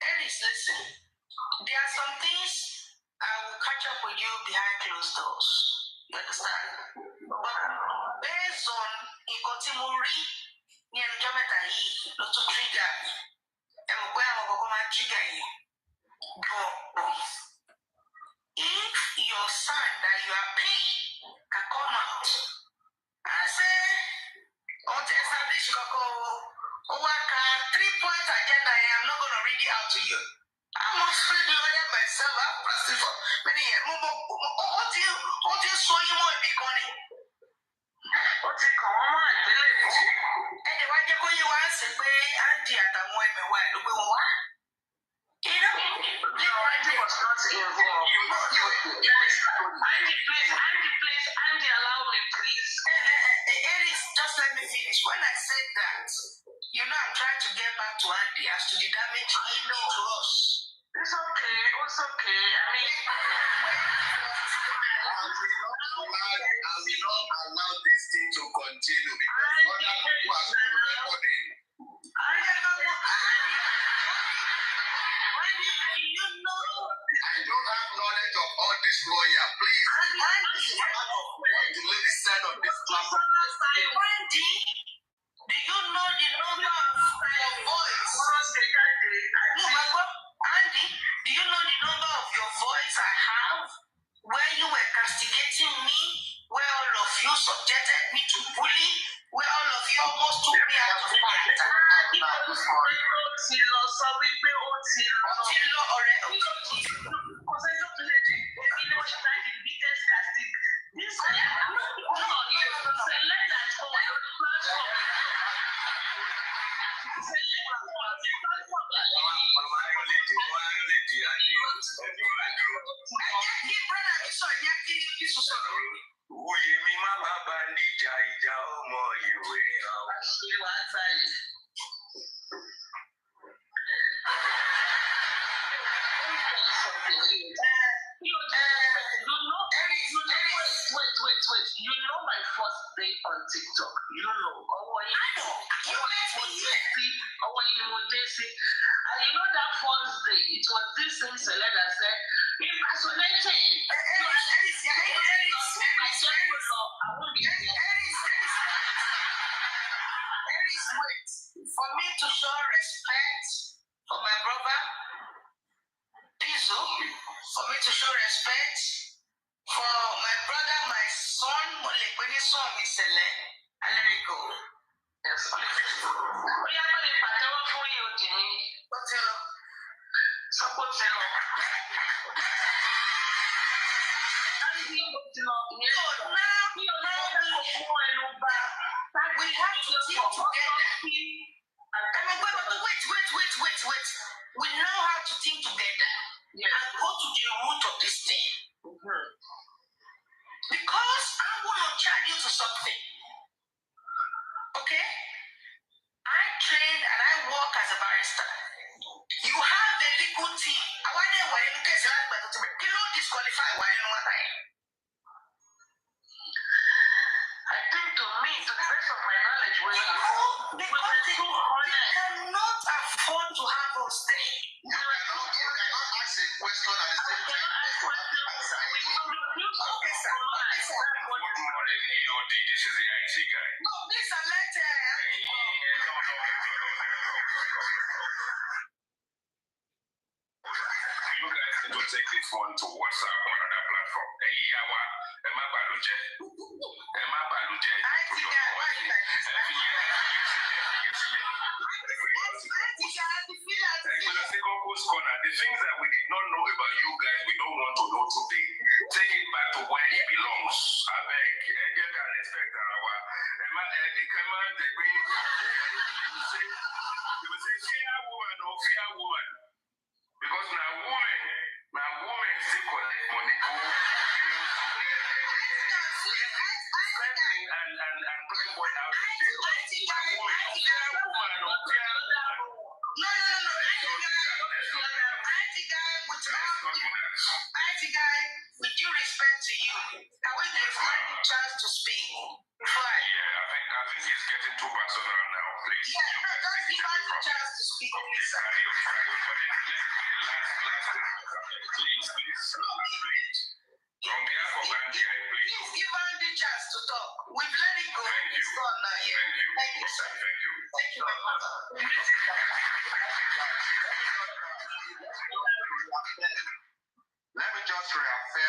Speaker 9: Ellis, listen. There are some things I will catch up with you behind closed doors. You understand? But based on Ikotimuri, near Jometai, not to trigger me. And where I'm going to trigger you. But if your son that you are paying can come out and say, "Oh, to establish a 3-point agenda, I'm not going to read it out to you. I'm a free lawyer myself. I've practiced for many years. What do you saw you want to be calling? What's it called? And the white people you want to say, Auntie, at the moment, why? Look, what? You know, the Auntie was not involved. Auntie, allow me, please. Ellis, just let me finish. When I said that, you know, I'm trying to get back to Auntie as to the damage he did to us. It's okay. It's okay. I mean,
Speaker 8: I will not allow this thing to continue because other people are recording. I don't have knowledge of all this lawyer. Please, what the lady said on this platform.
Speaker 9: Do you know the number of your voice? Andy, do you know the number of your voice I have? Where you were castigating me, where all of you subjected me to bully, where all of you almost took me out of character. Wait. You know my first day on TikTok. You don't know. I know. You let me hear. And you know that first day, it was this same seller that said, impersonating. Wait. For me to show respect for my brother, Pizzo, for me to show respect for my brother, my son, Molekweni son, Misele, I let it go. Yes, please. We are going to patrol for you, Jimmy. What's it up? Support it up. We have to keep together. Wait. We know how to think together and go to the root of this thing. Because I want to charge you to something. Okay? I train and I work as a barrister. You have the legal team. I want them when you get you don't disqualify why you know. I think to me, to the best of my knowledge, we cannot afford to have us there.
Speaker 8: You cannot ask a question at the same time.
Speaker 9: Okay, sir.
Speaker 8: Good morning, EOD. This is the IT guy.
Speaker 9: No, this is a letter.
Speaker 8: You guys need to take this one to WhatsApp or another platform. The things that we did not know about you guys, we don't want to know today.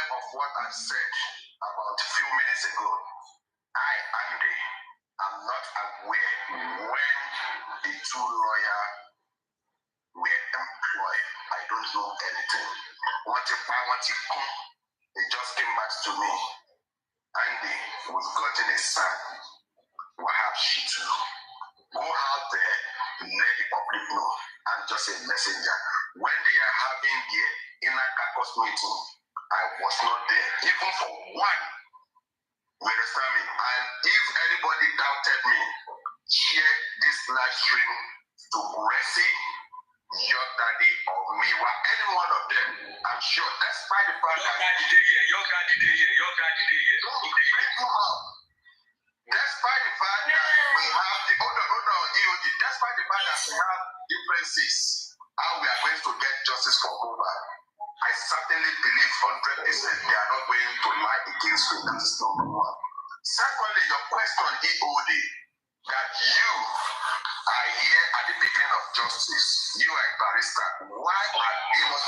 Speaker 5: line of what I said about a few minutes ago, I, Andy, am not aware when the two lawyers were employed. I don't know anything. They just came back to me. Andy, we've gotten a son. Wahab Shitu. Go out there, let the public know. I'm just a messenger. When they are having their inner caucus meeting, I was not there, even for one. You understand me? And if anybody doubted me, share this live stream to Resi, your daddy, or me, or any one of them. I'm sure, despite the fact that your daddy did here. Despite the fact that we have the EOD, despite the fact that we have differences, how we are going to get justice for Moba, I certainly believe 100% they are not going to lie against me. That is number one. Secondly, your question, EOD, that you are here at the beginning of justice. You are a barrister. Why are they not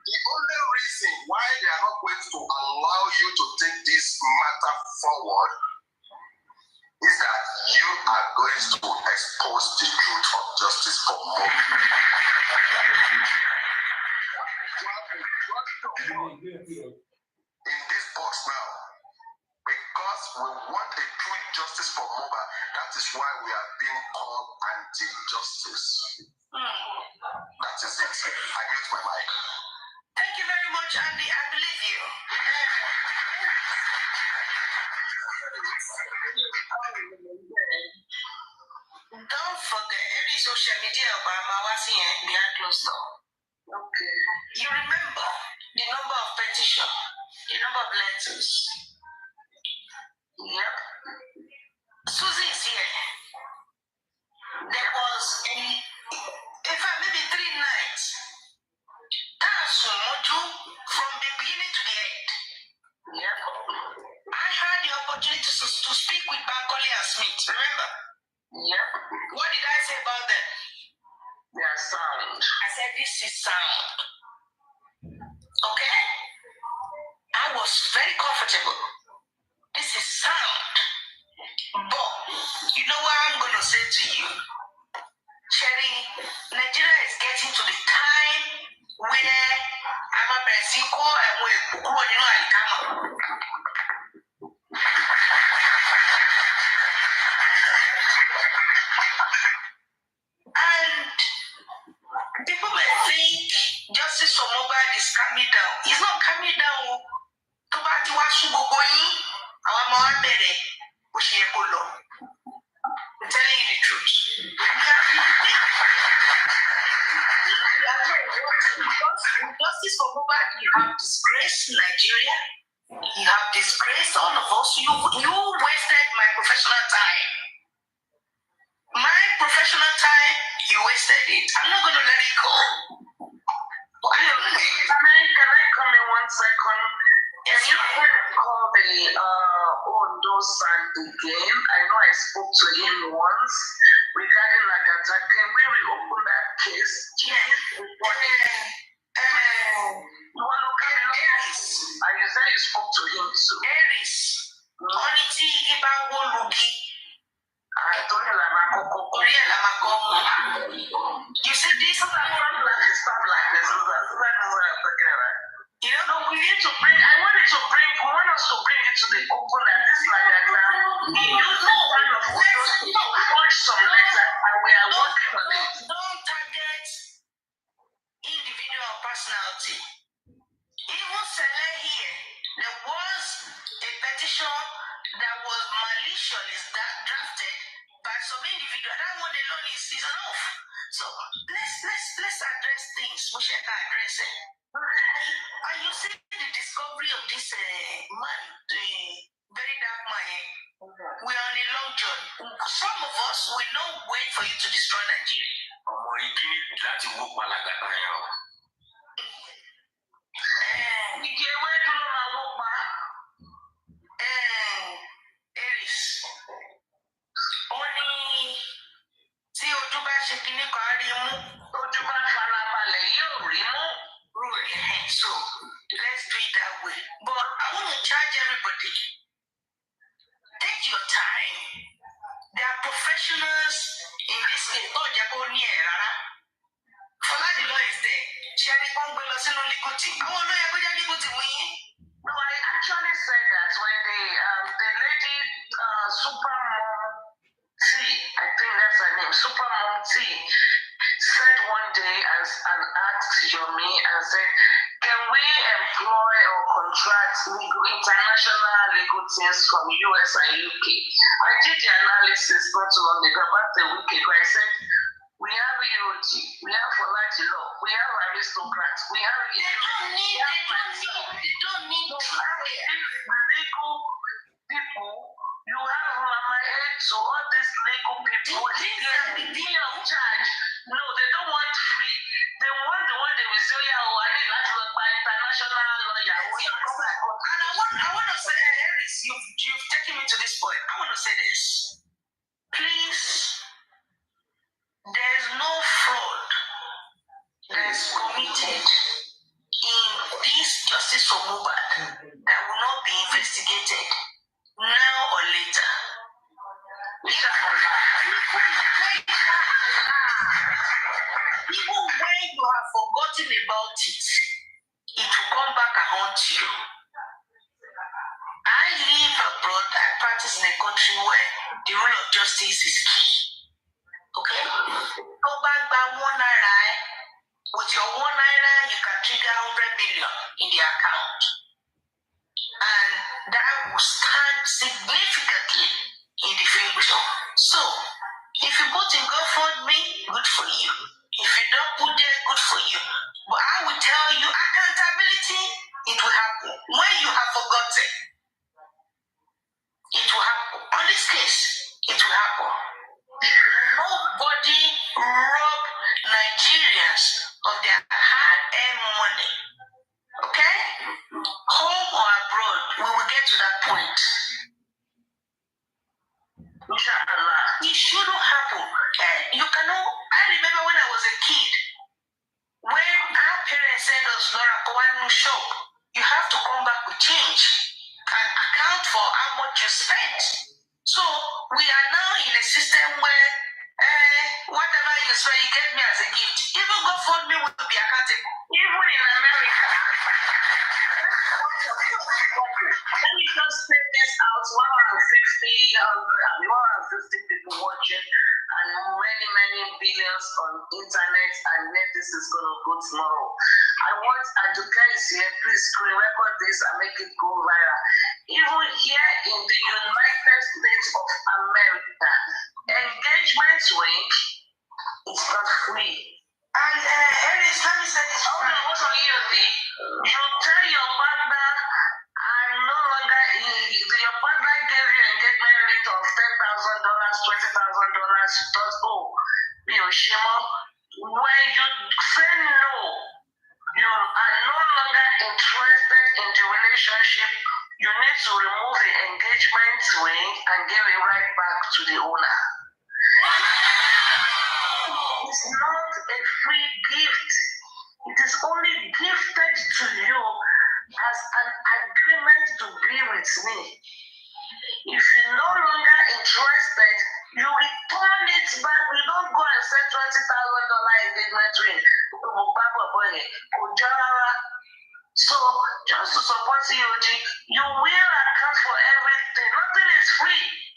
Speaker 5: the only reason why they are not going to allow you to take this matter forward is that you are going to expose the truth of justice for more. In this box now, because we want a true justice for Moba, that is why we are being called anti-justice. That is it. I mute my mic.
Speaker 9: Thank you very much, Andy. I believe you. Don't forget, every social media about Mawasi behind closed door. Okay. You remember the number of petitions, the number of letters. Yep. Susie is here. There was in fact, maybe 3 nights. That's from the beginning to the end. Yep. I had the opportunity to speak with Bankole and Smith, remember? Yep. What did I say about them? They are sound. I said, this is sound. Okay? I was very comfortable. This is sound. But, you know what I'm going to say to you? Sherry, Nigeria is getting to the time where I'm a Bensiko and we're Alikama. And people may think justice for mobile is coming down. It's not coming down. To bá ti wá ṣùgbọ́n yín, àwọn ọmọ wa bẹ̀rẹ̀ bó ṣe yẹ kó lọ. I'm telling you the truth. Justice for mobile, you have disgraced Nigeria. You have disgraced all of us. You wasted my professional time. My professional time, you wasted it. I'm not going to let it go. Can I come in 1 second? Can you call the Ondo son again? I know I spoke to him once regarding Lagata. Can we reopen that case? Yes. Aries. And you said you spoke to him too. Aries. Oniti Ibawolugi. You see, this is a stuff like this. You know, we need to bring, we want us to bring it to the open that this like that. You know, one of us punch some letters and we are working on it. Don't target individual personality. Even Sele here, there was a petition that was maliciously drafted by some individual. That one alone is enough. So let's address things. We should address it. And you see the discovery of this man, the very dark man. We are on a long journey. Some of us will not wait for you to destroy Nigeria. Aries. Only tí ojú bá ṣe kíní kan rí mú. Ojú bá farabalẹ̀ yóò rí mú. So let's do it that way. But I want to charge everybody. Take your time. There are professionals in this case. Oh, Jaboni, Rara. Foladi law is there. Sherry Pongwe Losino Likuti. I want to know Yagoja Likuti. No, I actually said that when the lady Supermom T, I think that's her name, Supermom T, said one day and asked Yomi and said, can we employ or contract international legal teams from US and UK? I did the analysis not too long ago, about a week ago. I said, we have EOG, we have Folati Law, we have aristocrats, we have... They don't need legal people. You have Mama Ed, so all these legal people, the day of charge, no, they don't want free. They want the one they will say, yeah, I need that look by international lawyer. And I want to say, Harris, you've taken me to this point. I want to say this. Please, there is no fraud that is committed in this justice for Mubad that will not be investigated now or later. Even when you have forgotten about it, it will come back and haunt you. I live abroad, I practice in a country where the rule of justice is key. Okay? Go back by 1 naira. With your 1 naira, you can trigger 100 million in the account. And that will stand significantly in the future. So, if you put in GoFundMe, good for you. If you don't put there, good for you. But I will tell you, accountability, it will happen. When you have forgotten, it will happen. On this case, it will happen. Nobody rob Nigerians of their hard-earned money. Okay? Home or abroad, we will get to that point. Inshallah. It shouldn't happen. You cannot. I remember when I was a kid, when our parents sent us Laura Kowanu shop, you have to come back with change and account for how much you spent. So we are now in a system where whatever you spend, you get me as a gift. Even GoFundMe will be accountable. Even in America. Let me just take this out. 150 people watching, and many billions on internet, and then this is going to go tomorrow. I want Aduka is here. Please screen record this and make it go viral. Even here in the United States of America, engagement ring is not free. And Ellis, let me say this. Hold on, what's on EOD? You tell your partner, I'm no longer your partner gave you engagement rate of $10,000, $20,000. You thought, oh, Shimo. When you say no, you are no longer interested in the relationship. You need to remove the engagement ring and give it right back to the owner. It's not a free gift. It is only gifted to you as an agreement to be with me. If you're no longer interested, you return it back. You don't go and send $20,000 engagement ring. So, just to support COG, you will account for everything. Nothing is free.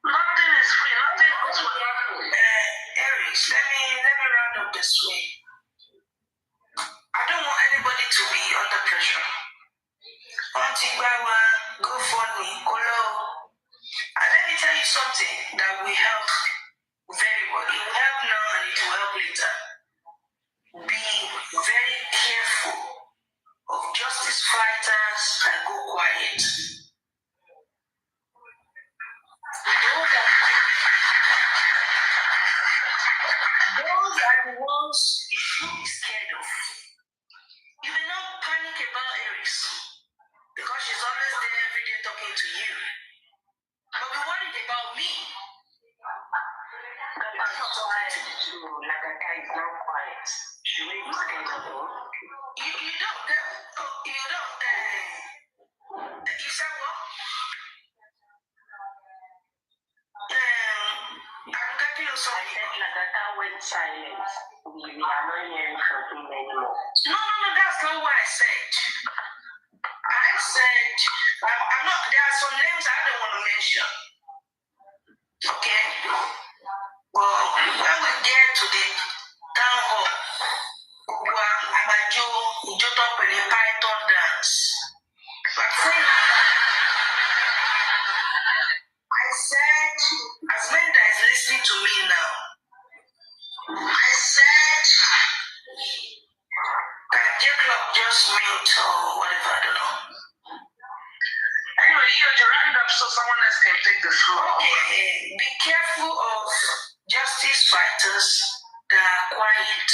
Speaker 9: Nothing is free. Nothing goes for nothing. Aries, let me round up this way. I don't want anybody to be under pressure. Antigbawa, GoFundMe, Kolo. And let me tell you something that will help very well. It will help now and it will help later. Be very careful of justice fighters that go quiet. Those are the ones you should be scared of. You may not panic about Aries because she's always there every day talking to you. But be worried about me. I'm not talking to you.
Speaker 1: Lagata is now quiet. Should we reschedule? You don't get. You don't. You said what? I'm getting you something. I said Lagata went silent. We are not hearing from him anymore. No, that's not what I said. I said, I'm not, there are some names I don't want to mention. Okay? Well, when we get to the town hall, Abajo, Joto Pele Python dance. I said, as many that is listening to me now, I said, that J-Club just mute or whatever, I don't know. Anyway, you round up so someone else can take the floor. Okay, be careful of justice fighters that are quiet.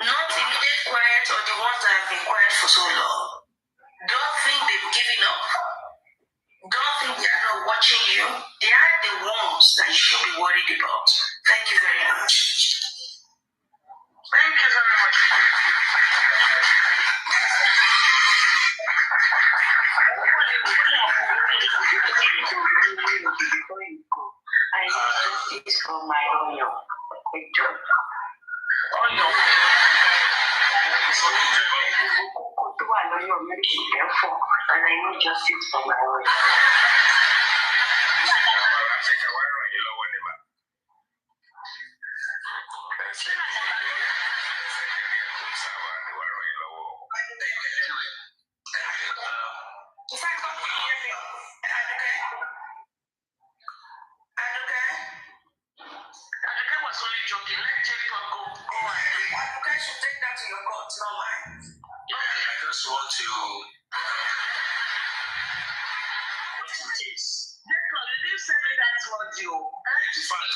Speaker 1: Not immediate quiet or the ones that have been quiet for so long. Don't think they've given up. Don't think they are not watching you. They are the ones that you should be worried about. Thank you very much. Thank you very much. Before you go, I need justice for my Oyo. Oyo. And I need justice for my Oyo.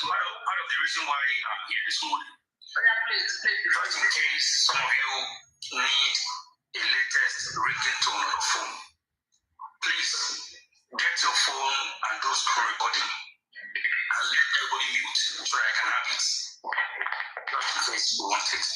Speaker 8: Part of the reason why I'm here this morning, just in case some of you need a latest ringtone on the phone, please get your phone and do screen recording and let everybody mute so I can have it just in case you want it.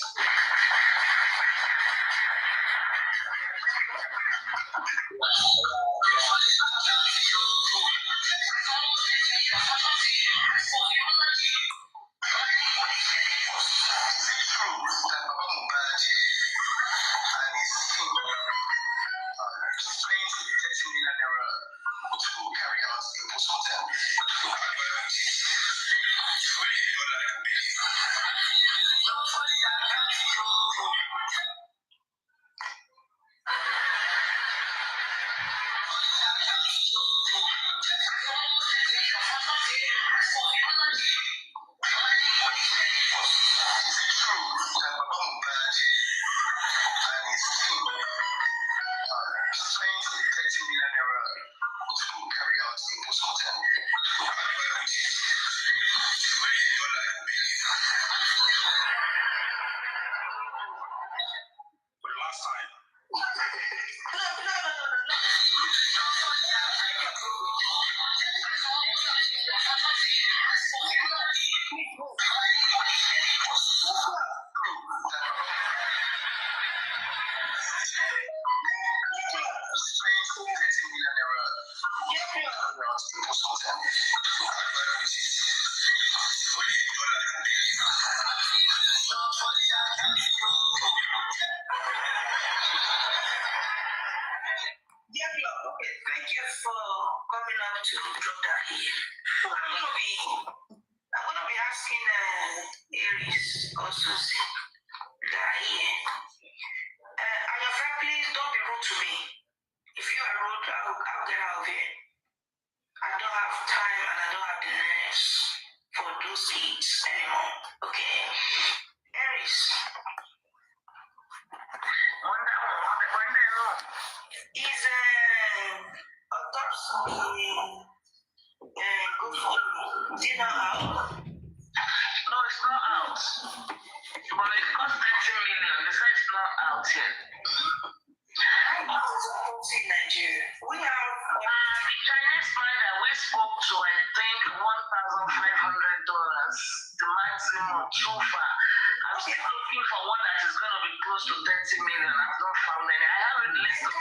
Speaker 1: I'm still looking for one that is going to be close to 30 million. I've not found any. I have a list of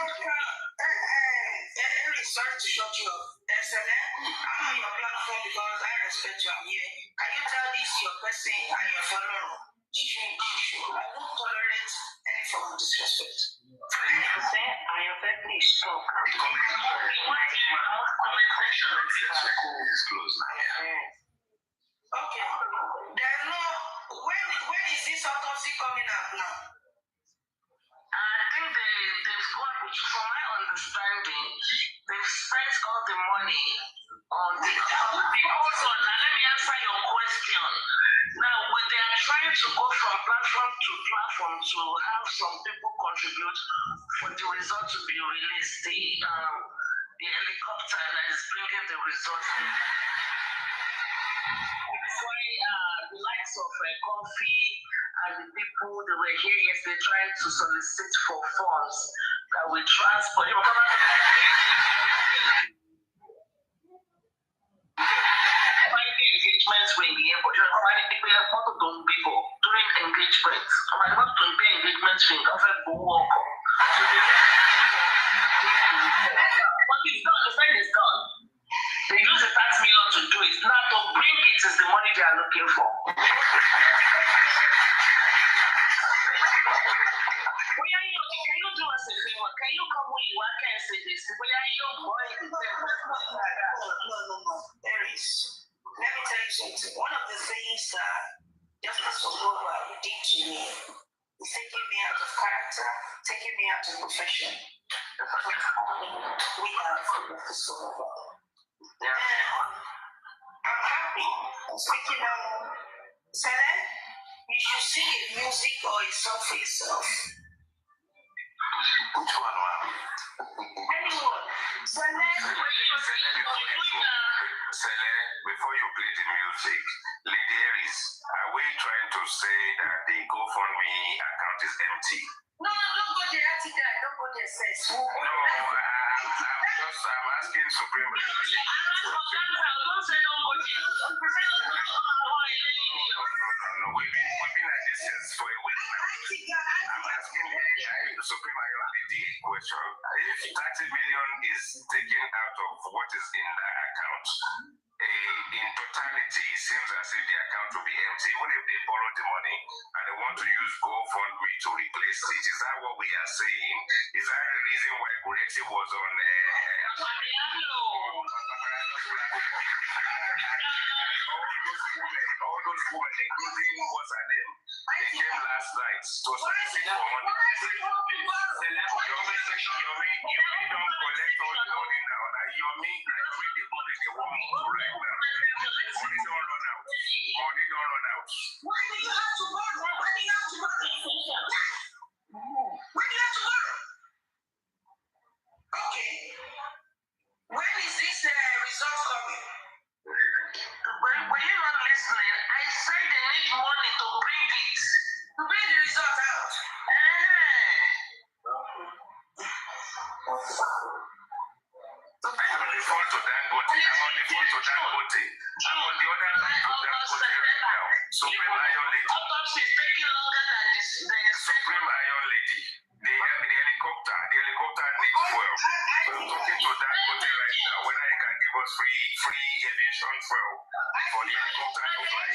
Speaker 9: sorry to shut you up. I'm on your platform because I respect you. I'm here. Can you tell this your person and your follower? I don't tolerate any form of disrespect. I am very pleased. So, okay. There's no. When is this autopsy coming up now?
Speaker 1: I think they've got, from my understanding, they've spent all the money on the. Also, now let me answer your question. Now, when they are trying to go from platform to platform to have some people contribute for the result to be released, the helicopter that is bringing the results. That's why the likes of Coffee and the people that were here yesterday trying to solicit for funds that we transport. Engagements were in the airport. You're providing people during engagements. I'm not to be engagements in government work. But it's done, the friend is done. They use the tax million to do it. Now to bring it is the money they are looking for. Can you do us a favor? Can you come where you are? Can you say this?
Speaker 9: No. There is. Let me tell you something. One of the things Justice Ogoba did to me is taking me out of character, taking me out of profession. We have Justice Ogoba. I'm happy. Speaking of Sele, you should sing a music or a song for yourself.
Speaker 2: Which one, ma'am?
Speaker 9: Anyone. Sele,
Speaker 2: before you play the music, Lady Aries, are we trying to say that the GoFundMe account is empty?
Speaker 9: No, don't go there, Atika. Don't go there, sis.
Speaker 2: No, I'm asking Supreme.
Speaker 1: Don't say don't go there.
Speaker 2: No. We've been at this for a week now. I'm asking Supreme Lady a question. If 30 million is taken out of what is in the account, in totality, it seems as if the account will be empty. Even if they borrow the money and they want to use GoFundMe to replace it, is that what we are saying? Is that the reason why Kurexi was on all those women, including what's her name, they came last night to solicit for money. Yomi don't collect all the money now. Yomi, the money they want more right now. Money don't run out.
Speaker 9: Why do you have to borrow? Why do you have to borrow? Okay. When is this result coming?
Speaker 1: Were you not listening? I said they need money to bring it.
Speaker 9: To bring the result out.
Speaker 2: I'm on the phone to Dangote. I'm on the other line to Dangote right now. Supreme Iron Lady.
Speaker 1: Autopsy is taking longer than this.
Speaker 2: Supreme Iron Lady. The helicopter needs fuel. So I'm talking to Dangote right now whether he can give us free aviation fuel for the helicopter to fly.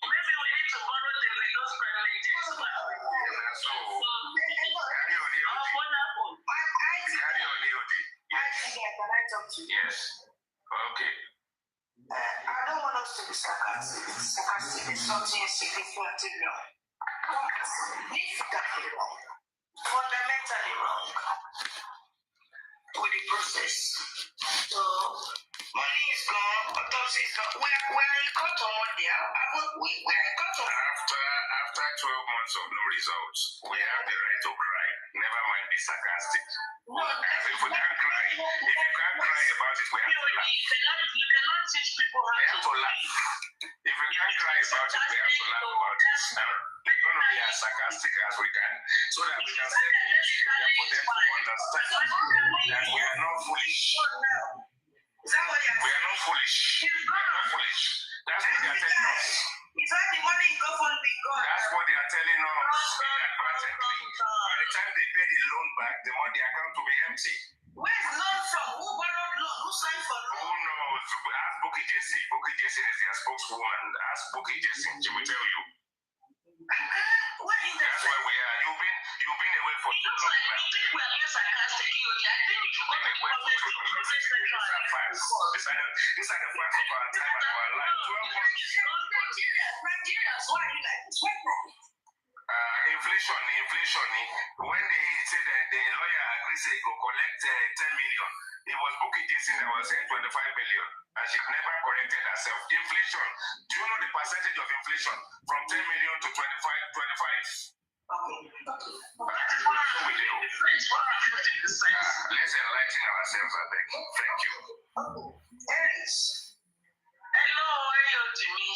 Speaker 1: Maybe we need to borrow the Lagos private jet.
Speaker 2: So carry on, EOD. Yes. Okay.
Speaker 9: I don't want us to be sarcastic. Sarcastic is something significantly wrong. Significantly wrong. Fundamentally wrong with the process. So, money is gone, autopsy is gone. We're in court on Monday. We're in court on
Speaker 2: After 12 months of no results, we have the right to cry. Never mind be sarcastic. If we can't cry, if you can't cry about it, we have to laugh.
Speaker 1: You cannot teach people how
Speaker 2: We have to laugh. If we can't cry about it, we have to laugh about it. Now, we're going to be as sarcastic as we can so that we can set the issue for them to understand that we are not foolish. We are not foolish. That's what they are telling us.
Speaker 9: Is that
Speaker 5: Jason is their spokeswoman. Ask Bookie Jason, she will tell you. That's where we are. You've been away for too long.
Speaker 1: You think we are being sarcastic? I think we should go to the comments.
Speaker 5: These are the facts of our time and our life. 12 months.
Speaker 1: Nigerians, why are you like this?
Speaker 5: Inflation. When they say that the lawyer agrees they go collect 10 million, it was Bookie Jason that was saying 25 billion, and she never corrected herself. Inflation. Do you know the percentage of inflation from 10 million to 25? Let's enlighten ourselves, I beg. Thank you.
Speaker 1: Hello, Jimmy.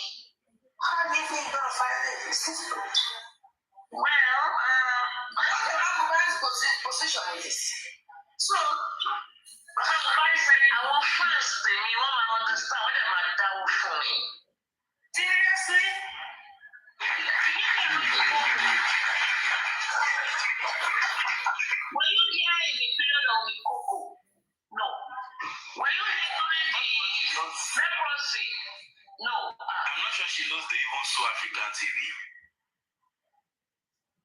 Speaker 9: How do you think you're gonna find this?
Speaker 1: Well,
Speaker 9: Abuba's position is.
Speaker 1: So, I said, our fans, they want to understand what they might do for me. Seriously? Were you here in the period of the Coco? No. Were you here during the leprosy? No.
Speaker 5: I'm not sure she knows they even saw African TV.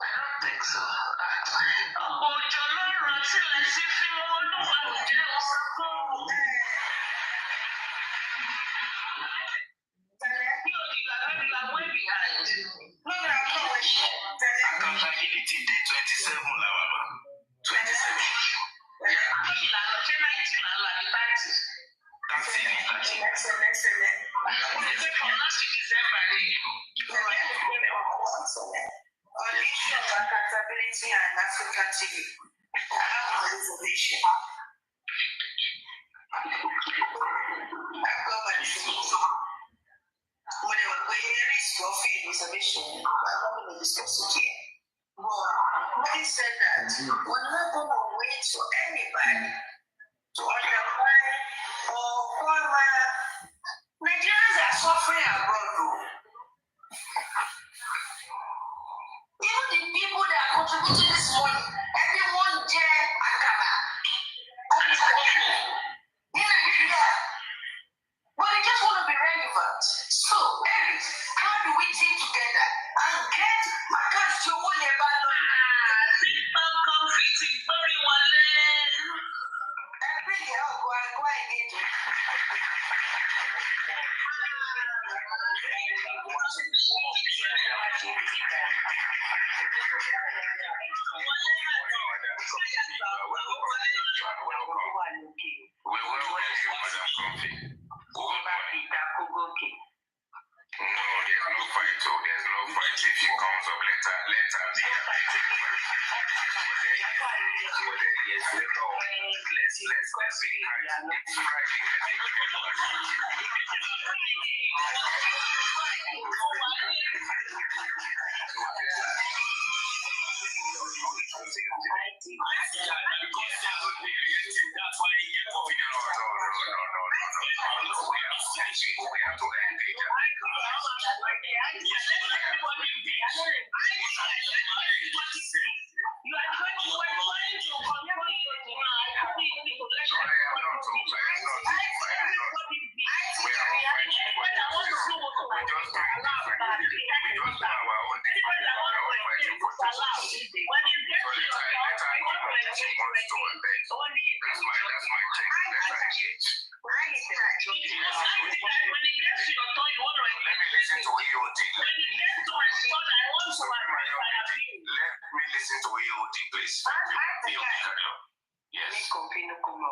Speaker 1: I don't think so. Òjò ló rántí lẹ̀ sí fún Olúwa ló jẹ́ ọ̀sán. You are way behind. No, I'm not way behind.
Speaker 5: Accountability day 27, Lawama. 27.
Speaker 1: On the issue of accountability and African TV, I have a reservation. I've got my reservation. Whatever, here is your field reservation. I'm not going to discuss it here. But he said that we're not going to wait for anybody to undermine or former. Nigerians are suffering abroad, though. Even the people that are contributing this money, everyone there Akaba. In Nigeria. But they just want to be relevant. So, Eric, how do we team together and get accounts to all your bad every year, go again.
Speaker 5: There's no fight. If she comes up, let her be. Let's be kind. It's Friday. That's why you get coffee. No. We have to engage.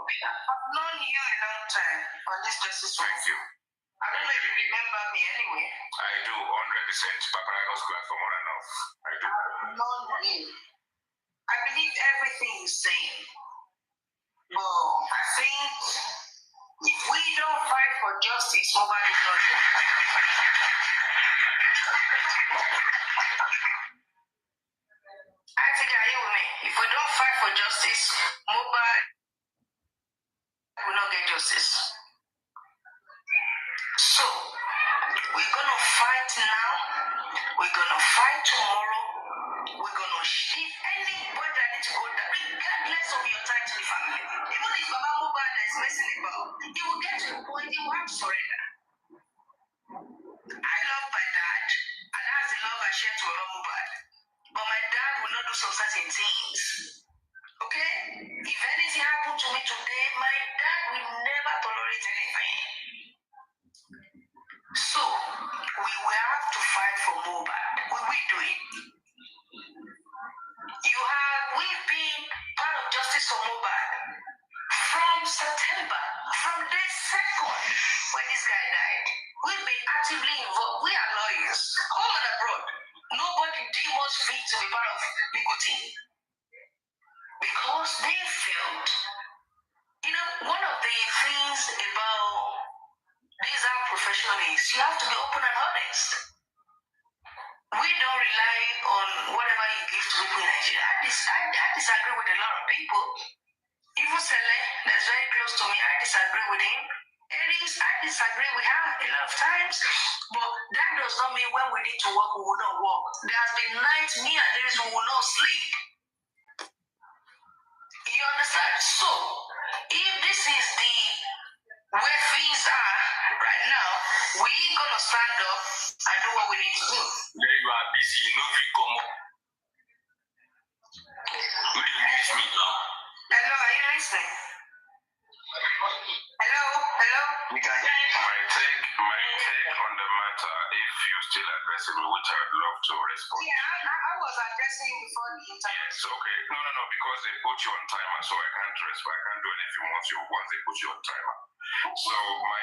Speaker 1: I've known you a long time on this justice.
Speaker 5: Thank you.
Speaker 1: I don't know if you remember me anyway.
Speaker 5: I do, 100%. Paparago's platform on and off. I do.
Speaker 1: I've known you. I believe everything you're saying. But I think if we don't fight for justice, nobody knows it. I think, are you with me? If we don't fight for justice, mobile will not get justice. So, we're going to fight now. We're going to fight tomorrow. We're going to shift anybody that needs to go down, regardless of your title in the family. Even if Baba Mobile is messing about, he will get to the point he will have to surrender. fight for Mohbad. We will do it. We've been part of justice for Mohbad from September, from day second when this guy died. We've been actively involved. We are lawyers, home and abroad. Nobody deemed us fit to be part of legal team because they failed. You know, one of the things about these are professionals, you have to be open and honest. We don't rely on whatever you give to people in Nigeria. I disagree with a lot of people. Even Sele, that's very close to me, I disagree with him. Aries, I disagree with her a lot of times. But that does not mean when we need to work, we will not work. There has been nights, me and Aries, we will not sleep. You understand? So, if this is the where things are right now, we're gonna stand up and do what we need to do.
Speaker 2: Where you are busy, you know if you come up. Will you miss me now?
Speaker 1: Hello, are you listening? Hello?
Speaker 2: My take on the matter, if you still addressing me, which I'd love to respond.
Speaker 1: Yeah, I was addressing you before the interview.
Speaker 2: Yes, okay. No, because they put you on timer, so I can't do anything once they put you on timer. So my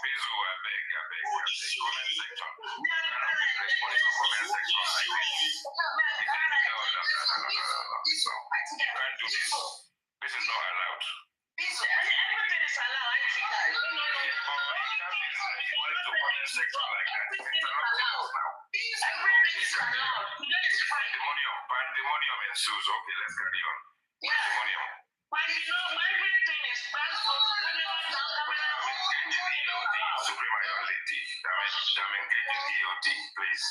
Speaker 2: Bizu, I beg, comment section. You can't do this. This is not allowed.
Speaker 1: Everything is allowed. I think that.
Speaker 2: Pandemonium ensues. Okay, let's carry on. Pandemonium.
Speaker 1: Everything is bad for
Speaker 2: Supreme Iron Lady. I'm engaging DOD, please.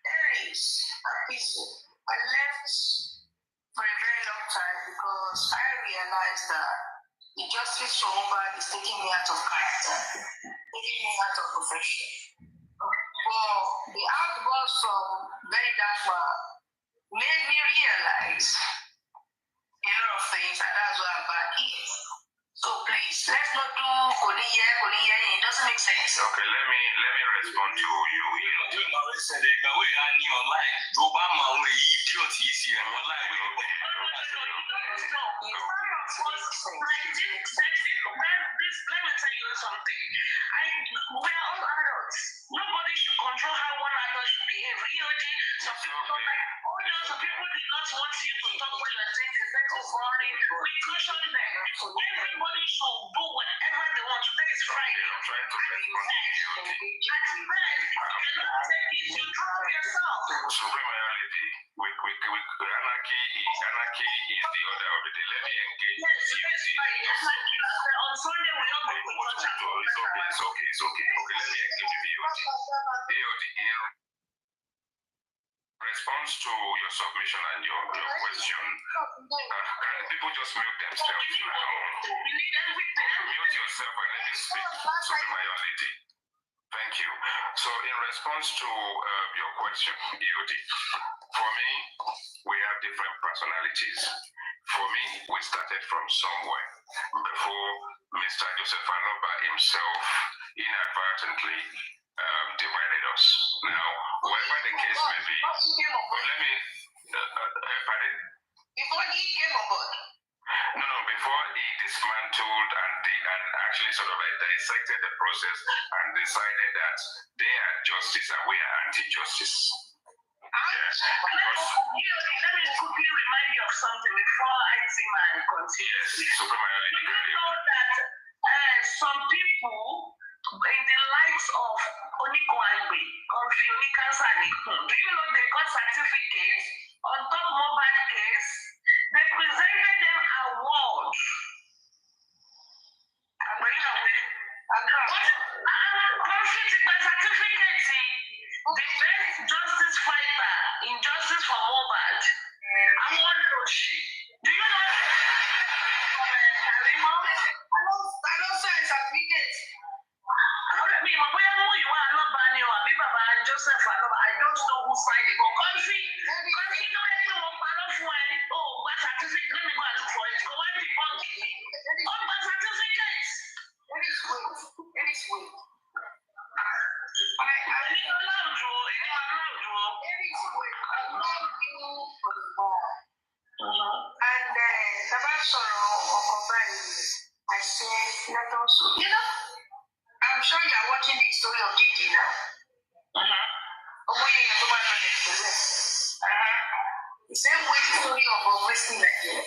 Speaker 1: Aries, I left for a very long time because I realized that the justice for Mohbad is taking me out of character, taking me out of profession. Well, the outburst from very dark man made me realize a lot of things, and that's why I'm back here. So please, let's not do Koliye, it doesn't make sense.
Speaker 2: Okay, let me respond to you.
Speaker 1: Let me tell you something. We are all adults. Nobody should control how one adult should behave. Some people don't like, some people did not want you to talk when you're saying the sex is boring. We caution them. Everybody should do whatever they want. Today is Friday.
Speaker 2: I'm trying to respond to you.
Speaker 1: At best, you cannot take it, you drop yourself.
Speaker 2: Supreme Reality, anarchy is the order of the day. Let me engage.
Speaker 1: Yes, on Sunday we all go to church.
Speaker 2: It's okay. Okay, let me engage with DOD. In response to your submission and your question, can people just mute themselves now? Mute yourself and let me speak. Supreme Reality. Thank you. So in response to your question, EOD, for me, we have different personalities. For me, we started from somewhere before Mr. Joseph ALOBA himself inadvertently divided us. Now, whatever the case may be, but let me, pardon?
Speaker 1: Before he came on board.
Speaker 2: No, before he dismantled and actually sort of like dissected the process and decided that they are justice and we are anti-justice. Yes.
Speaker 1: Let me quickly remind you of something before Itzman continues.
Speaker 2: Yes, Supreme.
Speaker 1: Do you know that some people in the likes of Oniko Agbe, Konfi Cancer, do you know they got certificates on top mobile case? They presented them awards. I'm going away. Conflict by certificate. The best justice fighter in justice for Mohbad. I'm one Roshi. Do you know that? I don't say certificate. Joseph ALOBA, I don't know who signed it, but country don't let me one part of when, what certificate, let me go and look for it. Go and debunk me. On my certificates. energy now. The same way theory of wasting Nigeria.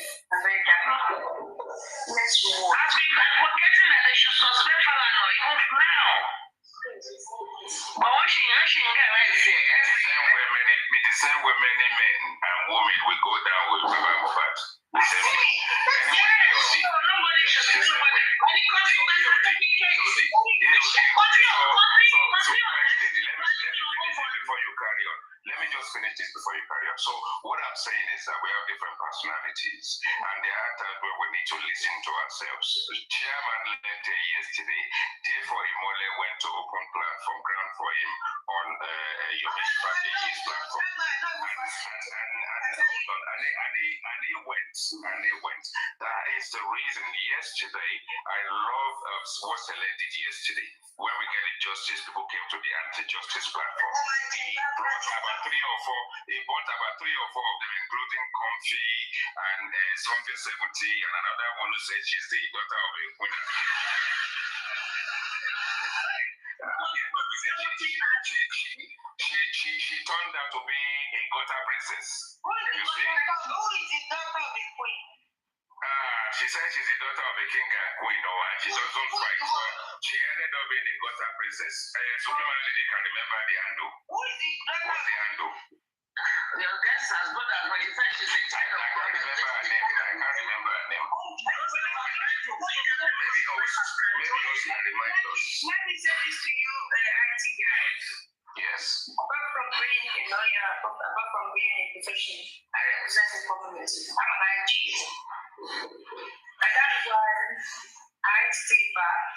Speaker 1: Let's move. I've been advocating that they should suspend Falana even now. But what she get right here.
Speaker 2: The same way many men and women will go down with Baba Mohbad.
Speaker 1: Nobody should be nobody.
Speaker 2: Let me just finish this before you carry on. So what I'm saying is that we have different personalities, and there are times where we need to listen to ourselves. The chairman left yesterday, therefore Imole went to open platform ground for him on Yomi Fadeyi's platform. And he went. That is the reason yesterday I love what Sele did yesterday. When we get the justice, people came to the anti-justice platform. He brought about three or four of them, including Comfy and something 70, and another one who said she's the daughter of a winner. She turned out to be a gutter princess.
Speaker 1: Who is the daughter of a queen?
Speaker 2: She said she's the daughter of a king and queen, and she doesn't fight. She ended up being a gutter princess. Supreme Lady can remember the handle.
Speaker 1: Who is the daughter?
Speaker 2: What's the handle?
Speaker 1: Your guess as good as what you said she's a child of God.
Speaker 2: I can't remember her name. Maybe also remind us.
Speaker 1: Let me say this to you, IT guys.
Speaker 2: Yes.
Speaker 1: Apart from being a lawyer, apart from being a professional, I represent a community. I'm an IG. And that is why I stay back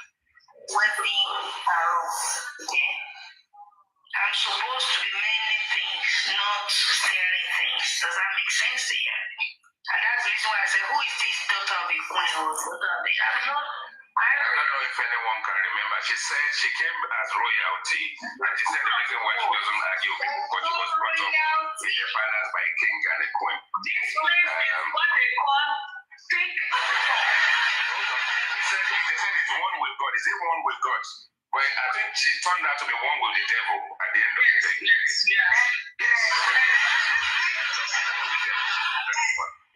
Speaker 1: when things are wrong. Okay? I'm supposed to be many things, not steering things. Does that make sense to you? And that's the reason why I say, who is this daughter of a queen or daughter of a...
Speaker 2: I don't know if anyone can remember. She said she came as royalty, and she said the reason why she doesn't argue because she was brought up in the palace by a king and a queen.
Speaker 1: This place is what they call thick.
Speaker 2: They said it's one with God. Is it one with God? But I think she turned out to be one with the devil at the end of the day. Yes.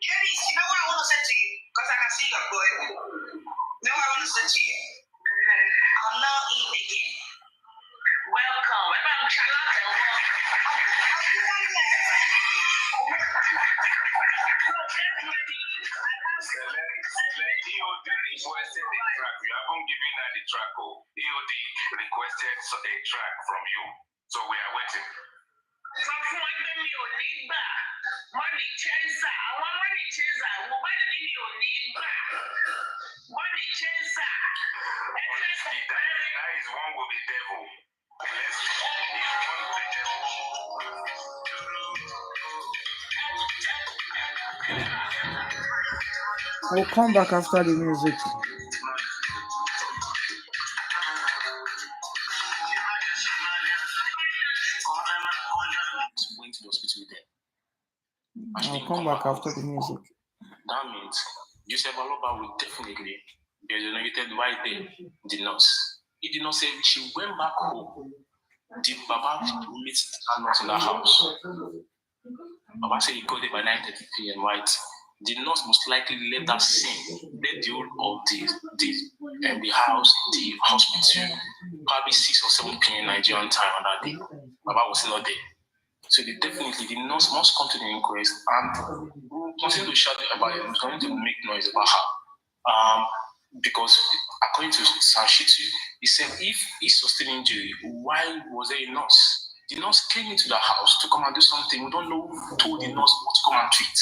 Speaker 1: Jerry, you know what I want to say to you? Because I can see you're going. You know what I want to say to you? I'm now in again. Welcome. I'm Charlotte and welcome.
Speaker 2: EOD requested a track. You haven't given her the track. EOD requested a track from you. So we are waiting.
Speaker 1: Money chaser. I want money chaser. Money chaser.
Speaker 2: Honestly, that is one with the devil. Unless he's one with the devil.
Speaker 12: I'll come back after the music.
Speaker 13: Went to the hospital with them.
Speaker 12: I'll come back after the music.
Speaker 13: That means Joseph ALOBA will definitely be exonerated right there, the nurse. He did not say she went back home. Did Baba meet that nurse in the house? Baba said he got there by 9:30 p.m., right? The nurse most likely left that scene, left the whole of the house, the hospital, probably 6 or 7 p.m. Nigerian time on that day. Baba was not there. So the nurse must come to the inquest and we'll continue to shout about it. We're going to make noise about her. Because according to Sanshitu, he said if he sustained injury, why was there a nurse? The nurse came into the house to come and do something. We don't know who told the nurse what to come and treat.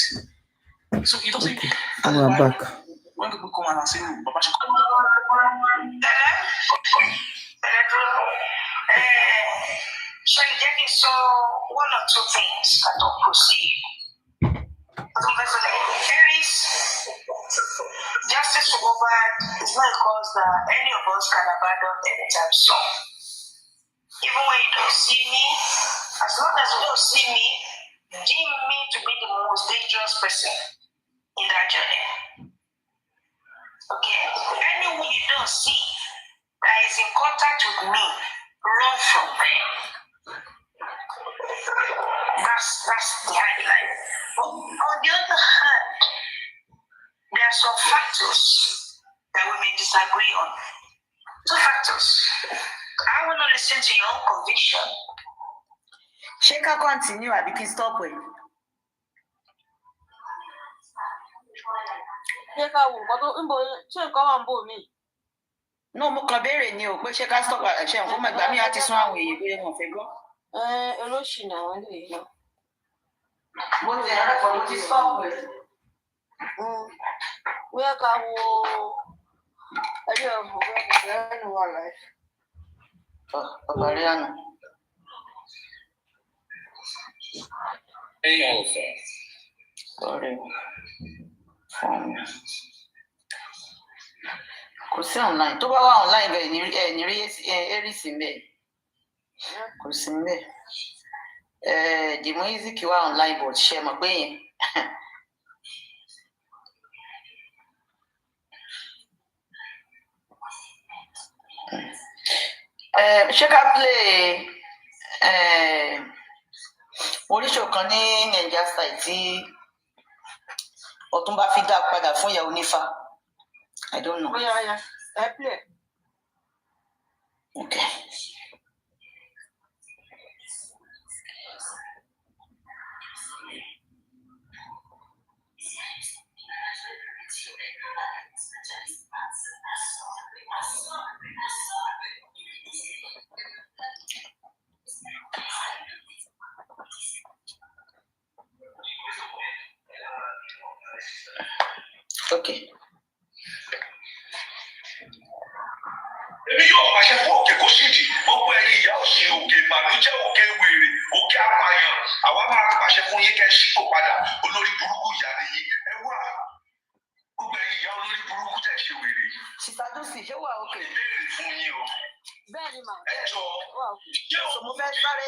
Speaker 13: So it doesn't.
Speaker 12: We're back.
Speaker 13: When people come and say, Baba should come.
Speaker 1: So you get so one or two things that don't proceed. There is justice for Mohbad is not a cause that any of us can abandon anytime soon. Even when you don't see me, as long as you don't see me, deem me to be the most dangerous person in that journey. Okay? Anyone you don't see that is in contact with me run from pain. That's the guideline. But on the other hand, there are some factors that we may disagree on. 2 factors. I want to listen to your own conviction.
Speaker 9: Ṣé ká continue àbí kí n stop ẹ̀?
Speaker 7: Ṣé ká wo nǹkan tó ń bo ṣé nǹkan wà ń bò mí?
Speaker 9: No, mo kàn béèrè ni o pé ṣé ká stop ṣe nǹkan mọ̀ ìgbà mi á ti sún àwọn èèyàn pé wọn ò fẹ́ gbọ́.
Speaker 7: Olóṣì ni àwọn lè yọ.
Speaker 9: Mo ti ẹ̀rọ pọ̀ mo ti stop ẹ̀.
Speaker 7: Bóyá ká wo ẹjọ́ ìbò bóyá kò fẹ́ ẹnu wà láì.
Speaker 9: Bàbá rí àná.
Speaker 13: Hey, Alpha.
Speaker 9: Sorry. Kò sí online. Tó bá wà online bẹ́ẹ̀ ní rí Eris mbẹ́. Kò sí mbẹ́. Dìmú Iziki wà online but ṣe mọ̀ pé yẹn. Ṣé ká play oríṣò kan ní Nigeria side tí Ọ̀túnba fi dá padà fún ìyàwó nífà? I don't know.
Speaker 7: Bóyá ẹ play.
Speaker 9: Okay. Okay.
Speaker 5: Èmi yóò pàṣẹ fún òkè kó sídìí, gbogbo ẹ̀yin ìyá òsì, òkè ìbànújẹ́, òkè wèrè, òkè apààyàn, àwa máa pàṣẹ fún yín kẹ́ ẹ ṣípò padà, olórí burúkú ìyá nìyí. Ẹ wá gbogbo ẹ̀yin ìyá olórí burúkú tẹ̀ ṣe wèrè.
Speaker 9: Sista Josi, ṣé wà òkè?
Speaker 5: Ìbéèrè fún yín o.
Speaker 7: Bẹ́ẹ̀ni mà.
Speaker 5: Ẹ jọ ṣé o
Speaker 9: Mo fẹ́ sáré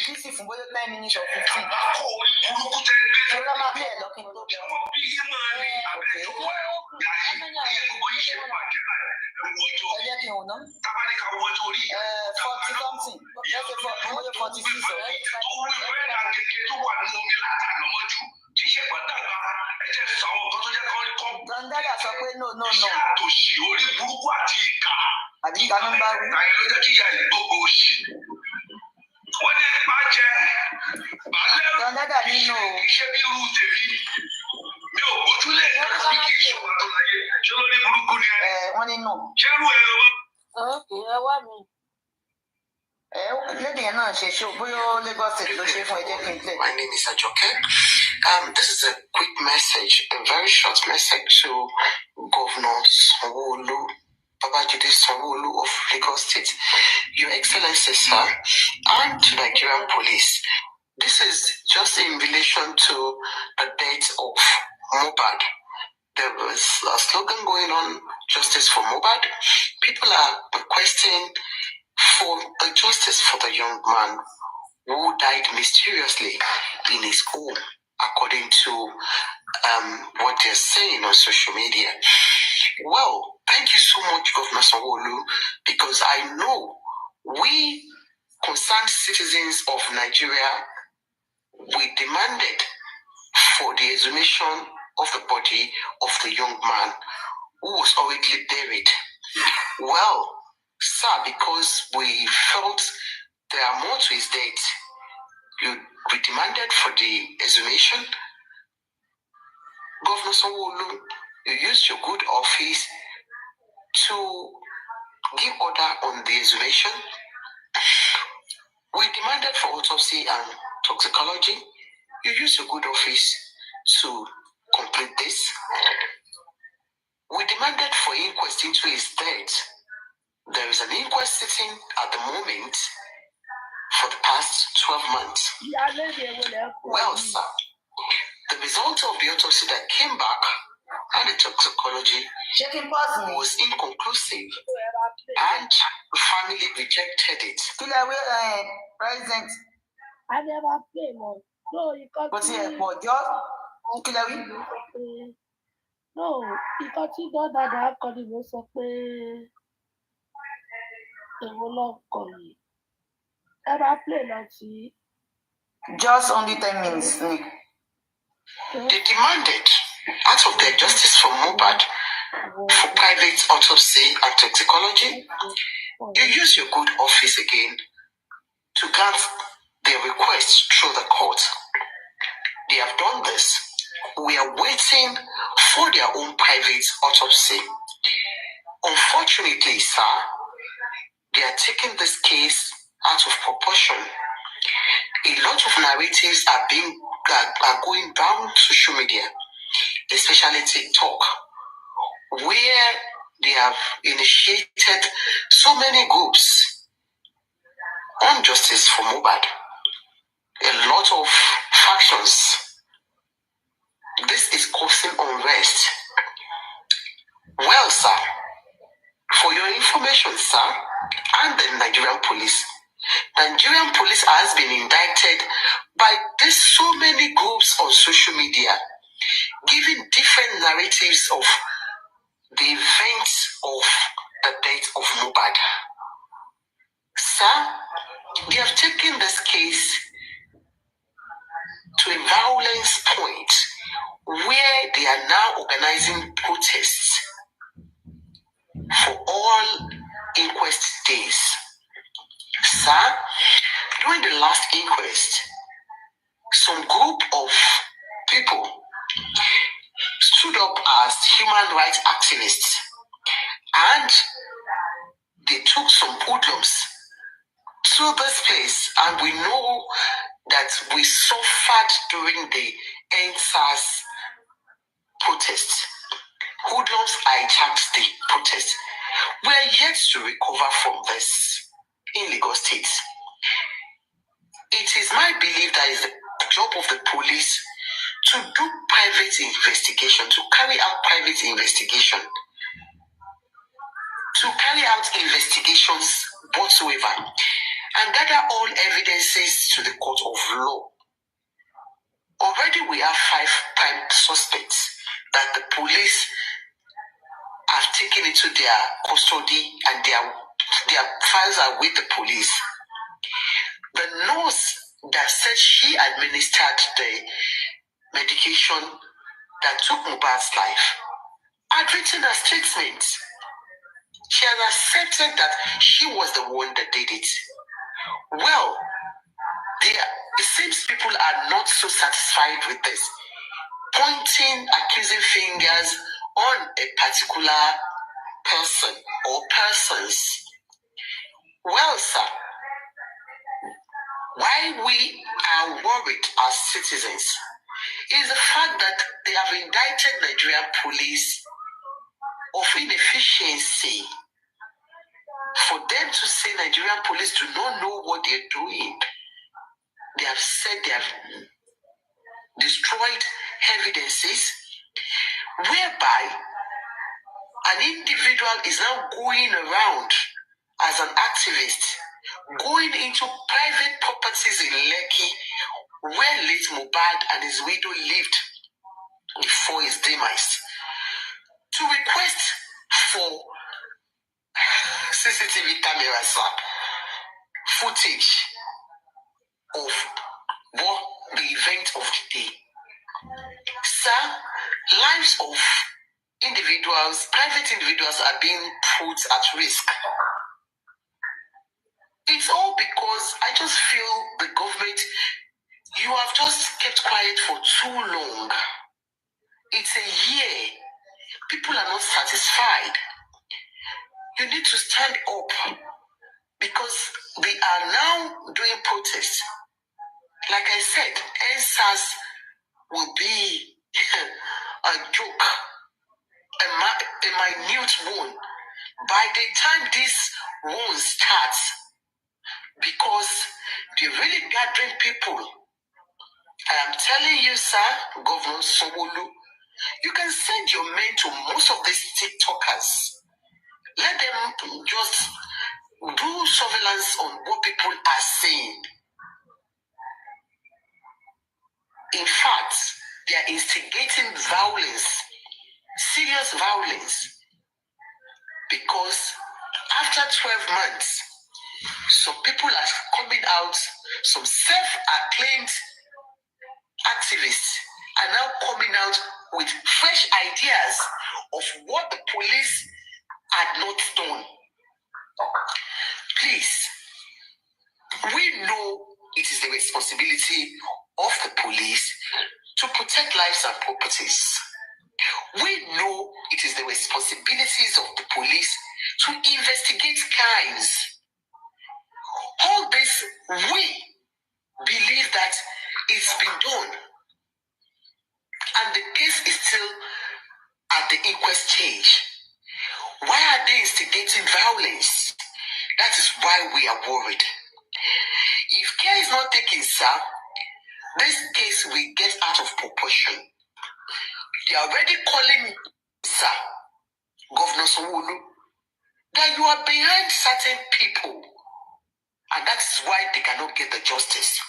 Speaker 9: bísí fún bóyá 9 minutes or 15.
Speaker 5: àbákò orí burúkú tẹ gbé
Speaker 9: Ṣé ló máa bẹ̀rẹ̀ lọ kí n tó
Speaker 5: ṣé
Speaker 9: bẹ̀rẹ̀?
Speaker 5: wọ́n bí yín máa ní abẹ́jọ́ wà ẹ̀yẹ gbogbo yín ṣe bàjẹ́ ẹ̀wọ̀jọ́
Speaker 9: Ẹ jẹ́ kí n wò ná.
Speaker 5: tábàdíkà wọ́jọ́ orí
Speaker 9: 40 something. Let's say 46 or
Speaker 5: owó ìwé ẹ̀dá kékeré tó wà nínú omi látàná mọ́jú tí ṣe pẹ́ dàgbà ẹ̀jẹ̀ sọ àwọn nǹkan tó jẹ́ kọ́
Speaker 9: Dandada sọ pé no.
Speaker 5: iṣẹ́ àtòṣì orí burúkú àti ìkà
Speaker 9: Àbí ìka ló ń bá wí.
Speaker 5: àyè ló jẹ́ kí ìyá ìgbógo òṣì wọ́n ní bàjẹ́ balẹ̀
Speaker 9: Dandada nínú o.
Speaker 5: iṣẹ́ bí irú tèmi mi ò gbójúlé àbí kì í ṣòwò tó láyé ṣé lórí burúkú ni ẹ
Speaker 9: Wọ́n nínú.
Speaker 5: ṣé irú ẹ lọ́wọ́.
Speaker 7: Ẹ wá mi.
Speaker 9: Lédè yẹn náà ṣe ṣó bóyá Lagos State ló ṣe fún ẹ jẹ́ kí n play.
Speaker 14: My name is Ajoke. This is a quick message, a very short message to Governor Sanwo-Olu, Babajide Sanwo-Olu of Lagos State, Your Excellency, sir, and to Nigerian police. This is just in relation to the death of Mohbad. There was a slogan going on, justice for Mohbad. People are requesting for the justice for the young man who died mysteriously in his home, according to what they're saying on social media. Well, thank you so much, Governor Sanwo-Olu, because I know we concerned citizens of Nigeria, we demanded for the exhumation of the body of the young man who was already buried. Well, sir, because we felt there are more to his death, we demanded for the exhumation. Governor Sanwo-Olu, you used your good office to give order on the exhumation. We demanded for autopsy and toxicology. You used your good office to complete this. We demanded for inquest into his death. There is an inquest sitting at the moment for the past 12 months. Well, sir, the result of the autopsy that came back and the toxicology was inconclusive, and the family rejected it.
Speaker 9: President.
Speaker 7: I never play more. No, you can't.
Speaker 9: What's here? What?
Speaker 7: No, nǹkan tí dọ́dàdà kọ́ ni mo sọ pé
Speaker 9: Just only 10 minutes.
Speaker 14: They demanded, out of their justice from Mohbad, for private autopsy and toxicology. You use your good office again to grant their request through the court. They have done this. We are waiting for their own private autopsy. Unfortunately, sir, they are taking this case out of proportion. A lot of narratives are going down social media, especially TikTok, where they have initiated so many groups on justice for Mohbad. A lot of factions. This is causing unrest. Well, sir, for your information, sir, and the Nigerian police has been indicted by these so many groups on social media, giving different narratives of the events of the death of Mohbad. Sir, they have taken this case to a violence point where they are now organizing protests for all inquest days. Sir, during the last inquest, some group of people stood up as human rights activists and they took some hoodlums to this place, and we know that we suffered during the NSAS protests. Hoodlums hijacked the protest. We are yet to recover from this in Lagos State. It is my belief that it's the job of the police to do private investigation, to carry out private investigation, to carry out investigations whatsoever, and gather all evidences to the court of law. Already we have 5 prime suspects that the police have taken into their custody, and their files are with the police. The nurse that said she administered the medication that took Mohbad's life had written a statement. She has accepted that she was the one that did it. Well, it seems people are not so satisfied with this, pointing accusing fingers on a particular person or persons. Well, sir, why we are worried as citizens is the fact that they have indicted Nigerian police of inefficiency. For them to say Nigerian police do not know what they're doing, they have said they have destroyed evidences, whereby an individual is now going around as an activist, going into private properties in Lekki, where late Mohbad and his widow lived before his demise, to request for CCTV cameras footage of what the event of the day. Sir, lives of individuals, private individuals, are being put at risk. It's all because I just feel the government, you have just kept quiet for too long. It's a year. People are not satisfied. You need to stand up, because we are now doing protests. Like I said, NSAS will be a joke, a minute wound. By the time this wound starts, because they're really gathering people. I am telling you, sir, Governor Sanwo-Olu, you can send your men to most of these TikTokers. Let them just do surveillance on what people are saying. In fact, they are instigating violence, serious violence, because after 12 months, some people are coming out, some self-acclaimed activists are now coming out with fresh ideas of what the police had not done. Please, we know it is the responsibility of the police to protect lives and properties. We know it is the responsibilities of the police to investigate crimes. All this, we believe that it's been done. And the case is still at the inquest stage. Why are they instigating violence? That is why we are worried. If care is not taken, sir, this case will get out of proportion. They are already calling, sir, Governor Sanwo-Olu, that you are behind certain people, and that's why they cannot get the justice.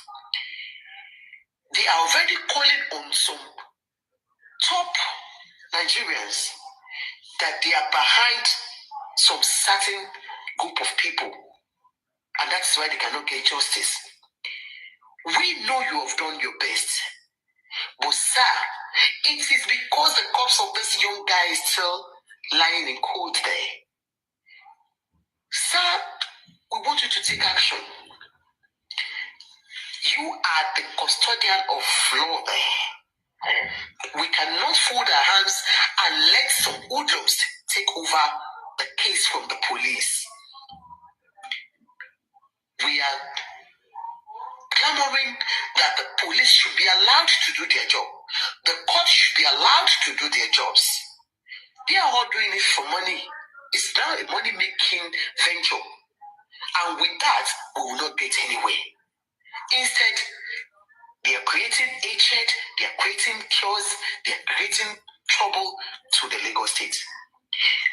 Speaker 14: They are already calling on some top Nigerians that they are behind some certain group of people, and that's why they cannot get justice. We know you have done your best, but sir, it is because the corpse of this young guy is still lying in cold there. Sir, we want you to take action. You are the custodian of law there. We cannot fold our hands and let some hoodlums take over the case from the police. We are clamoring that the police should be allowed to do their job. The court should be allowed to do their jobs. They are all doing it for money. It's now a money-making venture. And with that, we will not get anywhere. Instead, they are creating hatred, they are creating chaos, they are creating trouble to the Lagos state.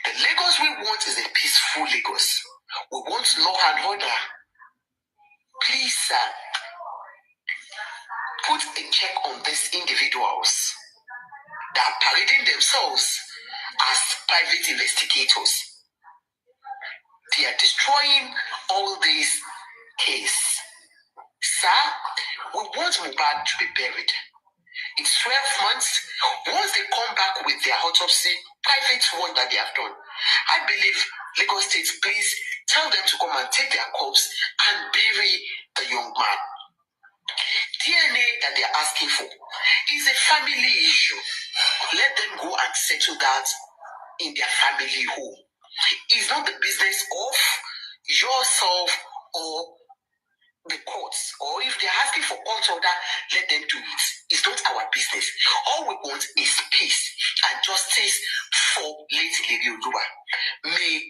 Speaker 14: The Lagos we want is a peaceful Lagos. We want law and order. Please, sir, put a check on these individuals that are parading themselves as private investigators. They are destroying all these cases. Sir, we want Mohbad to be buried. It's 12 months. Once they come back with their autopsy, private one that they have done, I believe Lagos State, please tell them to come and take their corpse and bury the young man. DNA that they are asking for is a family issue. Let them go and settle that in their family home. It's not the business of yourself or the courts, or if they're asking for court order, let them do it. It's not our business. All we want is peace and justice for late Lady Oluwa. May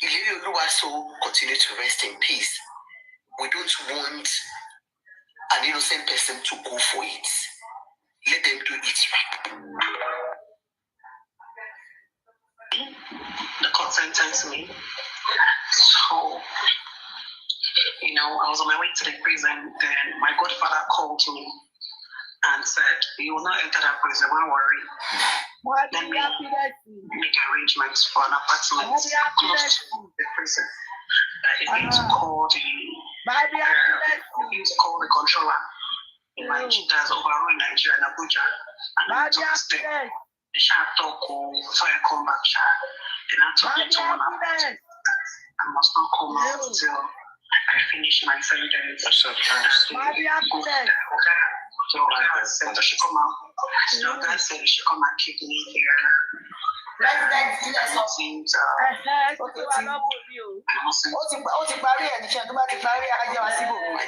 Speaker 14: Lady Oluwa's soul continue to rest in peace. We don't want an innocent person to go for it. Let them do it right.
Speaker 1: The court sentenced me. So, I was on my way to the prison. Then my godfather called me and said, "You will not enter that prison, don't worry. Let me make arrangements for an apartment close to the prison." He need to call the controller in Nigeria, that's overall in Nigeria, in Abuja, and I took a step. The sharp talk before I come back, then I took it to one apartment. I must not come out until I finish my sentence. The guy said I should come out. The guy said he should come and keep me here.
Speaker 14: My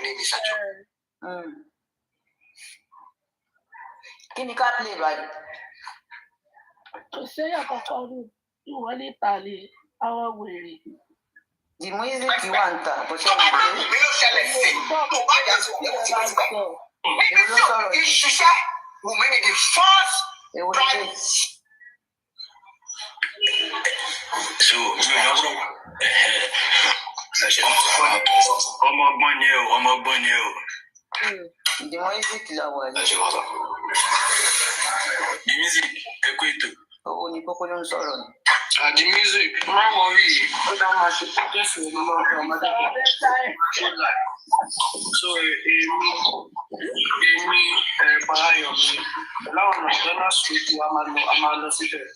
Speaker 14: name is Ajo.
Speaker 9: Can you play right? The music you want, but
Speaker 14: The music,
Speaker 9: Oh, ni koko ló ń sọ̀rọ̀ ni.
Speaker 5: The music, má worry. Ó dá máa ṣe pọ́kẹ́sì ní lọ́dọ̀ ọmọdé. So, èmi Báyọ̀mí, láwọn ọ̀dọ́nà street wa máa lọ síbẹ̀.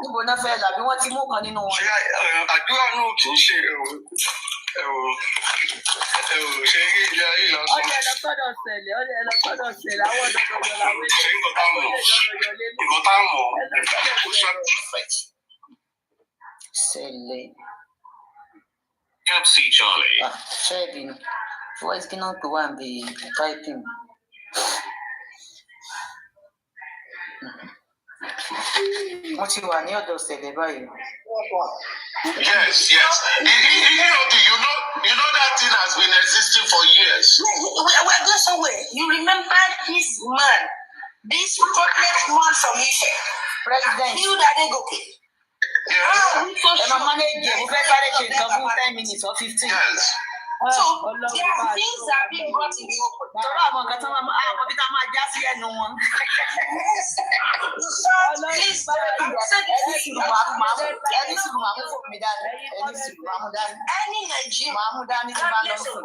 Speaker 9: Níbo náà fẹ́ dàbí wọ́n ti mú kan nínú wọn.
Speaker 5: Ṣé àdúrà náà kì í ṣe ṣe ilé ayé lọ sí.
Speaker 11: Ọdẹ lọ sọ́dọ̀ ṣẹlẹ̀, àwọn ọ̀dọ́dọ̀ làwọn ilé
Speaker 5: nǹkan táwọn
Speaker 9: ṣẹlẹ̀.
Speaker 2: Pepsi Charlie.
Speaker 9: Ṣẹ́ẹ̀bì ni. Voice kí náà tó wà ń bí typing. Wọ́n ti wà ní ọ̀dọ̀ ṣẹlẹ̀ báyìí.
Speaker 5: Yes. You know that thing has been existing for years.
Speaker 14: We're going somewhere. You remember this man, this pregnant man from Ife,
Speaker 9: President.
Speaker 14: You that they go.
Speaker 9: Ẹ máa manage ẹ̀ mo fẹ́ sáré ṣe nǹkan fún 10 minutes or 15.
Speaker 5: Yes.
Speaker 14: So there are things that are being brought in the open.
Speaker 9: Tọ́lá àwọn nǹkan tí wọ́n máa bí ká máa já sí ẹnu wọn.
Speaker 14: Please,
Speaker 9: Ẹni sùn máa mú fún mi dání. Ẹni sùn máa mú dání.
Speaker 14: any Nigerian,
Speaker 9: Máa mú dání tí bá lọ sùn.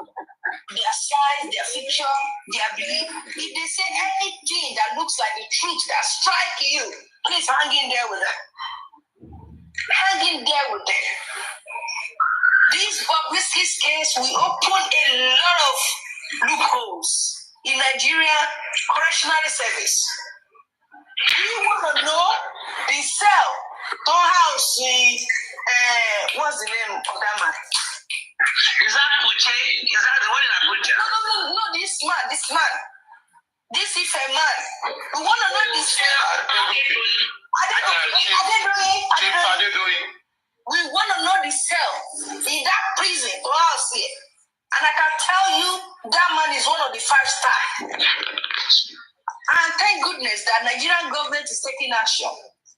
Speaker 14: their size, their feature, their belief. If they say anything that looks like the truth that strike you, please hang in there with them. Hang in there with them. This Bobrisky's case will open a lot of loopholes in Nigeria correctional service. You want to know the cell, the house, what's the name of that man?
Speaker 1: Is that Puche? Is that the one in Abuja?
Speaker 14: No, this man. This Ife man. We want to know this cell. We want to know the cell in that prison or house here. And I can tell you that man is one of the 5-star. And thank goodness that Nigerian government is taking action.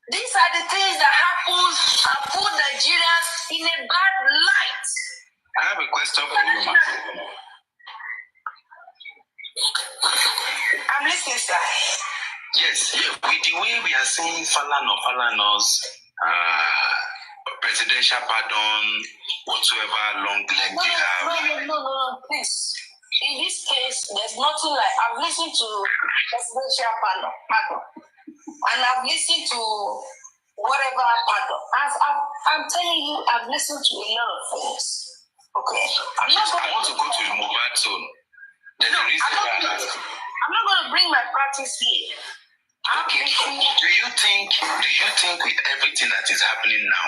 Speaker 14: These are the things that happen and put Nigerians in a bad light.
Speaker 2: I have a question for you, ma.
Speaker 14: I'm listening, sir.
Speaker 2: Yes, with the way we are seeing Falanos, presidential pardon, whatsoever long leg they have.
Speaker 14: No, please. In this case, there's nothing like I've listened to presidential pardon, and I've listened to whatever pardon. I'm telling you, I've listened to a lot of things. Okay.
Speaker 2: I want to go to the mobile zone. There's a reason why
Speaker 14: I'm not going to bring my practice here.
Speaker 2: Okay. Do you think with everything that is happening now,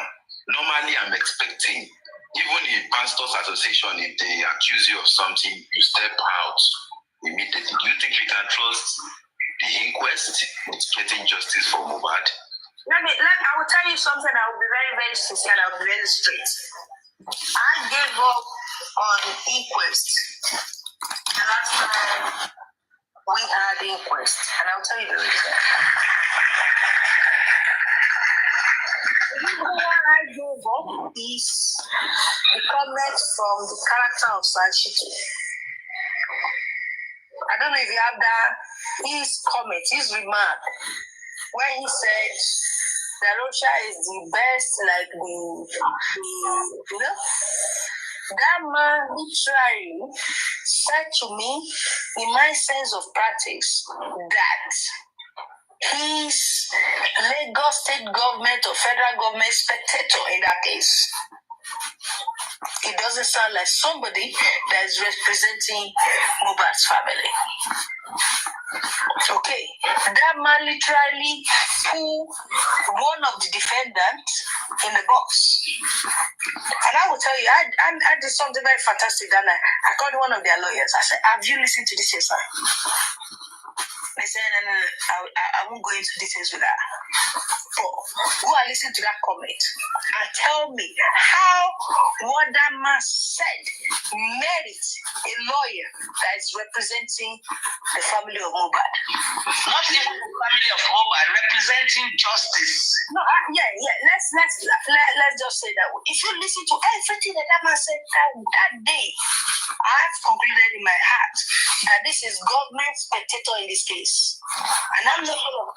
Speaker 2: normally I'm expecting, even in pastors' association, if they accuse you of something, you step out immediately. Do you think we can trust the inquest with getting justice for Mohbad?
Speaker 14: I will tell you something. I will be very, very sincere. I will be very straight. I gave up on inquest the last time we had the inquest, and I'll tell you the reason. The reason why I gave up is the comment from the character of Sanchito. I don't know if you have that. His comment, his remark, when he said that Russia is the best, like you know, that man literally said to me, in my sense of practice, that he's Lagos state government or federal government spectator in that case. It doesn't sound like somebody that is representing Mohbad's family. Okay, that man literally put one of the defendants in the box. And I will tell you, I did something very fantastic that night. I called one of their lawyers. I said, have you listened to this here, sir? They said, no, I won't go into details with that. But go and listen to that comment and tell me how what that man said merits a lawyer that is representing the family of Mohbad.
Speaker 1: Not even the family of Mohbad, representing justice.
Speaker 14: No, let's just say that. If you listen to everything that man said that day, I have concluded in my heart
Speaker 7: this is government spectator in this case. And I'm not going to...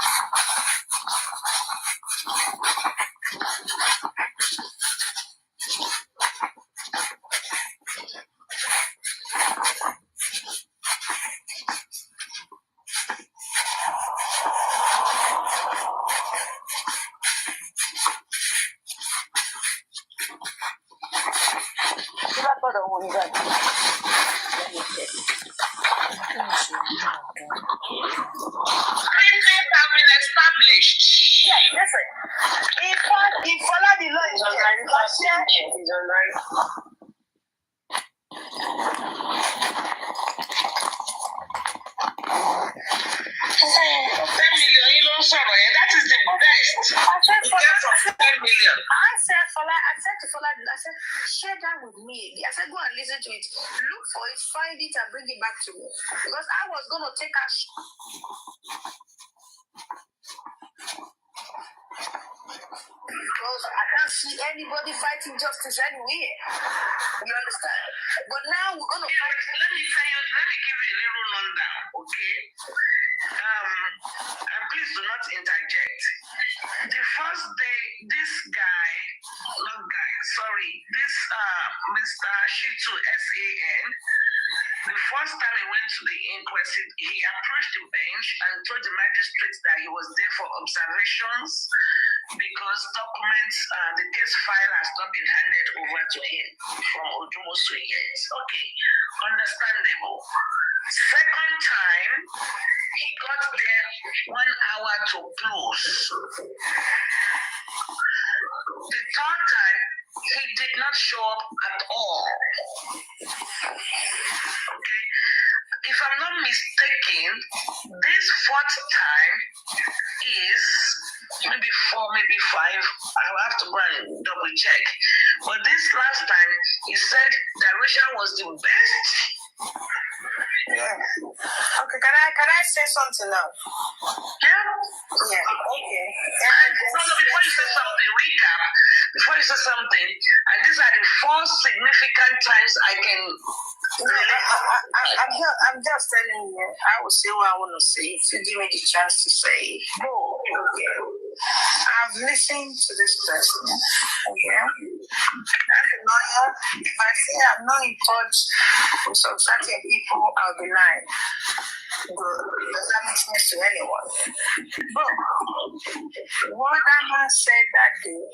Speaker 1: Have been established.
Speaker 7: Yeah, listen. If follow the law is online, is online.
Speaker 1: That is the best.
Speaker 7: I said
Speaker 1: You get from 10 million.
Speaker 7: I said to Fola, I said, share that with me. I said, go and listen to it. Look for it, find it, and bring it back to me. Because I was going to take a... Because I can't see anybody fighting justice anywhere. You understand? But now we're going to...
Speaker 1: Let me give you a little rundown, okay? And please do not interject. The first day, this Mr. Shitu S.A.N., the first time he went to the inquest, he approached the bench and told the magistrates that he was there for observations because documents, the case file has not been handed over to him from Ojumosu yet. Okay, understandable. Second time, he got there 1 hour to close. The third time, he did not show up at all. Okay. If I'm not mistaken, this fourth time is maybe 4, maybe 5. I'll have to go and double check. But this last time, he said that Rachel was the best.
Speaker 7: Yeah. Okay, can I say something now?
Speaker 1: Yeah.
Speaker 7: Yeah. Okay.
Speaker 1: And before you say something, recap. Before you say something, and these are the 4 significant times I can.
Speaker 7: I'm just telling you. I will say what I want to say. If you give me the chance to say, no. Okay. I've listened to this person. Okay. As a lawyer, if I say I'm not in touch with some certain people, I'll be lying. Does that make sense to anyone? But what that man said that day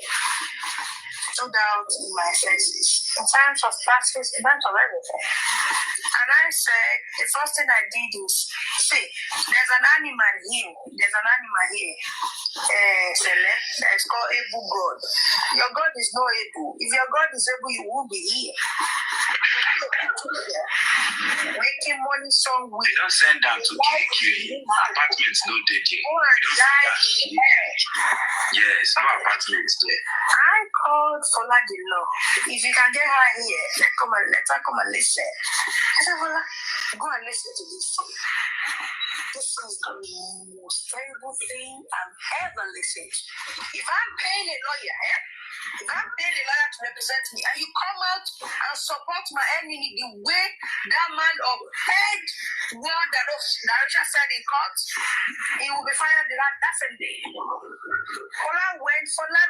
Speaker 7: stood out in my senses in terms of practice, in terms of everything. And I said, the first thing I did is, see, there's an animal here. That is called able God. Your God is not able. If your God is able, you won't be here. Making money somewhere.
Speaker 13: They don't send them to kick you. Apartments no day there.
Speaker 7: Go and die there.
Speaker 13: Yes, no apartments there.
Speaker 7: I called Fola the law. If you can get her here, let her come and listen. I said, Fola, go and listen to this. This is the most terrible thing I've ever listened to. If I'm paying a lawyer, if I'm paying a lawyer to represent me, and you come out and support my enemy the way that man upheld what that Richard said in court, he will be fired that same day. Fola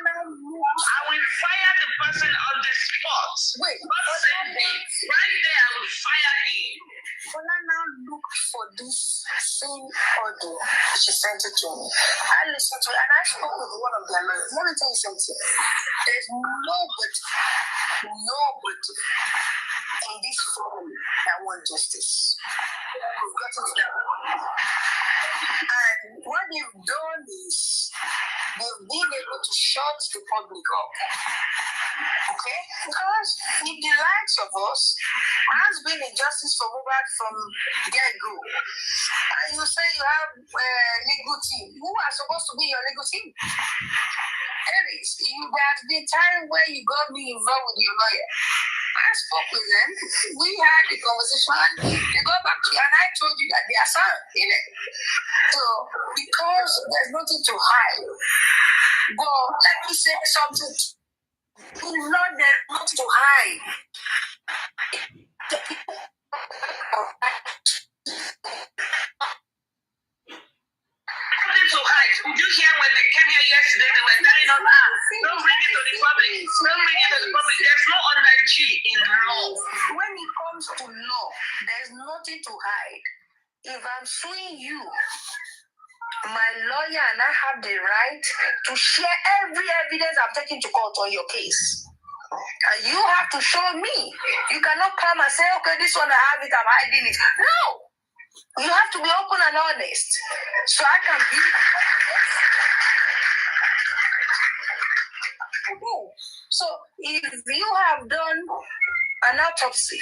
Speaker 7: now moved.
Speaker 1: I will fire the person on the spot.
Speaker 7: Wait,
Speaker 1: right there, I will fire him.
Speaker 7: Fola now looked for this same audio. She sent it to me. I listened to it and I spoke with one of their lawyers. Let me tell you something. There's nobody in this forum that wants justice. We've got it down. And what they've done is they've been able to shut the public up. Okay? Because if the likes of us has been injustice for Mubarak from get-go, and you say you have a legal team, who are supposed to be your legal team? Aries, there's been time where you got me involved with your lawyer. I spoke with them. We had the conversation. They got back to you, and I told you that they are sound in it. So, because there's nothing to hide, but let me say something. You know there's nothing to hide.
Speaker 1: To hide. Did you hear when they came here yesterday? They were telling us, don't bring it to the public. Don't bring it to the public. There's no under G in law.
Speaker 7: When it comes to law, there's nothing to hide. If I'm suing you, my lawyer and I have the right to share every evidence I've taken to court on your case. And you have to show me. You cannot come and say, okay, this one I have it, I'm hiding it. No. You have to be open and honest. So I can be okay. So if you have done an autopsy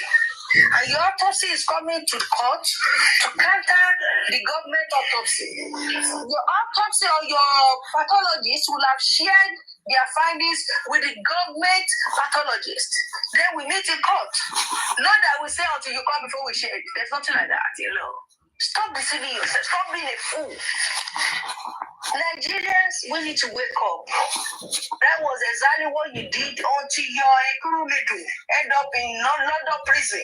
Speaker 7: and your autopsy is coming to court to counter the government autopsy, your autopsy or your pathologist will have shared their findings with the government pathologist. Then we meet in court. Not that we say until you come before we share it. There's nothing like that, you know. Stop deceiving yourself. Stop being a fool. Nigerians, we need to wake up. That was exactly what you did until your Ekurumedu end up in London prison.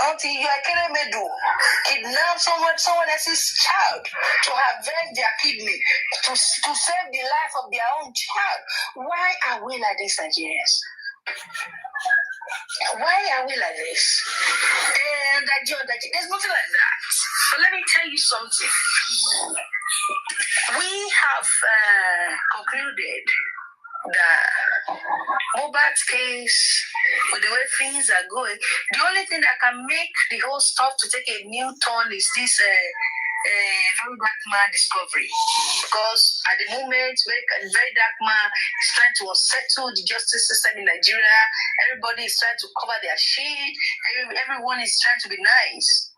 Speaker 7: Until your Ekurumedu kidnap someone else's child to harvest their kidney, to save the life of their own child. Why are we like this, Nigerians? Why are we like this? And there's nothing like that. But let me tell you something. We have concluded that Mohbad's case, with the way things are going, the only thing that can make the whole stuff to take a new turn is this very dark man discovery. Because at the moment, very dark man is trying to unsettle the justice system in Nigeria. Everybody is trying to cover their shit. Everyone is trying to be nice.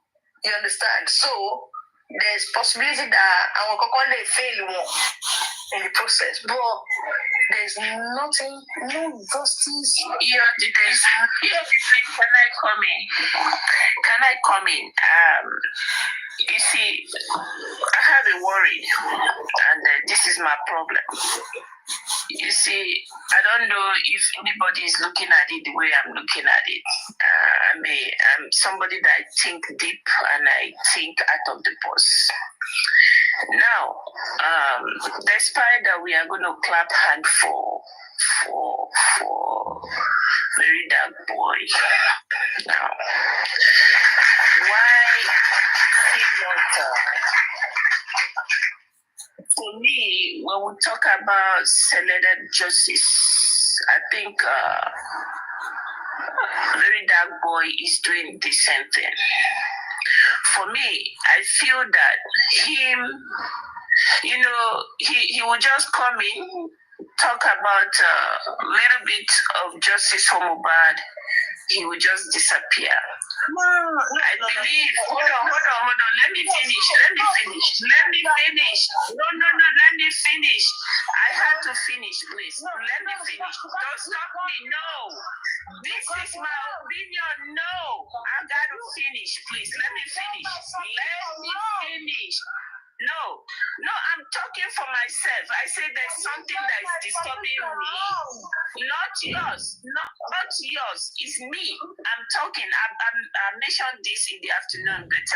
Speaker 7: You understand? So there's possibility that our Kokole fail in the process. But there's nothing, no justice.
Speaker 1: Can I come in? Can I come in? You see, I have a worry, and this is my problem. You see, I don't know if anybody is looking at it the way I'm looking at it. I'm somebody that I think deep and I think out of the box. Now, despite that we are going to clap hand for very dark boy. Now, why not? For me, when we talk about selected justice, I think very dark boy is doing the same thing. For me, I feel that him, you know, he will just come in, talk about a little bit of justice for Mohbad, he will just disappear. I believe, hold on, let me finish. No, let me finish. I had to finish, please. Let me finish. Don't stop me, no. This is my opinion, no. I got to finish, please. Let me finish. No, I'm talking for myself. I say there's something that is disturbing me. Not yours. It's me. I'm talking. I mentioned this in the afternoon, but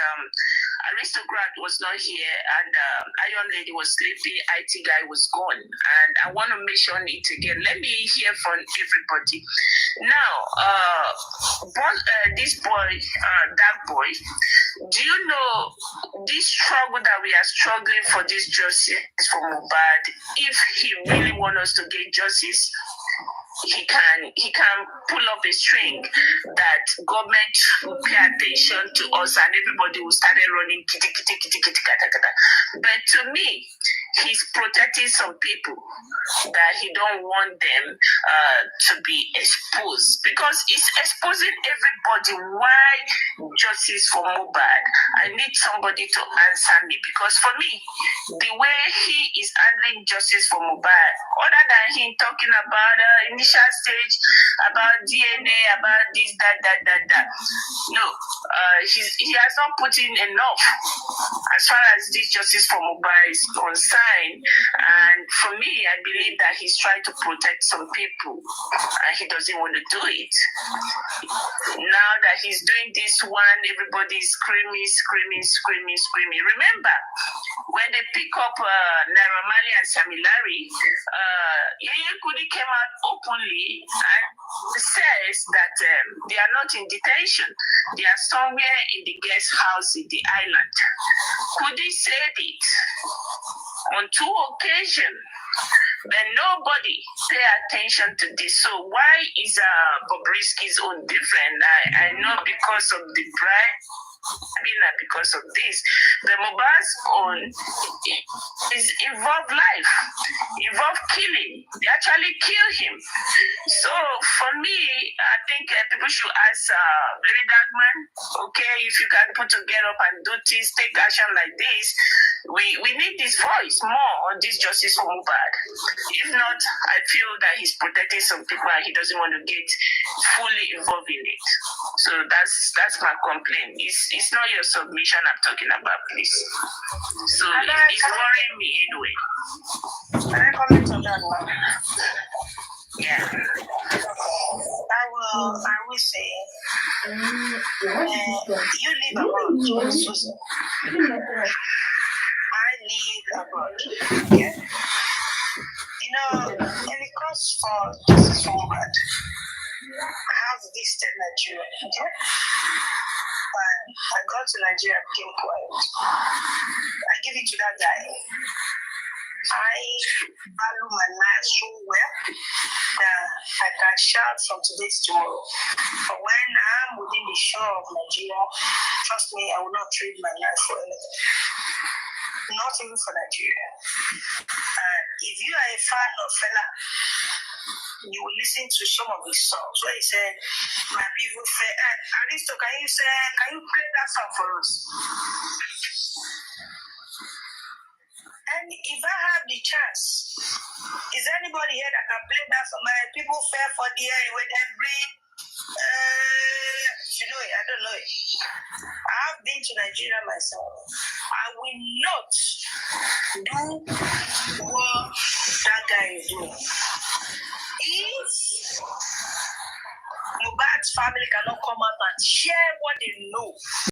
Speaker 1: Aristocrat was not here, and Iron Lady was sleeping. IT guy was gone, and I want to mention it again. Let me hear from everybody. Now, this boy, that boy, do you know this struggle that we are struggling for this justice for Mohbad? If he really wants us to get justice, he can pull up a string that government will pay attention to us and everybody will start running kitty. But to me, he's protecting some people that he don't want them to be exposed, because it's exposing everybody. Why justice for Mohbad? I need somebody to answer me, because for me, the way he is handling justice for Mohbad, other than him talking about initial stage, about DNA, about this, that. No, he has not put in enough as far as this justice for Mohbad is concerned.
Speaker 4: fine. And for me, I believe that he's trying to protect some people and he doesn't want to do it. Now that he's doing this one, everybody's screaming. Remember, when they pick up Naira Marley and Sammy Larry, Yeye Kudi came out openly and says that they are not in detention. They are somewhere in the guest house in the island. Kudi said it on 2 occasions, but nobody pay attention to this. So why is Bobrisky's own different? I know because of the bribe, because of this. The Mohbad's own is involved life, involved killing. They actually kill him. So for me, I think people should ask very dark man, okay, if you can put together up and do this, take action like this. We need this voice more on this justice for Mohbad. If not, I feel that he's protecting some people and he doesn't want to get fully involved in it. So that's my complaint. It's not your submission I'm talking about, please. So it's worrying me anyway.
Speaker 7: Can I comment on that one?
Speaker 4: Yeah.
Speaker 7: I will say, you live abroad, Susan. I live abroad. Yeah. You know, in the course for justice for Mohbad, I have visited Nigeria. Okay. And I got to Nigeria, became quiet. I give it to that guy. I value my life so well that I can shout from today to tomorrow. But when I'm within the shore of Nigeria, trust me, I will not trade my life for anything. Not even for Nigeria. And if you are a fan of Fela, you will listen to some of his songs where he said, my people say, Aristo, can you play that song for us? And if I have the chance, is anybody here that can play that song? My people fair for the air with every, you know it, I don't know it. I've been to Nigeria myself. I will not do what that guy is doing. If Mohbad's family cannot come out and share what they know